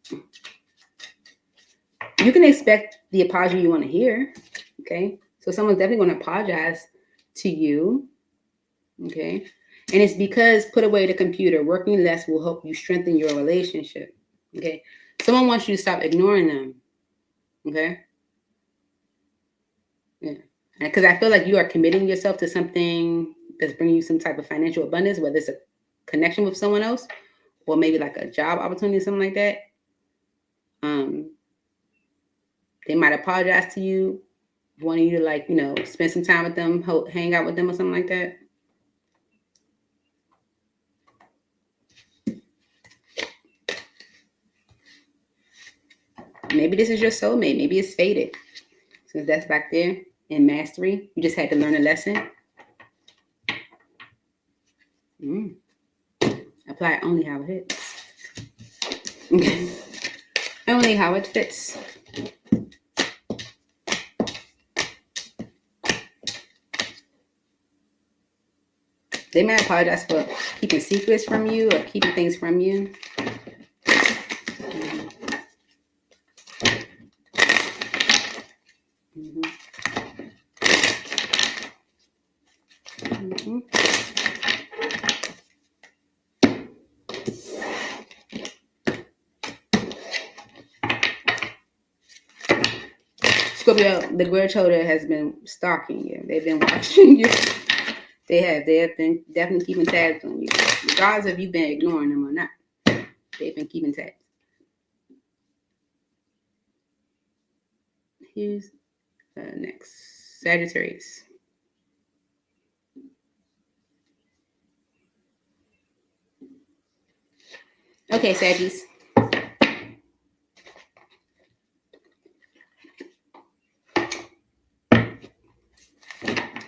You can expect the apology you want to hear, okay? So someone's definitely going to apologize to you, okay? And it's because put away the computer. Working less will help you strengthen your relationship, okay? Someone wants you to stop ignoring them, okay? Yeah. Because I feel like you are committing yourself to something that's bringing you some type of financial abundance, whether it's a connection with someone else or maybe like a job opportunity or something like that. They might apologize to you, wanting you to spend some time with them, hang out with them or something like that. Maybe this is your soulmate. Maybe it's fated. Since that's back there in mastery, you just had to learn a lesson. Apply only how it hits. Only how it fits. They might apologize for keeping secrets from you or keeping things from you. Scorpio, the grudge holder has been stalking you. They've been watching you. They have been definitely keeping tabs on you. Regardless of you been ignoring them or not. They've been keeping tabs. Here's next. Sagittarius. Okay, Saggies.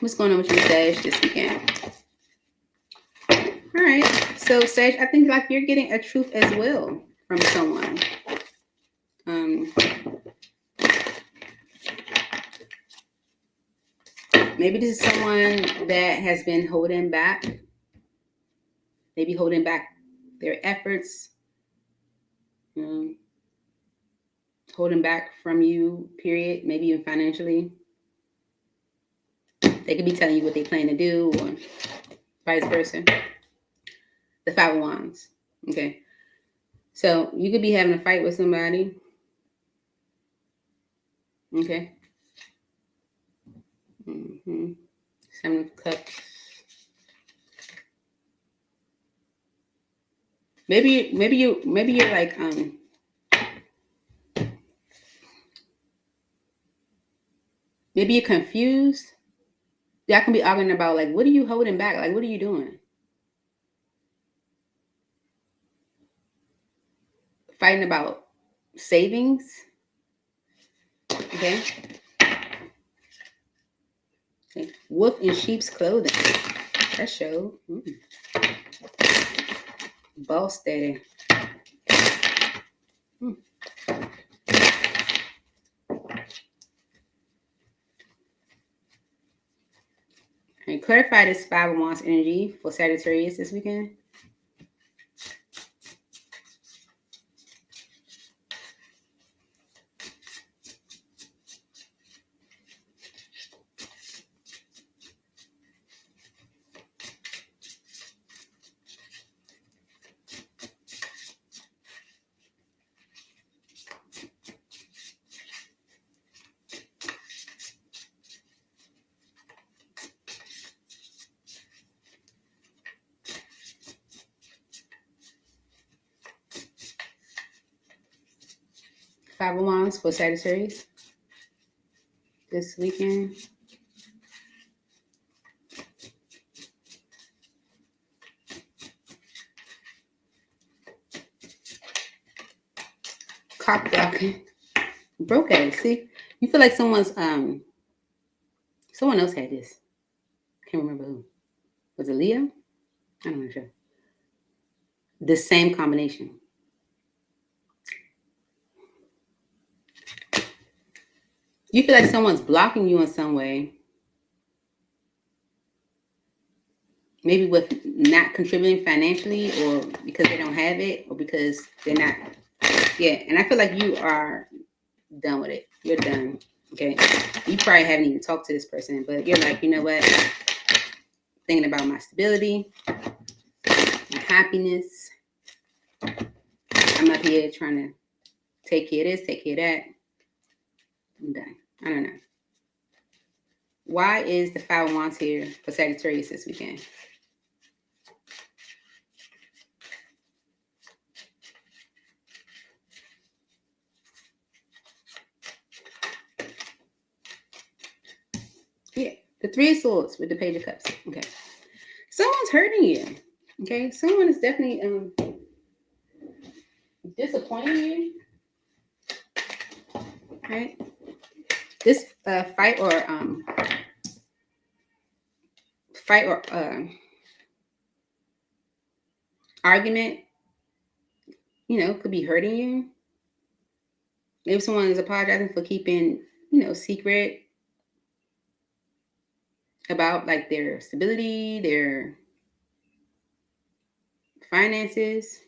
What's going on with you, Sag, this weekend? All right. So, Sag, I think like you're getting a truth as well from someone. Maybe this is someone that has been holding back. Maybe holding back their efforts. Holding back from you, period. Maybe even financially. They could be telling you what they plan to do or vice versa. The Five of Wands. Okay. So you could be having a fight with somebody. Okay. Seven of Cups. Maybe you're like maybe you're confused. Y'all can be arguing about like, what are you holding back? Like, what are you doing? Fighting about savings. Okay. Wolf in sheep's clothing. That show. Boss daddy. And clarify this Five of Wands energy for Sagittarius this weekend. Five of Wands for Sagittarius this weekend. Cock blocking. Broke at it. See, you feel like someone else had this. Can't remember who. Was it Leo? I'm not sure. The same combination. You feel like someone's blocking you in some way. Maybe with not contributing financially or because they don't have it or because they're not. Yeah, and I feel like you are done with it. You're done. Okay. You probably haven't even talked to this person, but you're like, you know what? Thinking about my stability, my happiness. I'm up here trying to take care of this, take care of that. I'm done. I don't know. Why is the Five of Wands here for Sagittarius this weekend? Yeah, the Three of Swords with the Page of Cups. Okay. Someone's hurting you. Okay. Someone is definitely disappointing you. right? This fight or argument, could be hurting you. Maybe someone is apologizing for keeping, secret about like their stability, their finances.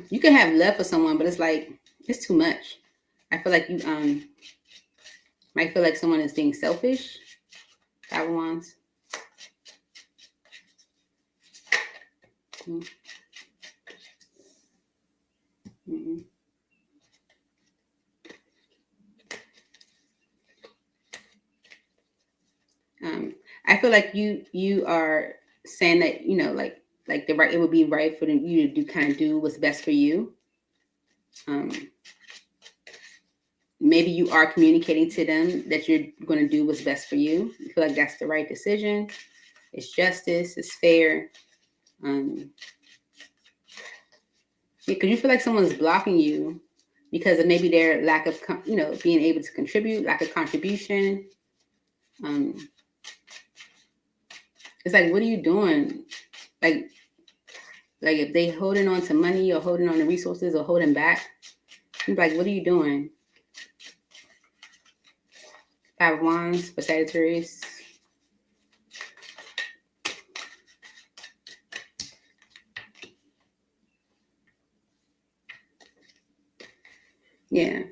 You can have love for someone, but it's like it's too much. I feel like you might feel like someone is being selfish. Five of Wands. Mm-hmm. I feel like you are saying that like the right, it would be right for you to do what's best for you. Maybe you are communicating to them that you're going to do what's best for you. You feel like that's the right decision. It's justice. It's fair. Because you feel like someone's blocking you because of maybe their lack of, being able to contribute, lack of contribution. It's like, what are you doing? Like if they holding on to money or holding on to resources or holding back, you're like, what are you doing? Five of Wands for Sagittarius. Yeah.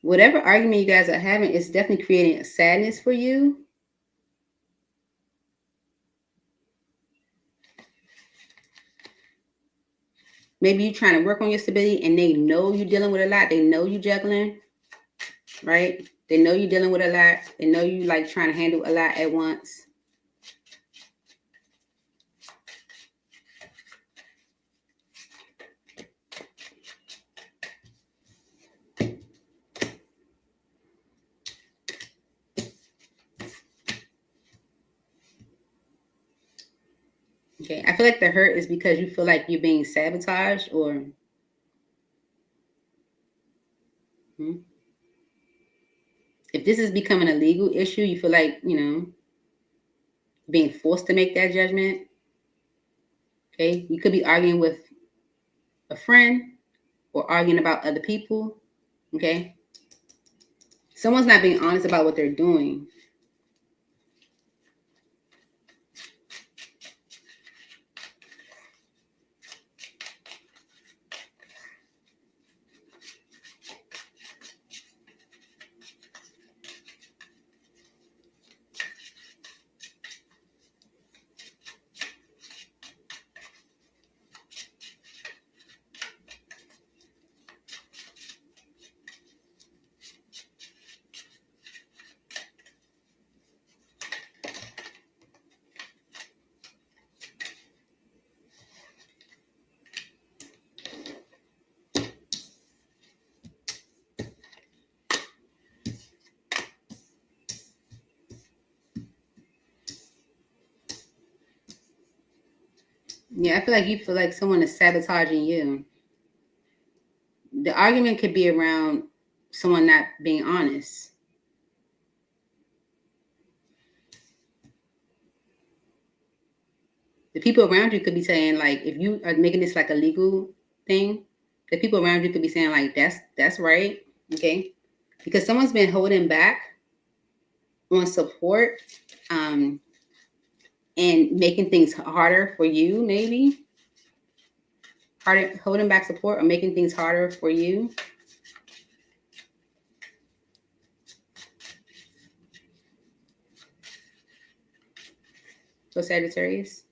Whatever argument you guys are having is definitely creating a sadness for you. Maybe you're trying to work on your stability and they know you're dealing with a lot. They know you're juggling, right? They know you're dealing with a lot. They know you like trying to handle a lot at once. Okay, I feel like the hurt is because you feel like you're being sabotaged or if this is becoming a legal issue, you feel like, being forced to make that judgment. Okay, you could be arguing with a friend or arguing about other people. Okay, someone's not being honest about what they're doing. Yeah, I feel like you feel like someone is sabotaging you. The argument could be around someone not being honest. The people around you could be saying, like, if you are making this like a legal thing, the people around you could be saying, like, that's right. Okay. Because someone's been holding back on support and making things harder for you, maybe. Holding back support or making things harder for you. So Sagittarius.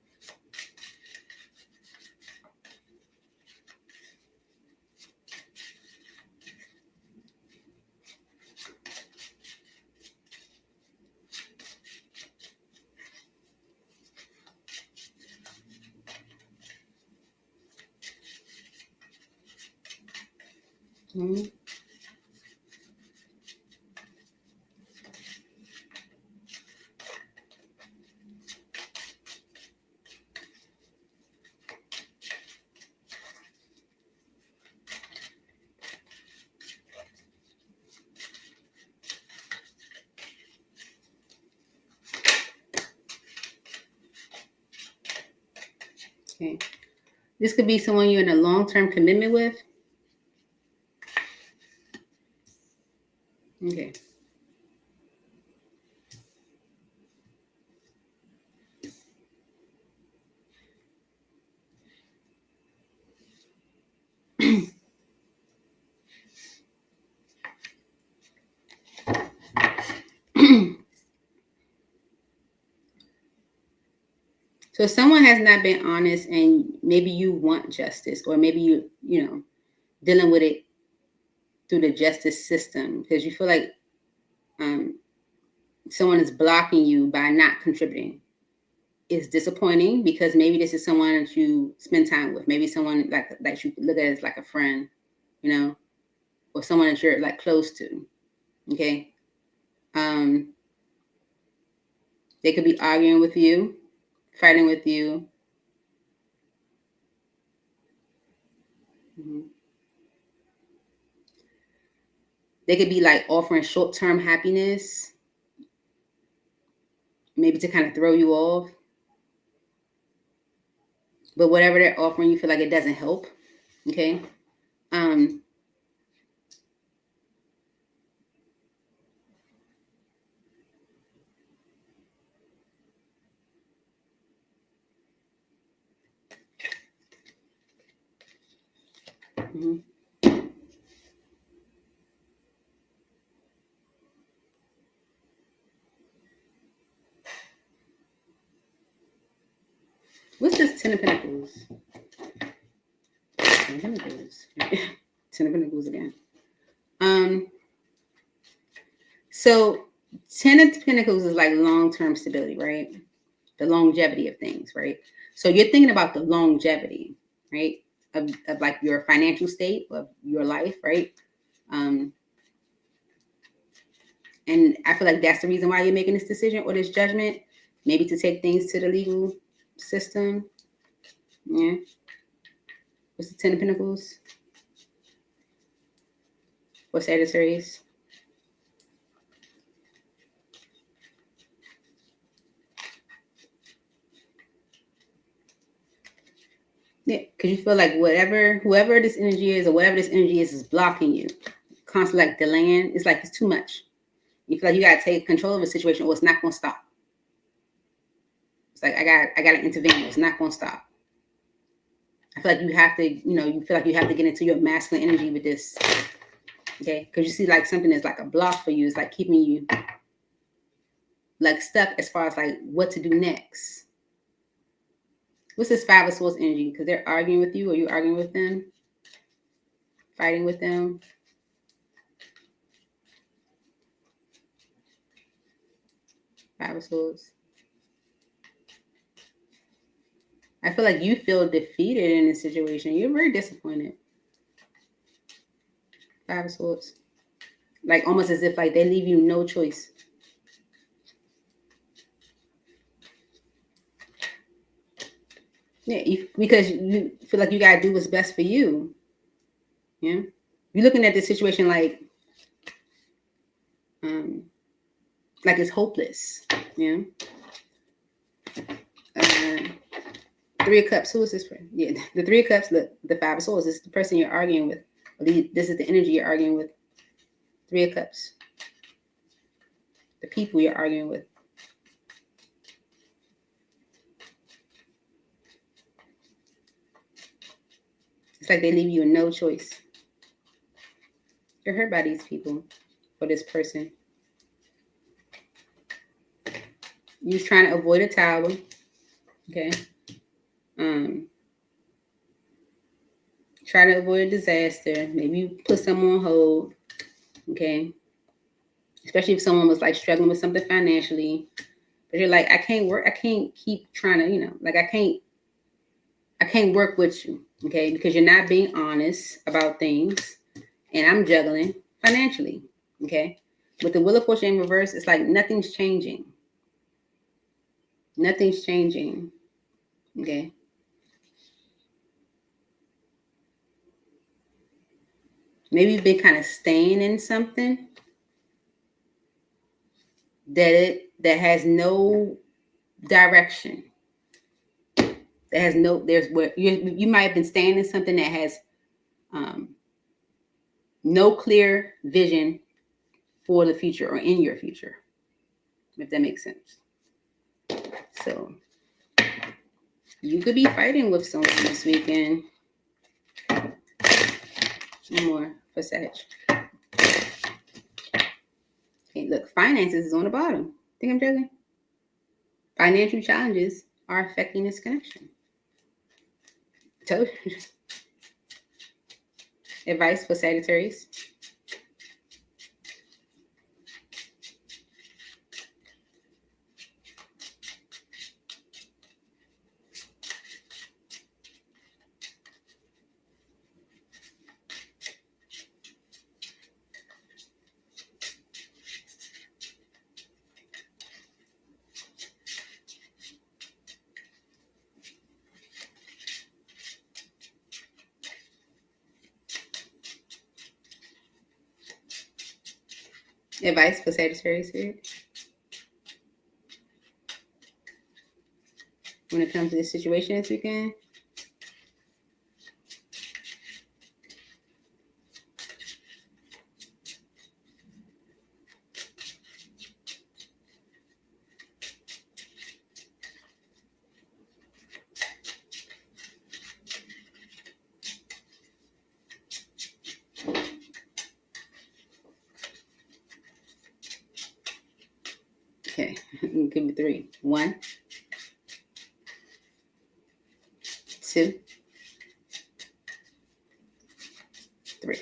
Mm-hmm. Okay. This could be someone you're in a long-term commitment with. Okay. So someone has not been honest, and maybe you want justice, or maybe you know, dealing with it through the justice system because you feel like someone is blocking you by not contributing. It's disappointing because maybe this is someone that you spend time with, maybe someone like that you look at as like a friend, you know, or someone that you're like close to. Okay. They could be arguing with you, fighting with you. Mm-hmm. They could be like offering short-term happiness, maybe to kind of throw you off. But whatever they're offering, you feel like it doesn't help. Okay. Um, mm-hmm. What's this Ten of Pentacles? Ten of Pentacles. Ten of Pentacles again. So Ten of Pentacles is like long-term stability, right? The longevity of things, right? So you're thinking about the longevity, right? Of like your financial state of your life, right? And I feel like that's the reason why you're making this decision or this judgment, maybe to take things to the legal system. Yeah. What's the Ten of Pentacles? What's Sagittarius? Yeah, because you feel like whoever this energy is, or whatever this energy is blocking you, constantly like delaying. It's like it's too much. You feel like you gotta take control of a situation, or it's not gonna stop. It's like I gotta intervene. It's not gonna stop. I feel like you have to, you feel like you have to get into your masculine energy with this. Okay, because you see like something that's like a block for you. It's like keeping you like stuck as far as like what to do next. What's this Five of Swords energy? Because they're arguing with you, or you arguing with them, fighting with them. Five of Swords. I feel like you feel defeated in this situation. You're very disappointed. Five of Swords. Like almost as if like they leave you no choice. Yeah, because you feel like you gotta do what's best for you. Yeah, you're looking at this situation like it's hopeless. Yeah. Three of Cups. Who is this friend? Yeah, the Three of Cups. The Five of Swords. This is the person you're arguing with. This is the energy you're arguing with. Three of Cups. The people you're arguing with. It's like they leave you no choice. You're hurt by these people or this person. You're trying to avoid a tower. Okay. Try to avoid a disaster. Maybe you put someone on hold. Okay. Especially if someone was like struggling with something financially. But you're like, I can't work. I can't keep trying to, like I can't work with you. Okay. Because you're not being honest about things. And I'm juggling financially. Okay. With the Wheel of Fortune in reverse, it's like nothing's changing. Nothing's changing. Okay. Maybe you've been kind of staying in something that has no direction. that has no, there's where you might have been staying in something that has no clear vision for the future or in your future, if that makes sense. So you could be fighting with someone this weekend. More for Sag. Okay, look, finances is on the bottom. Think I'm joking? Financial challenges are affecting this connection. Told you. Advice for Sagittarius. Advice for Sagittarius Spirit. When it comes to this situation this weekend. Okay, give me 3. 1, 2, 3.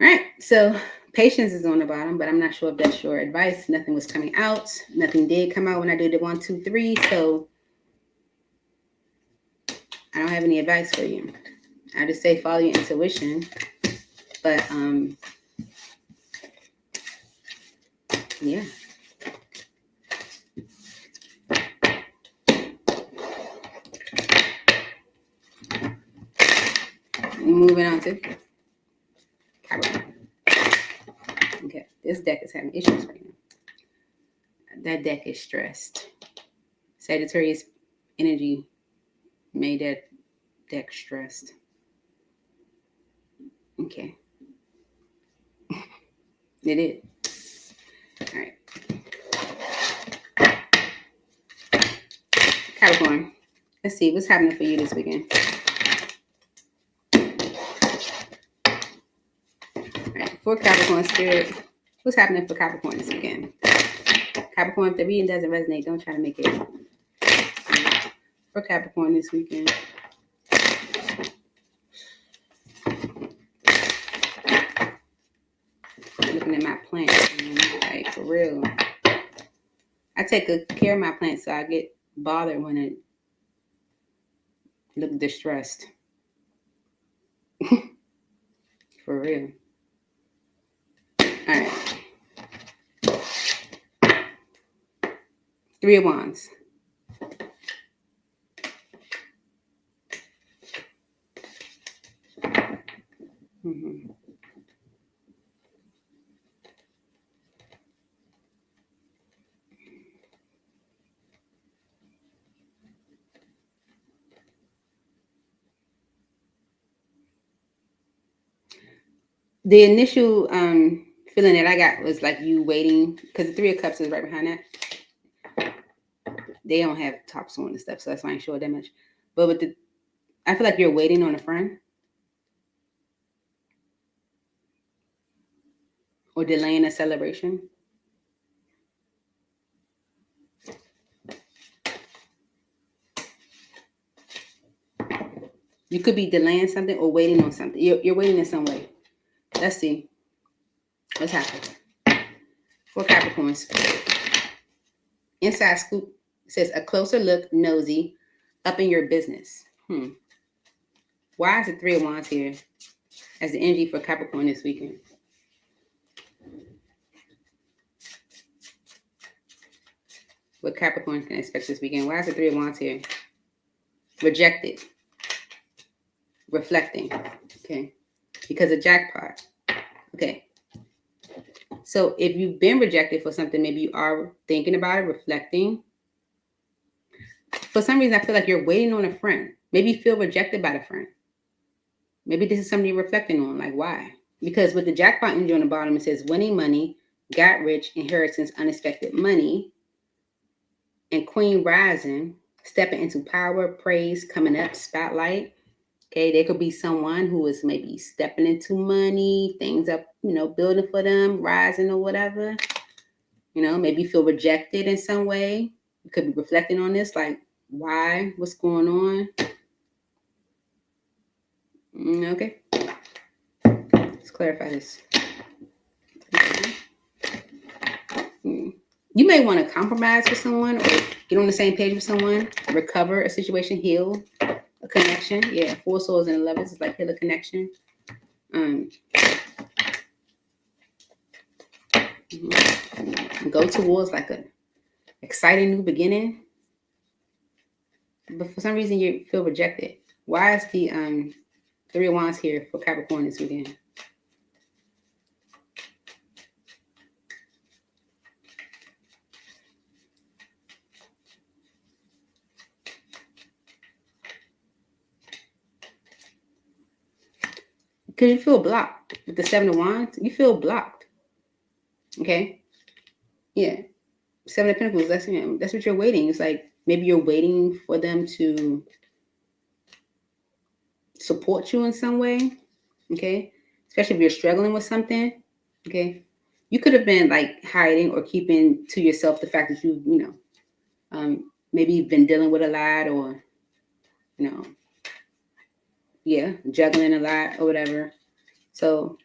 All right, so patience is on the bottom, but I'm not sure if that's your advice. Nothing was coming out. Nothing did come out when I did the 1, 2, 3. So I don't have any advice for you. I just say follow your intuition. But yeah. Moving on to Capricorn. Okay, this deck is having issues right now. That deck is stressed. Sagittarius energy made that deck stressed. Okay. It is. All right. Capricorn. Let's see what's happening for you this weekend. All right. For Capricorn Spirit, what's happening for Capricorn this weekend? Capricorn, if the reading doesn't resonate, don't try to make it. For Capricorn this weekend. Looking at my plants, like for real. I take good care of my plants, so I get bothered when it look distressed. For real. All right. 3 of Wands. Mm-hmm. The initial feeling that I got was like you waiting, because the 3 of Cups is right behind that. They don't have tops on and stuff, so that's why I ain't sure that much. But with the, I feel like you're waiting on a friend or delaying a celebration. You could be delaying something or waiting on something. You're waiting in some way. Let's see what's happening for Capricorns. Inside scoop says a closer look, nosy, up in your business. Why is the 3 of Wands here as the energy for Capricorn this weekend? What Capricorn can expect this weekend? Why is the 3 of Wands here? Rejected. Reflecting. Okay. Because of jackpot. Okay. So if you've been rejected for something, maybe you are thinking about it, reflecting. for some reason, I feel like you're waiting on a friend. Maybe you feel rejected by the friend. Maybe this is something you're reflecting on. Like, why? Because with the jackpot energy on the bottom, it says winning money, got rich, inheritance, unexpected money, and Queen rising, stepping into power, praise, coming up, spotlight. Okay, there could be someone who is maybe stepping into money, things up, building for them, rising or whatever. Maybe feel rejected in some way. You could be reflecting on this, like, why? What's going on? Okay. Let's clarify this. You may want to compromise with someone or get on the same page with someone, recover a situation, heal a connection. Yeah, 4 souls and 11s is like heal a connection. Go towards like a exciting new beginning. But for some reason you feel rejected. Why is the 3 of Wands here for Capricorn this weekend? Because you feel blocked. With the 7 of Wands, you feel blocked. Okay? Yeah. 7 of Pentacles, that's what you're waiting. It's like maybe you're waiting for them to support you in some way. Okay? Especially if you're struggling with something. Okay? You could have been like hiding or keeping to yourself the fact that you maybe you've been dealing with a lot or, juggling a lot or whatever. So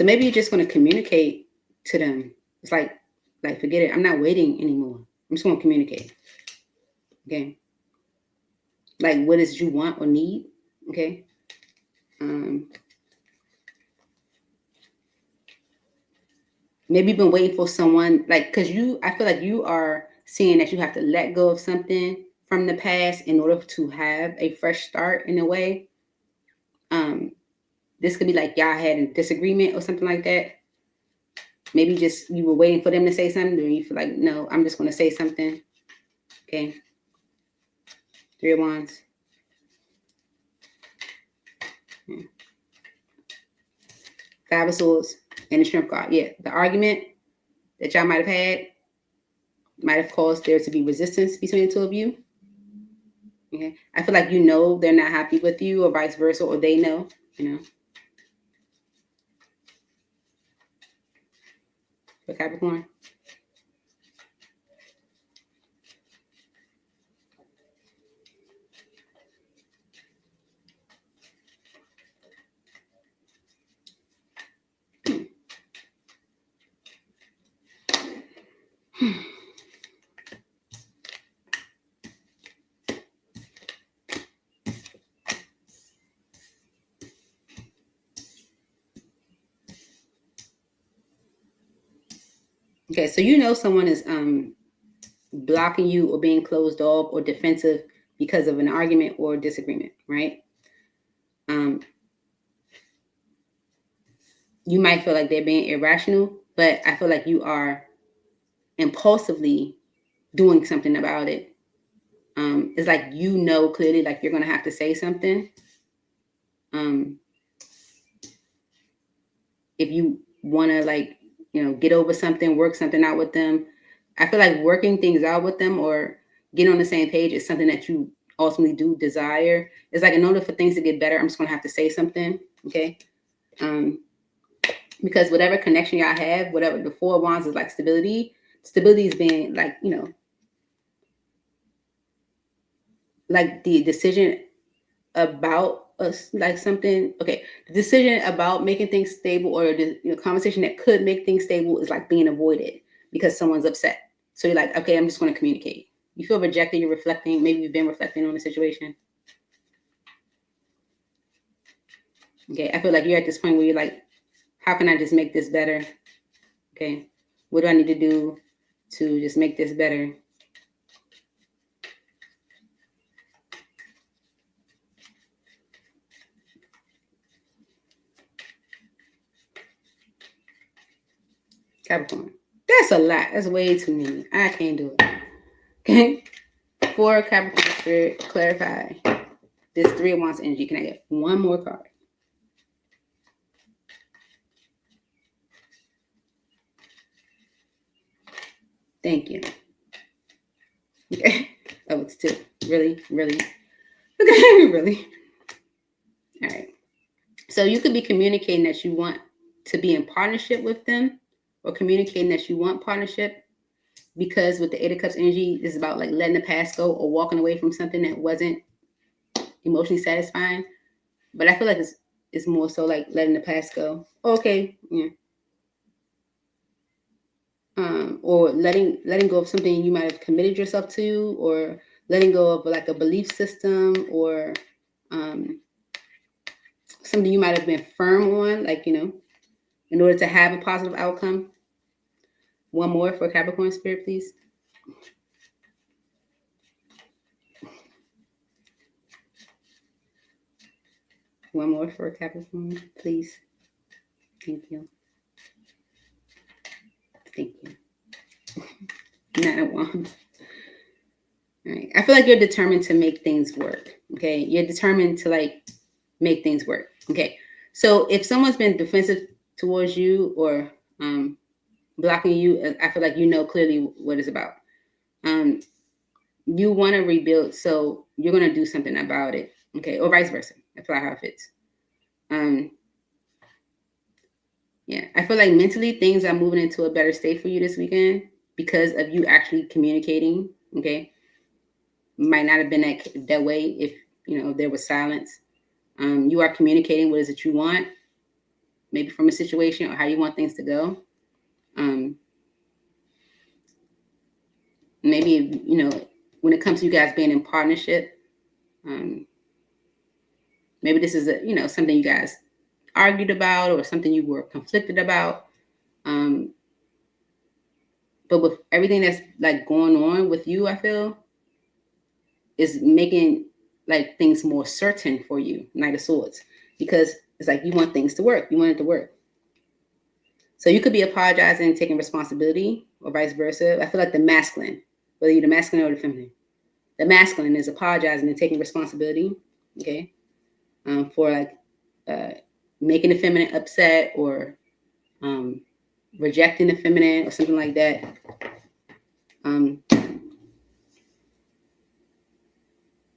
maybe you're just going to communicate to them. It's like forget it. I'm not waiting anymore. I'm just going to communicate. Okay. Like, what is you want or need? Okay. Maybe you've been waiting for someone, like, because I feel like you are seeing that you have to let go of something from the past in order to have a fresh start in a way. This could be like y'all had a disagreement or something like that. Maybe just you were waiting for them to say something, or you feel like, no, I'm just going to say something. Okay. 3 of Wands. 5 of Swords and the Strength card. Yeah, the argument that y'all might have had might have caused there to be resistance between the 2 of you. Okay. I feel like they're not happy with you or vice versa, or they know, For Capricorn. Okay, so someone is blocking you or being closed off or defensive because of an argument or disagreement, right? You might feel like they're being irrational, but I feel like you are impulsively doing something about it. It's like clearly like you're going to have to say something. If you want to get over something, work something out with them. I feel like working things out with them or getting on the same page is something that you ultimately do desire. It's like in order for things to get better, I'm just going to have to say something. Okay. Because whatever connection y'all have, whatever the 4 of Wands is like stability is being like, like the decision about us, like something. Okay. The decision about making things stable or the conversation that could make things stable is like being avoided because someone's upset. So you're like, okay, I'm just going to communicate. You feel rejected. You're reflecting. Maybe you've been reflecting on the situation. Okay. I feel like you're at this point where you're like, how can I just make this better? Okay. What do I need to do to just make this better? Capricorn. That's a lot. That's way too many. I can't do it. Okay. For Capricorn Spirit, clarify this Three of Wands energy. Can I get one more card? Thank you. Okay. Oh, it's two. Really? Really? Okay, really? All right. So you could be communicating that you want to be in partnership with them, or communicating that you want partnership, because with the Eight of Cups energy, it's about like letting the past go or walking away from something that wasn't emotionally satisfying. But I feel like it's more so like letting the past go. Okay, yeah. Or letting go of something you might have committed yourself to, or letting go of like a belief system, or something you might have been firm on, like, in order to have a positive outcome. One more for Capricorn Spirit, please. One more for Capricorn, please. Thank you. Thank you. Nine of Wands. All right. I feel like you're determined to make things work. Okay. You're determined to like make things work. Okay. So if someone's been defensive towards you, or blocking you, I feel like you know clearly what it's about. You want to rebuild, so you're going to do something about it. Okay. Or vice versa. That's how it fits. Yeah. I feel like mentally things are moving into a better state for you this weekend because of you actually communicating. Okay. Might not have been that way if there was silence. You are communicating what is it you want, maybe from a situation, or how you want things to go. Maybe when it comes to you guys being in partnership, maybe this is something you guys argued about, or something you were conflicted about. But with everything that's like going on with you, I feel is making like things more certain for you, Knight of Swords, because it's like you want things to work. You want it to work. So you could be apologizing and taking responsibility, or vice versa. I feel like the masculine, whether you're the masculine or the feminine, the masculine is apologizing and taking responsibility, okay, for like making the feminine upset, or rejecting the feminine, or something like that.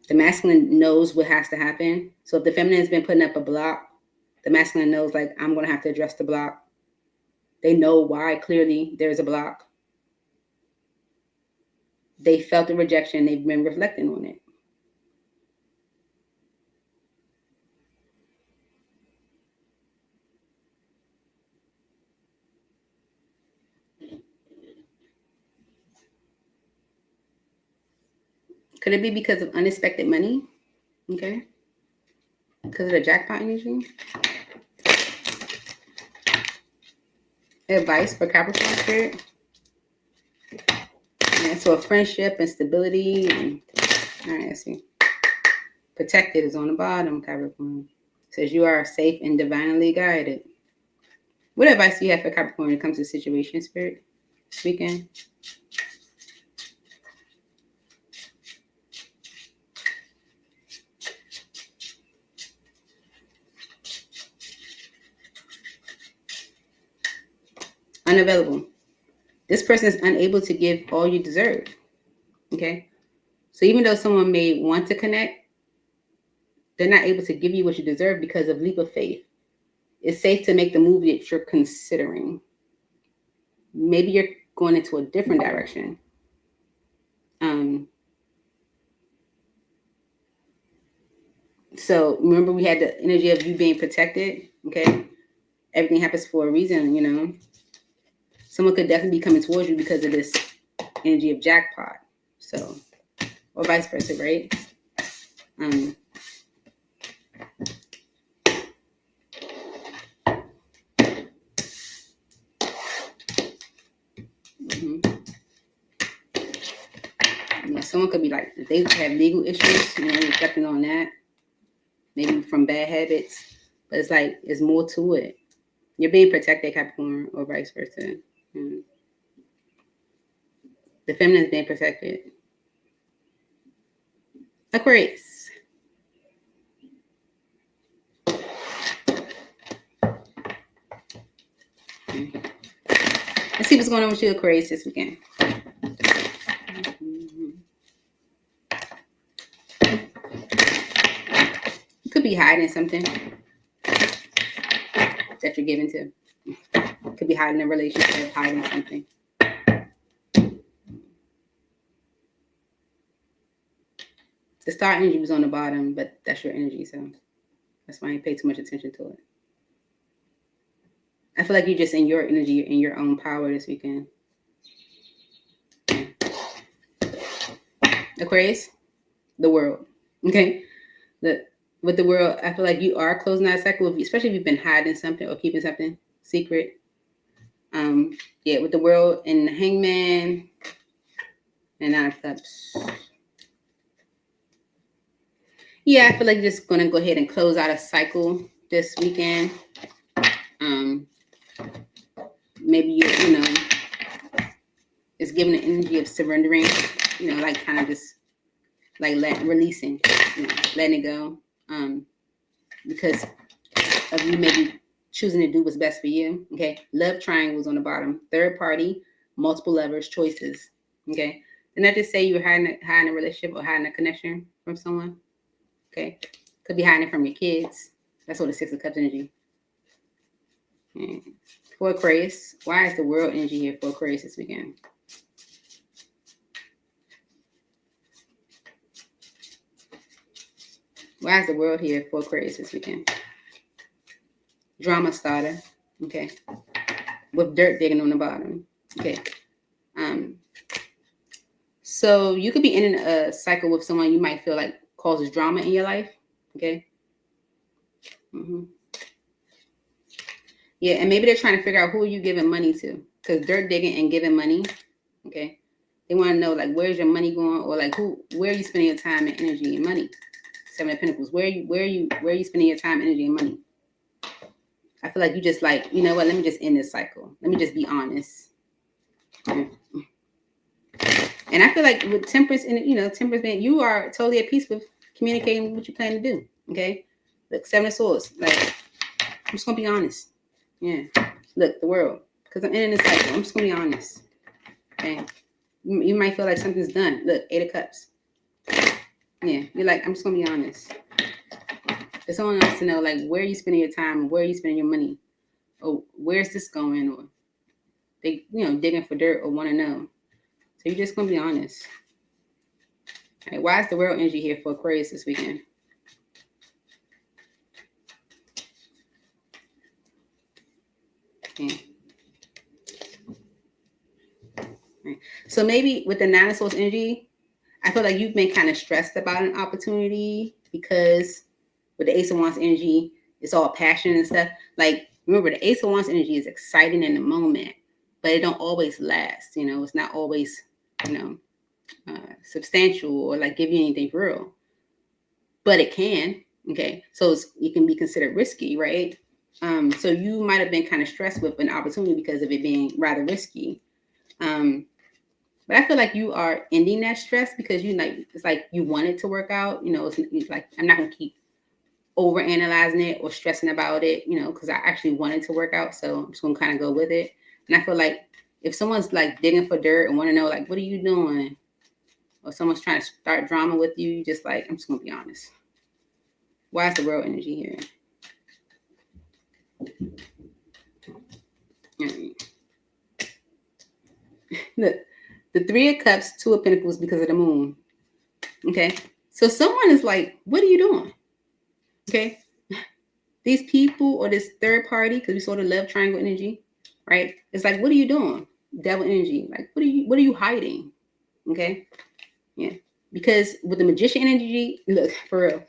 The masculine knows what has to happen. So if the feminine has been putting up a block, the masculine knows, like, I'm going to have to address the block. They know why clearly there's a block. They felt the rejection. They've been reflecting on it. Could it be because of unexpected money? Okay. Because of the jackpot energy? Advice for Capricorn Spirit? Yeah, so a friendship and stability. All right, let's see. Protected is on the bottom, Capricorn. It says you are safe and divinely guided. What advice do you have for Capricorn when it comes to situation, Spirit, this weekend? Unavailable. This person is unable to give all you deserve. Okay. So even though someone may want to connect, they're not able to give you what you deserve because of leap of faith. It's safe to make the move that you're considering. Maybe you're going into a different direction. So remember, we had the energy of you being protected. Okay. Everything happens for a reason, Someone could definitely be coming towards you because of this energy of jackpot. So, or vice versa, right? Yeah, someone could be like, if they have legal issues, reflecting on that, maybe from bad habits, but it's like, it's more to it. You're being protected, Capricorn, or vice versa. The feminine is being protected. Aquarius. Let's see what's going on with you, Aquarius, this weekend. You could be hiding something that you're giving to. Could be hiding a relationship, hiding something. The star energy was on the bottom, but that's your energy, so that's why I didn't pay too much attention to it. I feel like you're just in your energy, in your own power this weekend. Aquarius, the world. Okay? With the world, I feel like you are closing that cycle, especially if you've been hiding something or keeping something secret. Yeah, with the world and the Hangman and Nine of Cups. Yeah, I feel like you're just gonna go ahead and close out a cycle this weekend. Maybe you know, it's giving the energy of surrendering. You know, like kind of just like releasing, you know, letting it go. Because of you maybe choosing to do what's best for you. Okay, love triangles on the bottom. Third party, multiple lovers, choices. Okay, didn't I just say you were hiding a relationship or hiding a connection from someone? Okay, could be hiding it from your kids. That's what the Six of Cups energy. For Aquarius, why is the world energy here for Aquarius this weekend? Why is the world here for Aquarius this weekend? Drama starter. Okay. With dirt digging on the bottom. Okay. So you could be in a cycle with someone you might feel like causes drama in your life. Okay. Yeah, and maybe they're trying to figure out who are you giving money to, because dirt digging and giving money. Okay. They want to know like where's your money going, or like where are you spending your time and energy and money? Seven of Pentacles. Where are you spending your time, energy, and money? I feel like you just like, you know what? Let me just end this cycle. Let me just be honest. And I feel like with Temperance, and Temperance, man, you are totally at peace with communicating what you plan to do. Okay, look, Seven of Swords. Like, I'm just gonna be honest. Yeah, look, the world, because I'm ending this cycle. I'm just gonna be honest. Okay, you might feel like something's done. Look, Eight of Cups. Yeah, you're like, I'm just gonna be honest. If someone wants to know, like, where are you spending your time, where are you spending your money, or where's this going, or they, digging for dirt or want to know. So you're just gonna be honest. All right, why is the world energy here for Aquarius this weekend? Okay. Right. So maybe with the Nine of Swords energy, I feel like you've been kind of stressed about an opportunity, because with the Ace of Wands energy, it's all passion and stuff. Like, remember, the Ace of Wands energy is exciting in the moment, but it don't always last. It's not always, substantial or like give you anything real, but it can. Okay, so it can be considered risky, right? So you might have been kind of stressed with an opportunity because of it being rather risky. But I feel like you are ending that stress, because it's like you want it to work out. It's like, I'm not gonna keep over analyzing it or stressing about it, because I actually want it to work out. So I'm just gonna kind of go with it. And I feel like if someone's like digging for dirt and want to know, like, what are you doing? Or someone's trying to start drama with you, you just like, I'm just gonna be honest. Why is the world energy here? Look, the Three of Cups, Two of Pentacles, because of the moon. Okay, so someone is like, what are you doing? Okay, these people or this third party, because we saw the love triangle energy, right? It's like, what are you doing? Devil energy. Like, what are you hiding? Okay, yeah, because with the Magician energy, look, for real,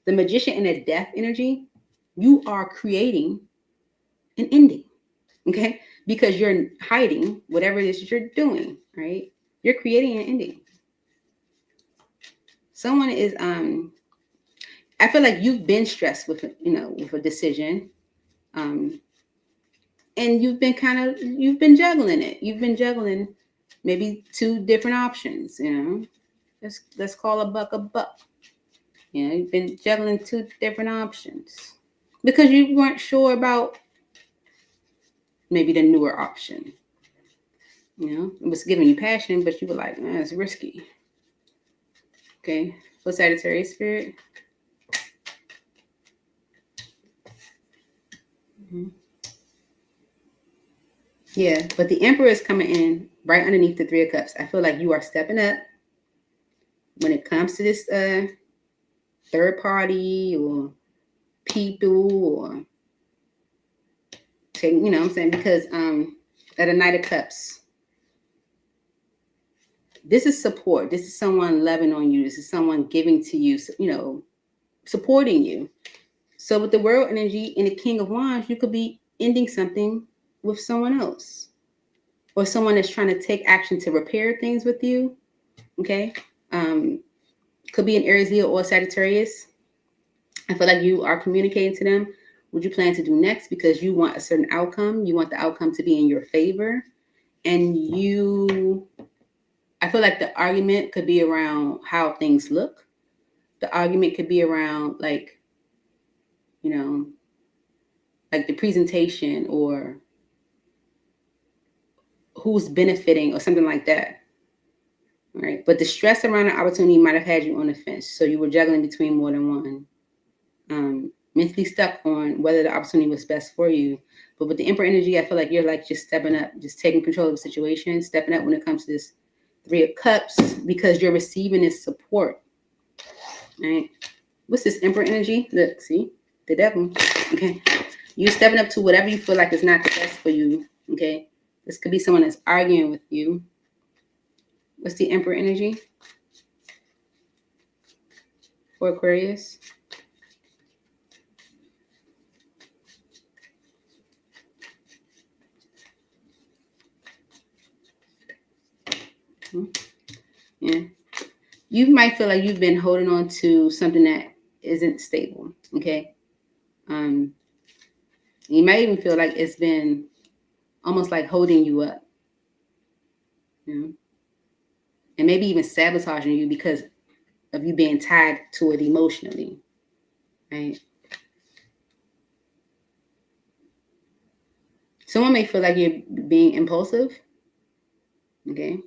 the Magician and the Death energy, you are creating an ending. Okay, because you're hiding whatever it is that you're doing, right? You're creating an ending. Someone is I feel like you've been stressed with with a decision, and you've been juggling it. You've been juggling maybe two different options. Let's call a buck a buck. You know, you've been juggling 2 different options because you weren't sure about maybe the newer option. You know, it was giving you passion, but you were like, it's risky. Okay, for Sagittarius spirit. Mm-hmm. Yeah, but the Emperor is coming in right underneath the 3 of Cups. I feel like you are stepping up when it comes to this third party or people or taking, you know what I'm saying? Because at a Knight of Cups, this is support. This is someone loving on you. This is someone giving to you, you know, supporting you. So with the World energy and the King of Wands, you could be ending something with someone else or someone that's trying to take action to repair things with you. Okay. Could be an Aries, Leo, or Sagittarius. I feel like you are communicating to them what you plan to do next because you want a certain outcome. You want the outcome to be in your favor. And I feel like the argument could be around how things look. The argument could be around like, you know, like the presentation or who's benefiting or something like that. All right. But the stress around the opportunity might have had you on the fence. So you were juggling between more than one. Mentally stuck on whether the opportunity was best for you. But with the Emperor energy, I feel like you're like just stepping up, just taking control of the situation, stepping up when it comes to this 3 of Cups because you're receiving this support. Right? What's this Emperor energy? Look, see? The devil. Okay. You're stepping up to whatever you feel like is not the best for you. Okay. This could be someone that's arguing with you. What's the Emperor energy for Aquarius? Yeah. You might feel like you've been holding on to something that isn't stable. Okay. You might even feel like it's been almost like holding you up. You know? And maybe even sabotaging you because of you being tied to it emotionally. Right? Someone may feel like you're being impulsive. Okay.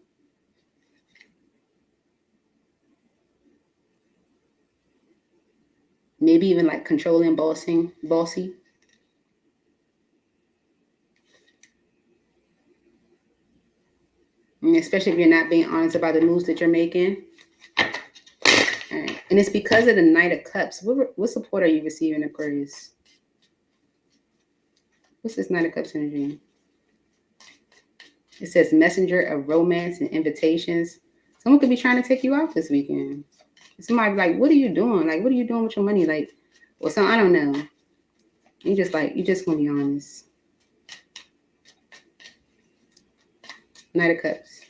Maybe even like controlling, bossy. And especially if you're not being honest about the moves that you're making. All right. And it's because of the Knight of Cups. What support are you receiving, Aquarius? What's this Knight of Cups energy? It says messenger of romance and invitations. Someone could be trying to take you out this weekend. Somebody be like, what are you doing? Like, what are you doing with your money? Like, or something, I don't know. You just want to be honest. Knight of Cups.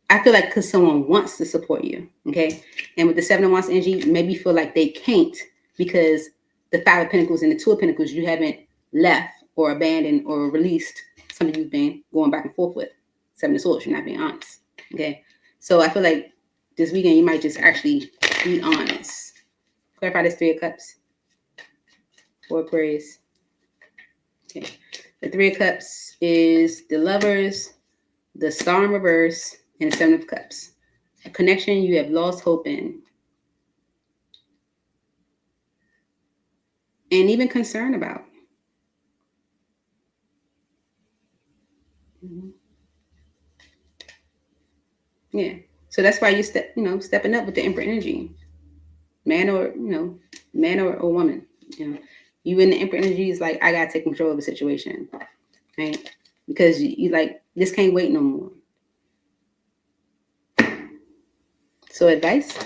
I feel like because someone wants to support you, okay? And with the 7 of Wands energy, maybe feel like they can't because the 5 of Pentacles and the 2 of Pentacles, you haven't left or abandoned or released something you've been going back and forth with. 7 of Swords, you're not being honest, okay? So I feel like this weekend you might just actually be honest. Clarify this 3 of Cups for Aquarius. Okay. The 3 of Cups is the Lovers, the Star in reverse, and the 7 of Cups. A connection you have lost hope in. And even concern about. Mm-hmm. Yeah. So that's why you stepping up with the Emperor energy. Man or woman. You in the Emperor energy is like, I gotta take control of the situation. Right? Because you like, this can't wait no more. So advice?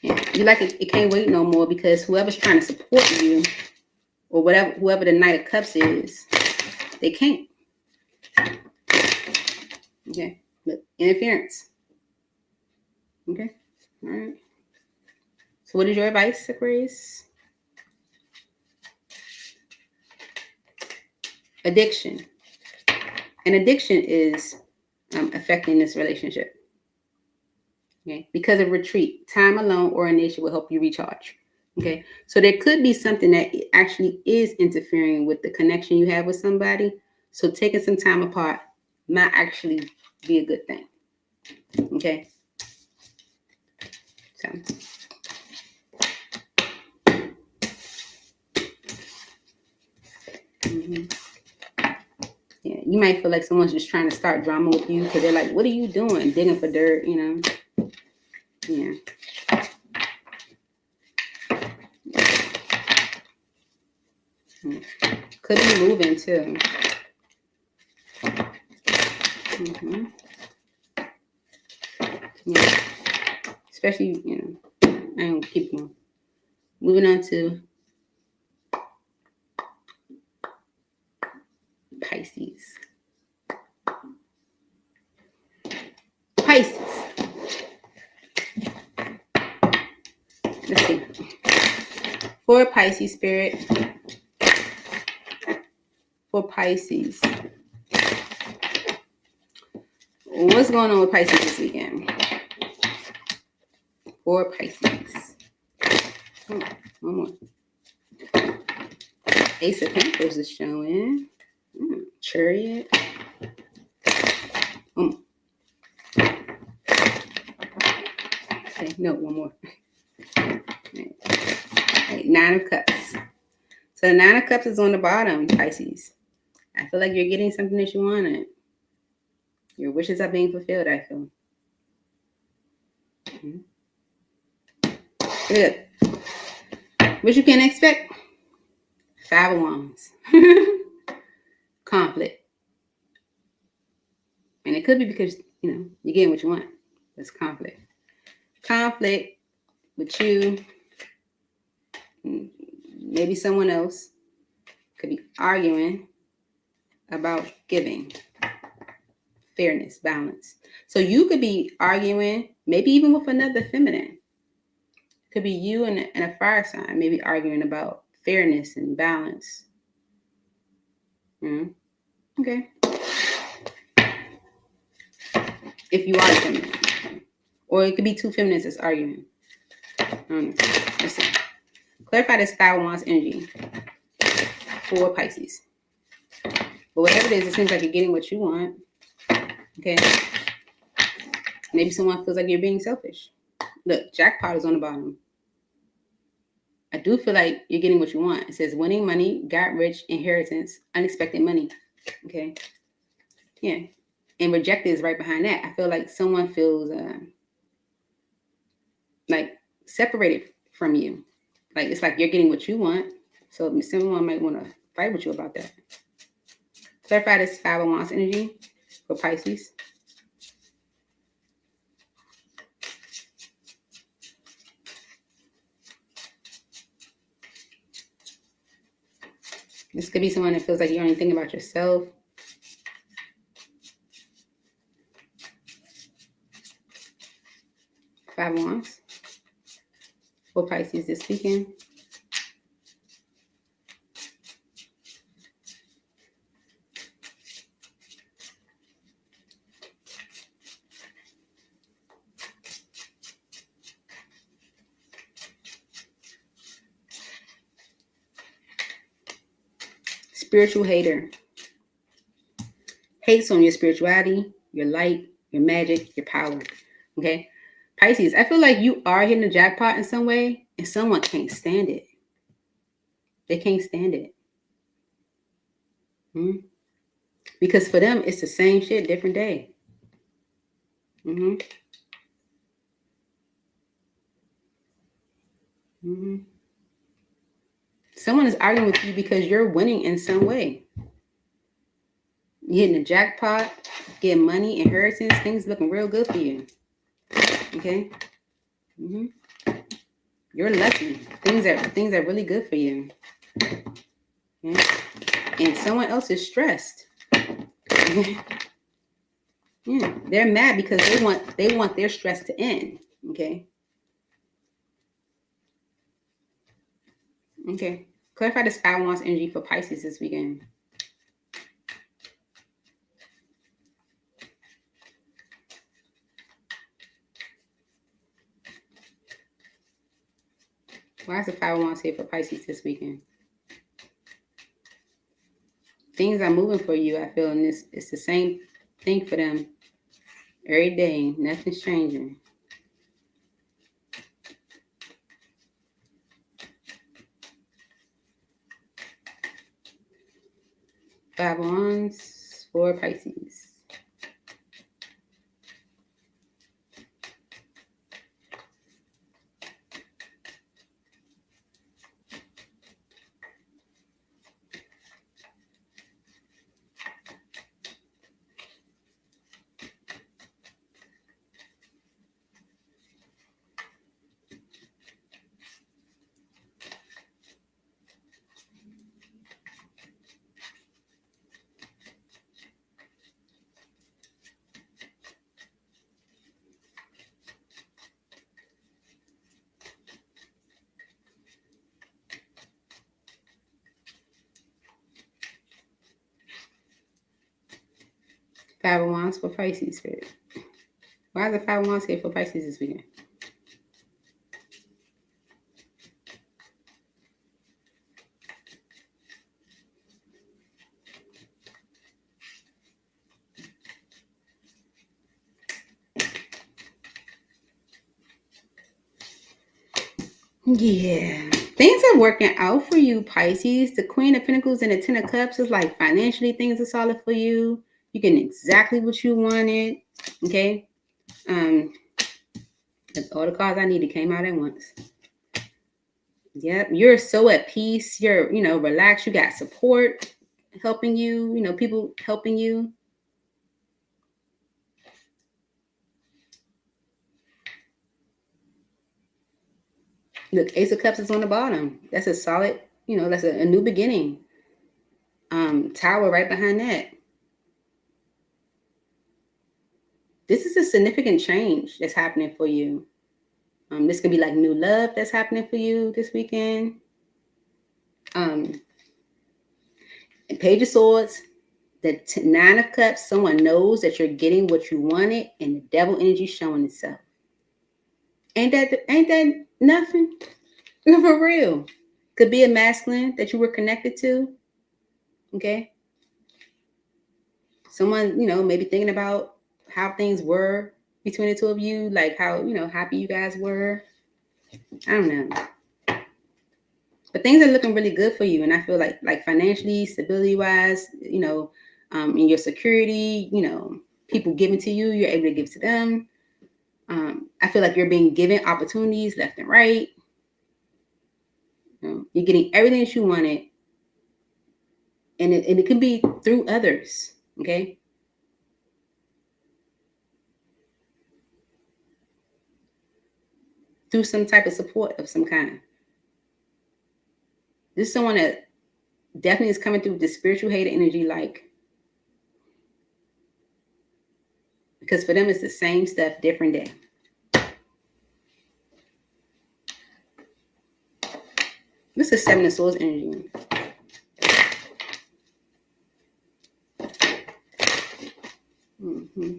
Yeah. You like it can't wait no more because whoever's trying to support you or whoever the Knight of Cups is, they can't. Okay. Look, interference. Okay. All right. So what is your advice, Aquarius? Addiction. And addiction is affecting this relationship. Okay. Because of retreat, time alone or in nature will help you recharge. Okay. So there could be something that actually is interfering with the connection you have with somebody. So taking some time apart might actually be a good thing. Okay. So. Yeah, you might feel like someone's just trying to start drama with you because they're like, what are you doing? Digging for dirt, you know? Yeah. Could be moving too. Mm-hmm. Yeah. Especially, you know, I don't keep going. Moving on to Pisces. Pisces. Let's see. For Pisces spirit. For Pisces. What's going on with Pisces this weekend? For Pisces. One more. Ace of Pentacles is showing. Chariot. Okay, no, one more. Right, 9 of Cups. So the 9 of Cups is on the bottom, Pisces. I feel like you're getting something that you wanted. Your wishes are being fulfilled, I feel. Good. What you can expect? 5 of Wands. Conflict. And it could be because, you know, you're getting what you want. That's conflict. Conflict with you. Maybe someone else could be arguing about giving. Fairness, balance. So you could be arguing, maybe even with another feminine. Could be you and a fire sign, maybe arguing about fairness and balance. Okay. If you are feminine. Or it could be 2 feminists that's arguing. Let's see. Clarify this 5 of Wands energy for Pisces. But whatever it is, it seems like you're getting what you want. Okay. Maybe someone feels like you're being selfish. Look, jackpot is on the bottom. I do feel like you're getting what you want. It says winning money, got rich, inheritance, unexpected money. Okay. Yeah. And rejected is right behind that. I feel like someone feels like separated from you. Like it's like you're getting what you want. So someone might want to fight with you about that. Clarify this 5 of Wands energy for Pisces. This could be someone that feels like you're only thinking about yourself. Five of Wands for Pisces this weekend. Spiritual hater. Hates on your spirituality, your light, your magic, your power. Okay? Pisces, I feel like you are hitting the jackpot in some way and someone can't stand it. They can't stand it. Because for them, it's the same shit, different day. Someone is arguing with you because you're winning in some way. You're hitting the jackpot, getting money, inheritance, things looking real good for you. Okay? You're lucky. Things are really good for you. Okay? And someone else is stressed. Yeah, they're mad because they want their stress to end. Okay. Okay. Clarify this 5 of Wands energy for Pisces this weekend. Why is the 5 of Wands here for Pisces this weekend? Things are moving for you, I feel, and it's the same thing for them every day. Nothing's changing. Five of Wands for Pisces. Five of Wands for Pisces, Spirit. Why is the 5 of Wands here for Pisces this weekend? Yeah. Things are working out for you, Pisces. The Queen of Pentacles and the Ten of Cups is like financially things are solid for you. You're getting exactly what you wanted. Okay. All the cards I needed came out at once. Yep. You're so at peace. You're, relaxed. You got support helping you, people helping you. Look, Ace of Cups is on the bottom. That's a solid, that's a new beginning. Tower right behind that. This is a significant change that's happening for you. This could be like new love that's happening for you this weekend. And Page of Swords, the 9 of Cups, someone knows that you're getting what you wanted, and the devil energy showing itself. Ain't that nothing? For real. Could be a masculine that you were connected to. Okay. Someone, maybe thinking about how things were between the two of you, like how, happy you guys were. I don't know. But things are looking really good for you. And I feel like financially, stability wise, in your security, people giving to you, you're able to give to them. I feel like you're being given opportunities left and right. You're getting everything that you wanted. And it can be through others. Okay. Through some type of support of some kind. This is someone that definitely is coming through the spiritual hate energy, because for them it's the same stuff, different day. This is 7 of Swords energy. Mm-hmm.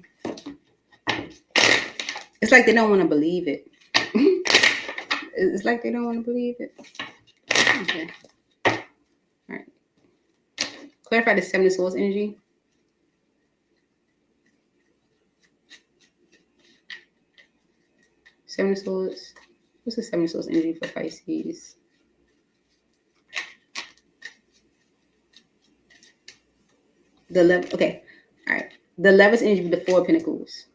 It's like they don't want to believe it. It's like they don't want to believe it. Okay. All right. Clarify the 7 of Swords energy. Seven of Swords. What's the 7 of Swords energy for Pisces? Okay. All right. The Lovers energy with the 4 of Pentacles.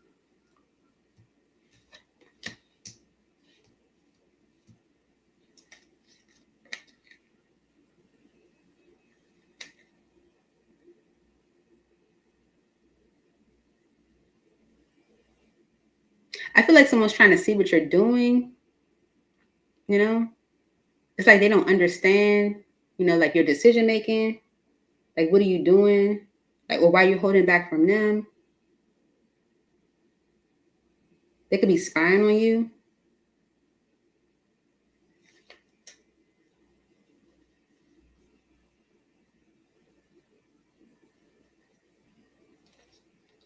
I feel like someone's trying to see what you're doing. It's like they don't understand, like your decision making. Like, what are you doing? Like, or why are you holding back from them? They could be spying on you.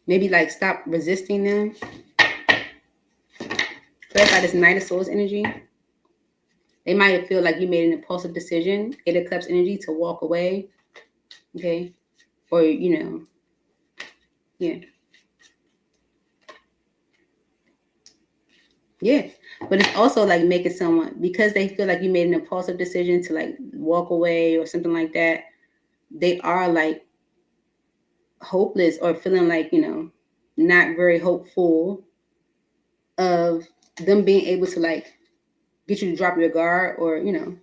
Maybe like stop resisting them. Clarify this Knight of Swords energy. They might feel like you made an impulsive decision, Eight of Cups energy, to walk away. Okay. Or, you know, yeah. Yeah. But it's also like making someone, because they feel like you made an impulsive decision to like walk away or something like that, they are like hopeless or feeling like, you know, not very hopeful of them being able to like get you to drop your guard, or, you know,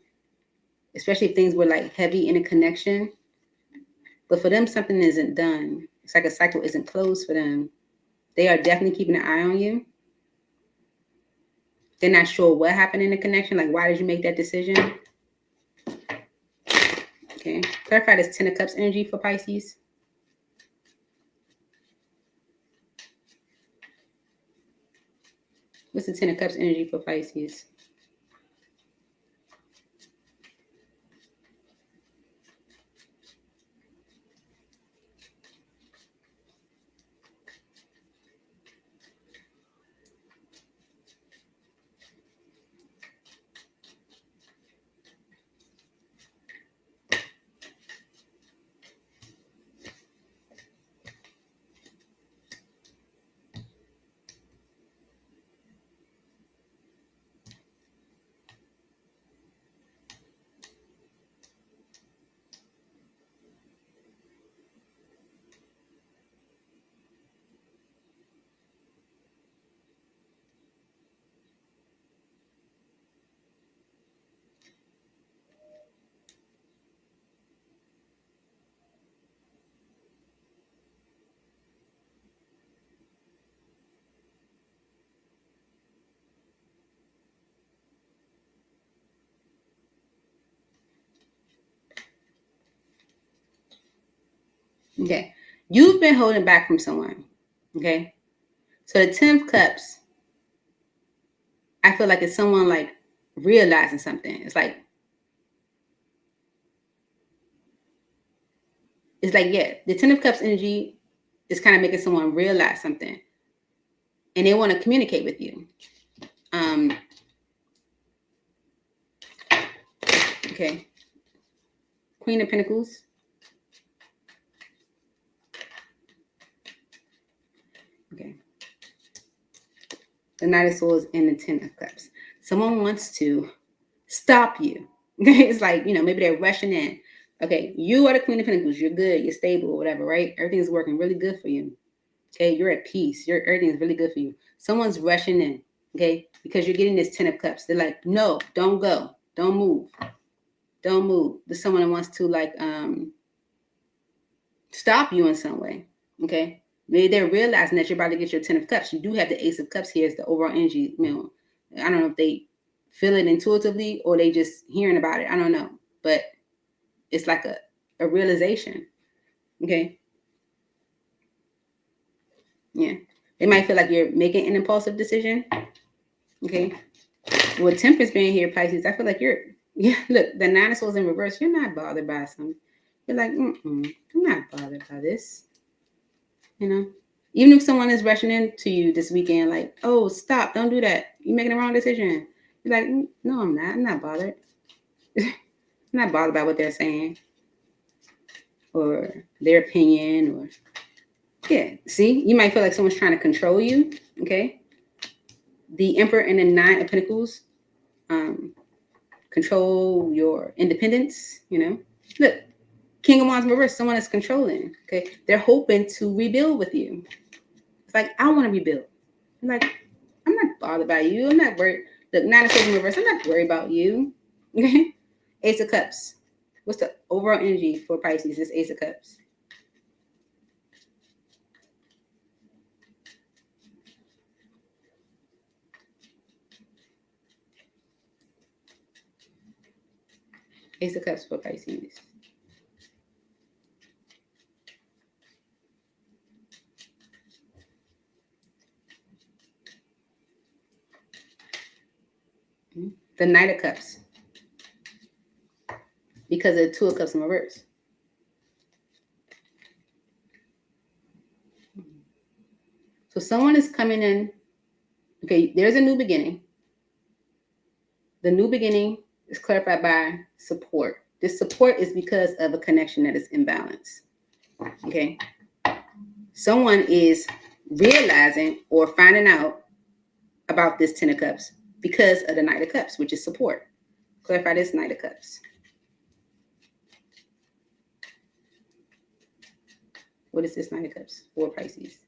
especially if things were like heavy in a connection. But for them, something isn't done. It's like a cycle isn't closed for them. They are definitely keeping an eye on you. They're not sure what happened in the connection. Like, why did you make that decision? Okay. Clarify this Ten of Cups energy for Pisces. What's the Ten of Cups energy for Pisces? Okay. You've been holding back from someone. Okay. So the Ten of Cups, I feel like it's someone like realizing something. It's like, yeah, the Ten of Cups energy is kind of making someone realize something, and they want to communicate with you. Okay. Queen of Pentacles. Okay. The Knight of Swords and the Ten of Cups. Someone wants to stop you. Okay. It's like, you know, maybe they're rushing in. Okay. You are the Queen of Pentacles. You're good. You're stable or whatever, right? Everything's working really good for you. Okay. You're at peace. Everything's really good for you. Someone's rushing in. Okay. Because you're getting this Ten of Cups. They're like, no, don't go. Don't move. Don't move. There's someone that wants to like stop you in some way. Okay. Maybe they're realizing that you're about to get your Ten of Cups. You do have the Ace of Cups here as the overall energy. You know, I don't know if they feel it intuitively or they just hearing about it. I don't know. But it's like a realization. Okay. Yeah. They might feel like you're making an impulsive decision. Okay. With Temperance being here, Pisces, I feel like look, the Nine of Swords in reverse, you're not bothered by something. You're like, I'm not bothered by this. You know? Even if someone is rushing into you this weekend, like, oh, stop, don't do that. You're making the wrong decision. You're like, no, I'm not. I'm not bothered. I'm not bothered by what they're saying or their opinion or, yeah. See, you might feel like someone's trying to control you, okay? The Emperor and the Nine of Pentacles control your independence, you know? Look, King of Wands in reverse, someone is controlling, okay? They're hoping to rebuild with you. It's like, I want to rebuild. I'm like, I'm not bothered by you. I'm not worried. Look, Nine of Swords in reverse, I'm not worried about you. Okay? Ace of Cups. What's the overall energy for Pisces? This Ace of Cups. Ace of Cups for Pisces. The Knight of Cups. Because of the Two of Cups in reverse. So someone is coming in. Okay, there's a new beginning. The new beginning is clarified by support. This support is because of a connection that is imbalanced. Okay. Someone is realizing or finding out about this Ten of Cups because of the Knight of Cups, which is support. Clarify this Knight of Cups. What is this Knight of Cups for Pisces?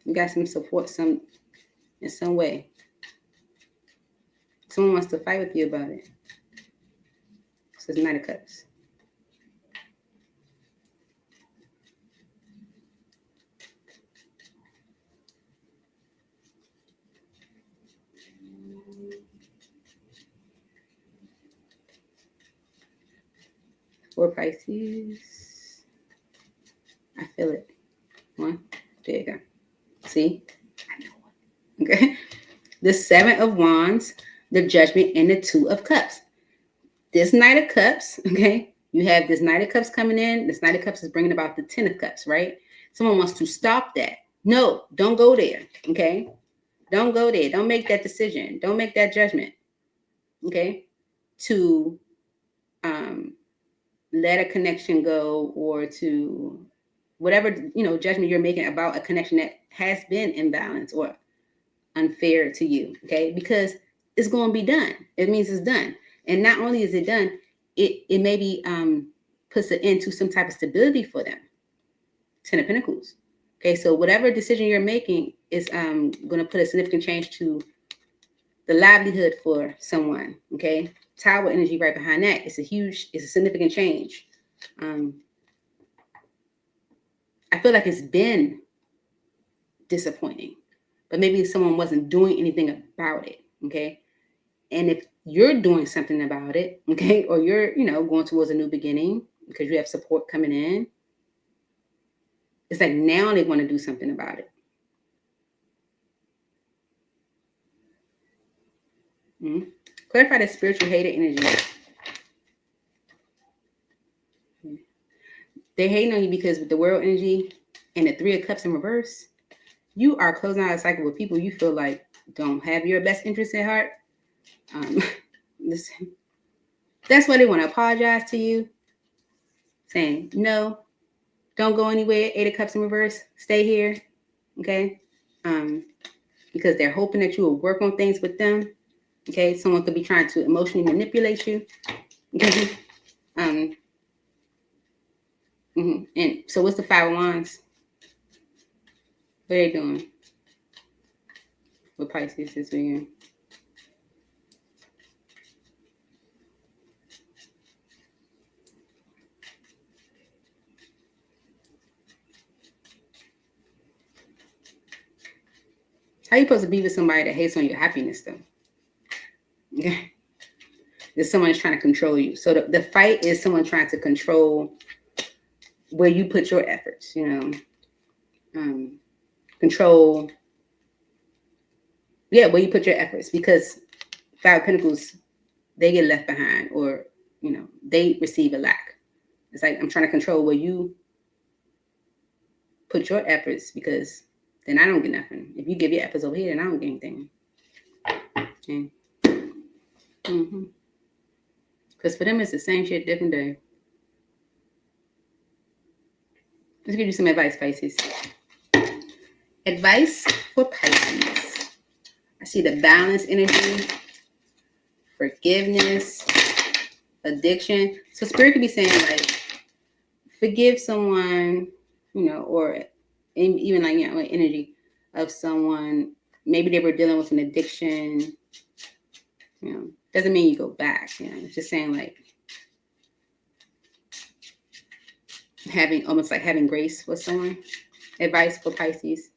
You got some support in some way. Someone wants to fight with you about it. So it's Knight of Cups. For Pisces. I feel it. One. There you go. See? I know. Okay. The Seven of Wands, the Judgment, and the Two of Cups. This Knight of Cups, okay? You have this Knight of Cups coming in. This Knight of Cups is bringing about the Ten of Cups, right? Someone wants to stop that. No, don't go there, okay? Don't go there. Don't make that decision. Don't make that judgment, okay? To let a connection go, or to whatever, judgment you're making about a connection that has been imbalanced or unfair to you, okay? Because it's going to be done. It means it's done. And not only is it done, it maybe puts an end to some type of stability for them. Ten of Pentacles. Okay, so whatever decision you're making is going to put a significant change to the livelihood for someone, okay? Tower energy right behind that. It's a significant change. I feel like it's been disappointing, but maybe someone wasn't doing anything about it, okay? And if you're doing something about it, okay, or you're, going towards a new beginning because you have support coming in, it's like now they want to do something about it. Mm-hmm. Clarify the spiritual hater energy. They're hating on you because with the world energy and the Three of Cups in reverse, you are closing out a cycle with people you feel like don't have your best interest at heart. Listen, that's why they want to apologize to you, saying, no, don't go anywhere. Eight of Cups in reverse, stay here, okay? Because they're hoping that you will work on things with them, okay? Someone could be trying to emotionally manipulate you, okay? And so what's the Five of Wands? What are they doing with Pisces this weekend? How are you supposed to be with somebody that hates on your happiness, though? Okay. There's someone trying to control you. So the fight is someone trying to control where you put your efforts, control, where you put your efforts, because Five of Pentacles, they get left behind, or, they receive a lack. It's like, I'm trying to control where you put your efforts, because then I don't get nothing. If you give your efforts over here, then I don't get anything. Okay. Because for them, it's the same shit, different day. Let's give you some advice, Pisces. Advice for Pisces. I see the balance energy, forgiveness, addiction. So Spirit could be saying, like, forgive someone, or even like, energy of someone. Maybe they were dealing with an addiction. Doesn't mean you go back. It's just saying, like, having grace with someone. Advice for Pisces.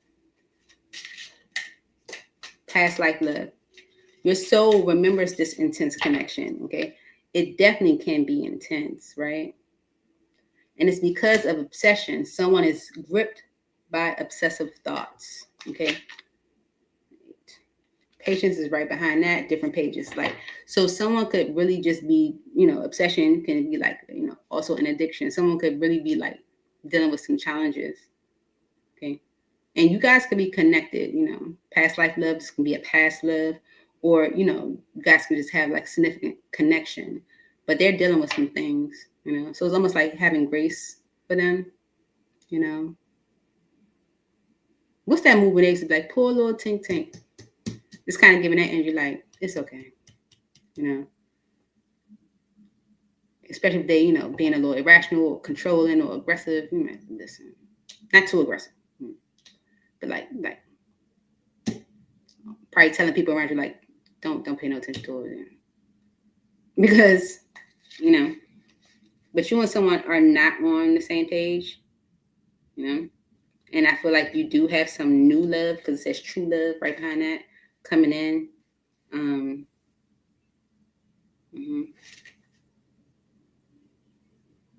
Past life love. Your soul remembers this intense connection, okay? It definitely can be intense, right? And it's because of obsession. Someone is gripped by obsessive thoughts. Okay. Patience is right behind that, different pages. Like, so someone could really just be, obsession can be like, also an addiction. Someone could really be like dealing with some challenges. Okay. And you guys could be connected, past life love. This can be a past love, or, you guys can just have like significant connection, but they're dealing with some things, so it's almost like having grace for them, What's that movie they used to be like, poor little tink tink? It's kind of giving that energy like, it's okay, especially if they, being a little irrational or controlling or aggressive. Listen, not too aggressive, but like probably telling people around you like, don't pay no attention to it, because, but you and someone are not on the same page, and I feel like you do have some new love, because it says true love right behind that coming in.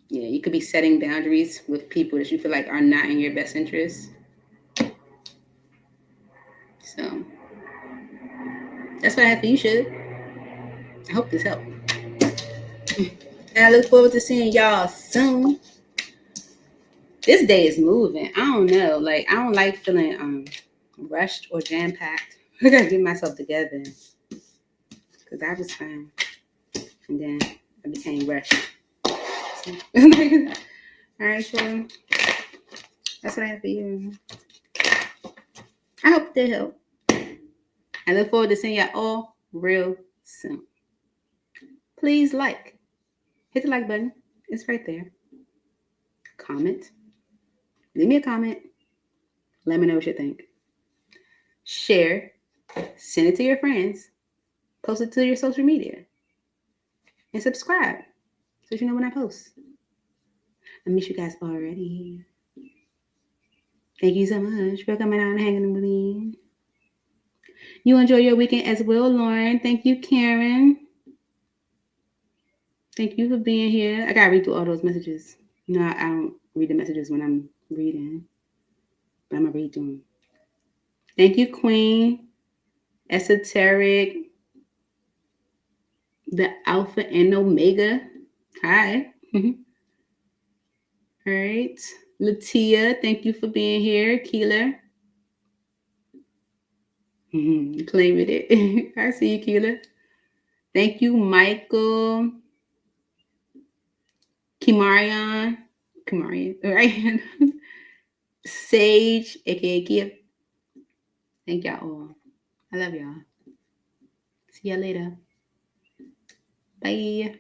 Yeah, you could be setting boundaries with people that you feel like are not in your best interest. So that's what I have for you, Suge. I hope this helped. And I look forward to seeing y'all soon. This day is moving. I don't know. Like, I don't like feeling rushed or jam-packed. I gotta get myself together. Because I was fine. And then I became rushed. So, all right, so that's what I have for you. I hope they help. I look forward to seeing y'all all real soon. Please hit the like button. It's right there. Comment. Leave me a comment. Let me know what you think. Share. Send it to your friends. Post it to your social media. And subscribe so you know when I post. I miss you guys already. Thank you so much for coming out and hanging with me. You enjoy your weekend as well, Lauren. Thank you, Karen. Thank you for being here. I gotta read through all those messages. I don't read the messages when I'm reading, but I'm gonna read them. Thank you, Queen. Esoteric. The Alpha and Omega. Hi. All right. Latia, thank you for being here. Keela. Claiming it. I see you, Keela. Thank you, Michael. Kimarian. All right. Sage, aka Kia. Thank y'all all. I love y'all. See y'all later. Bye.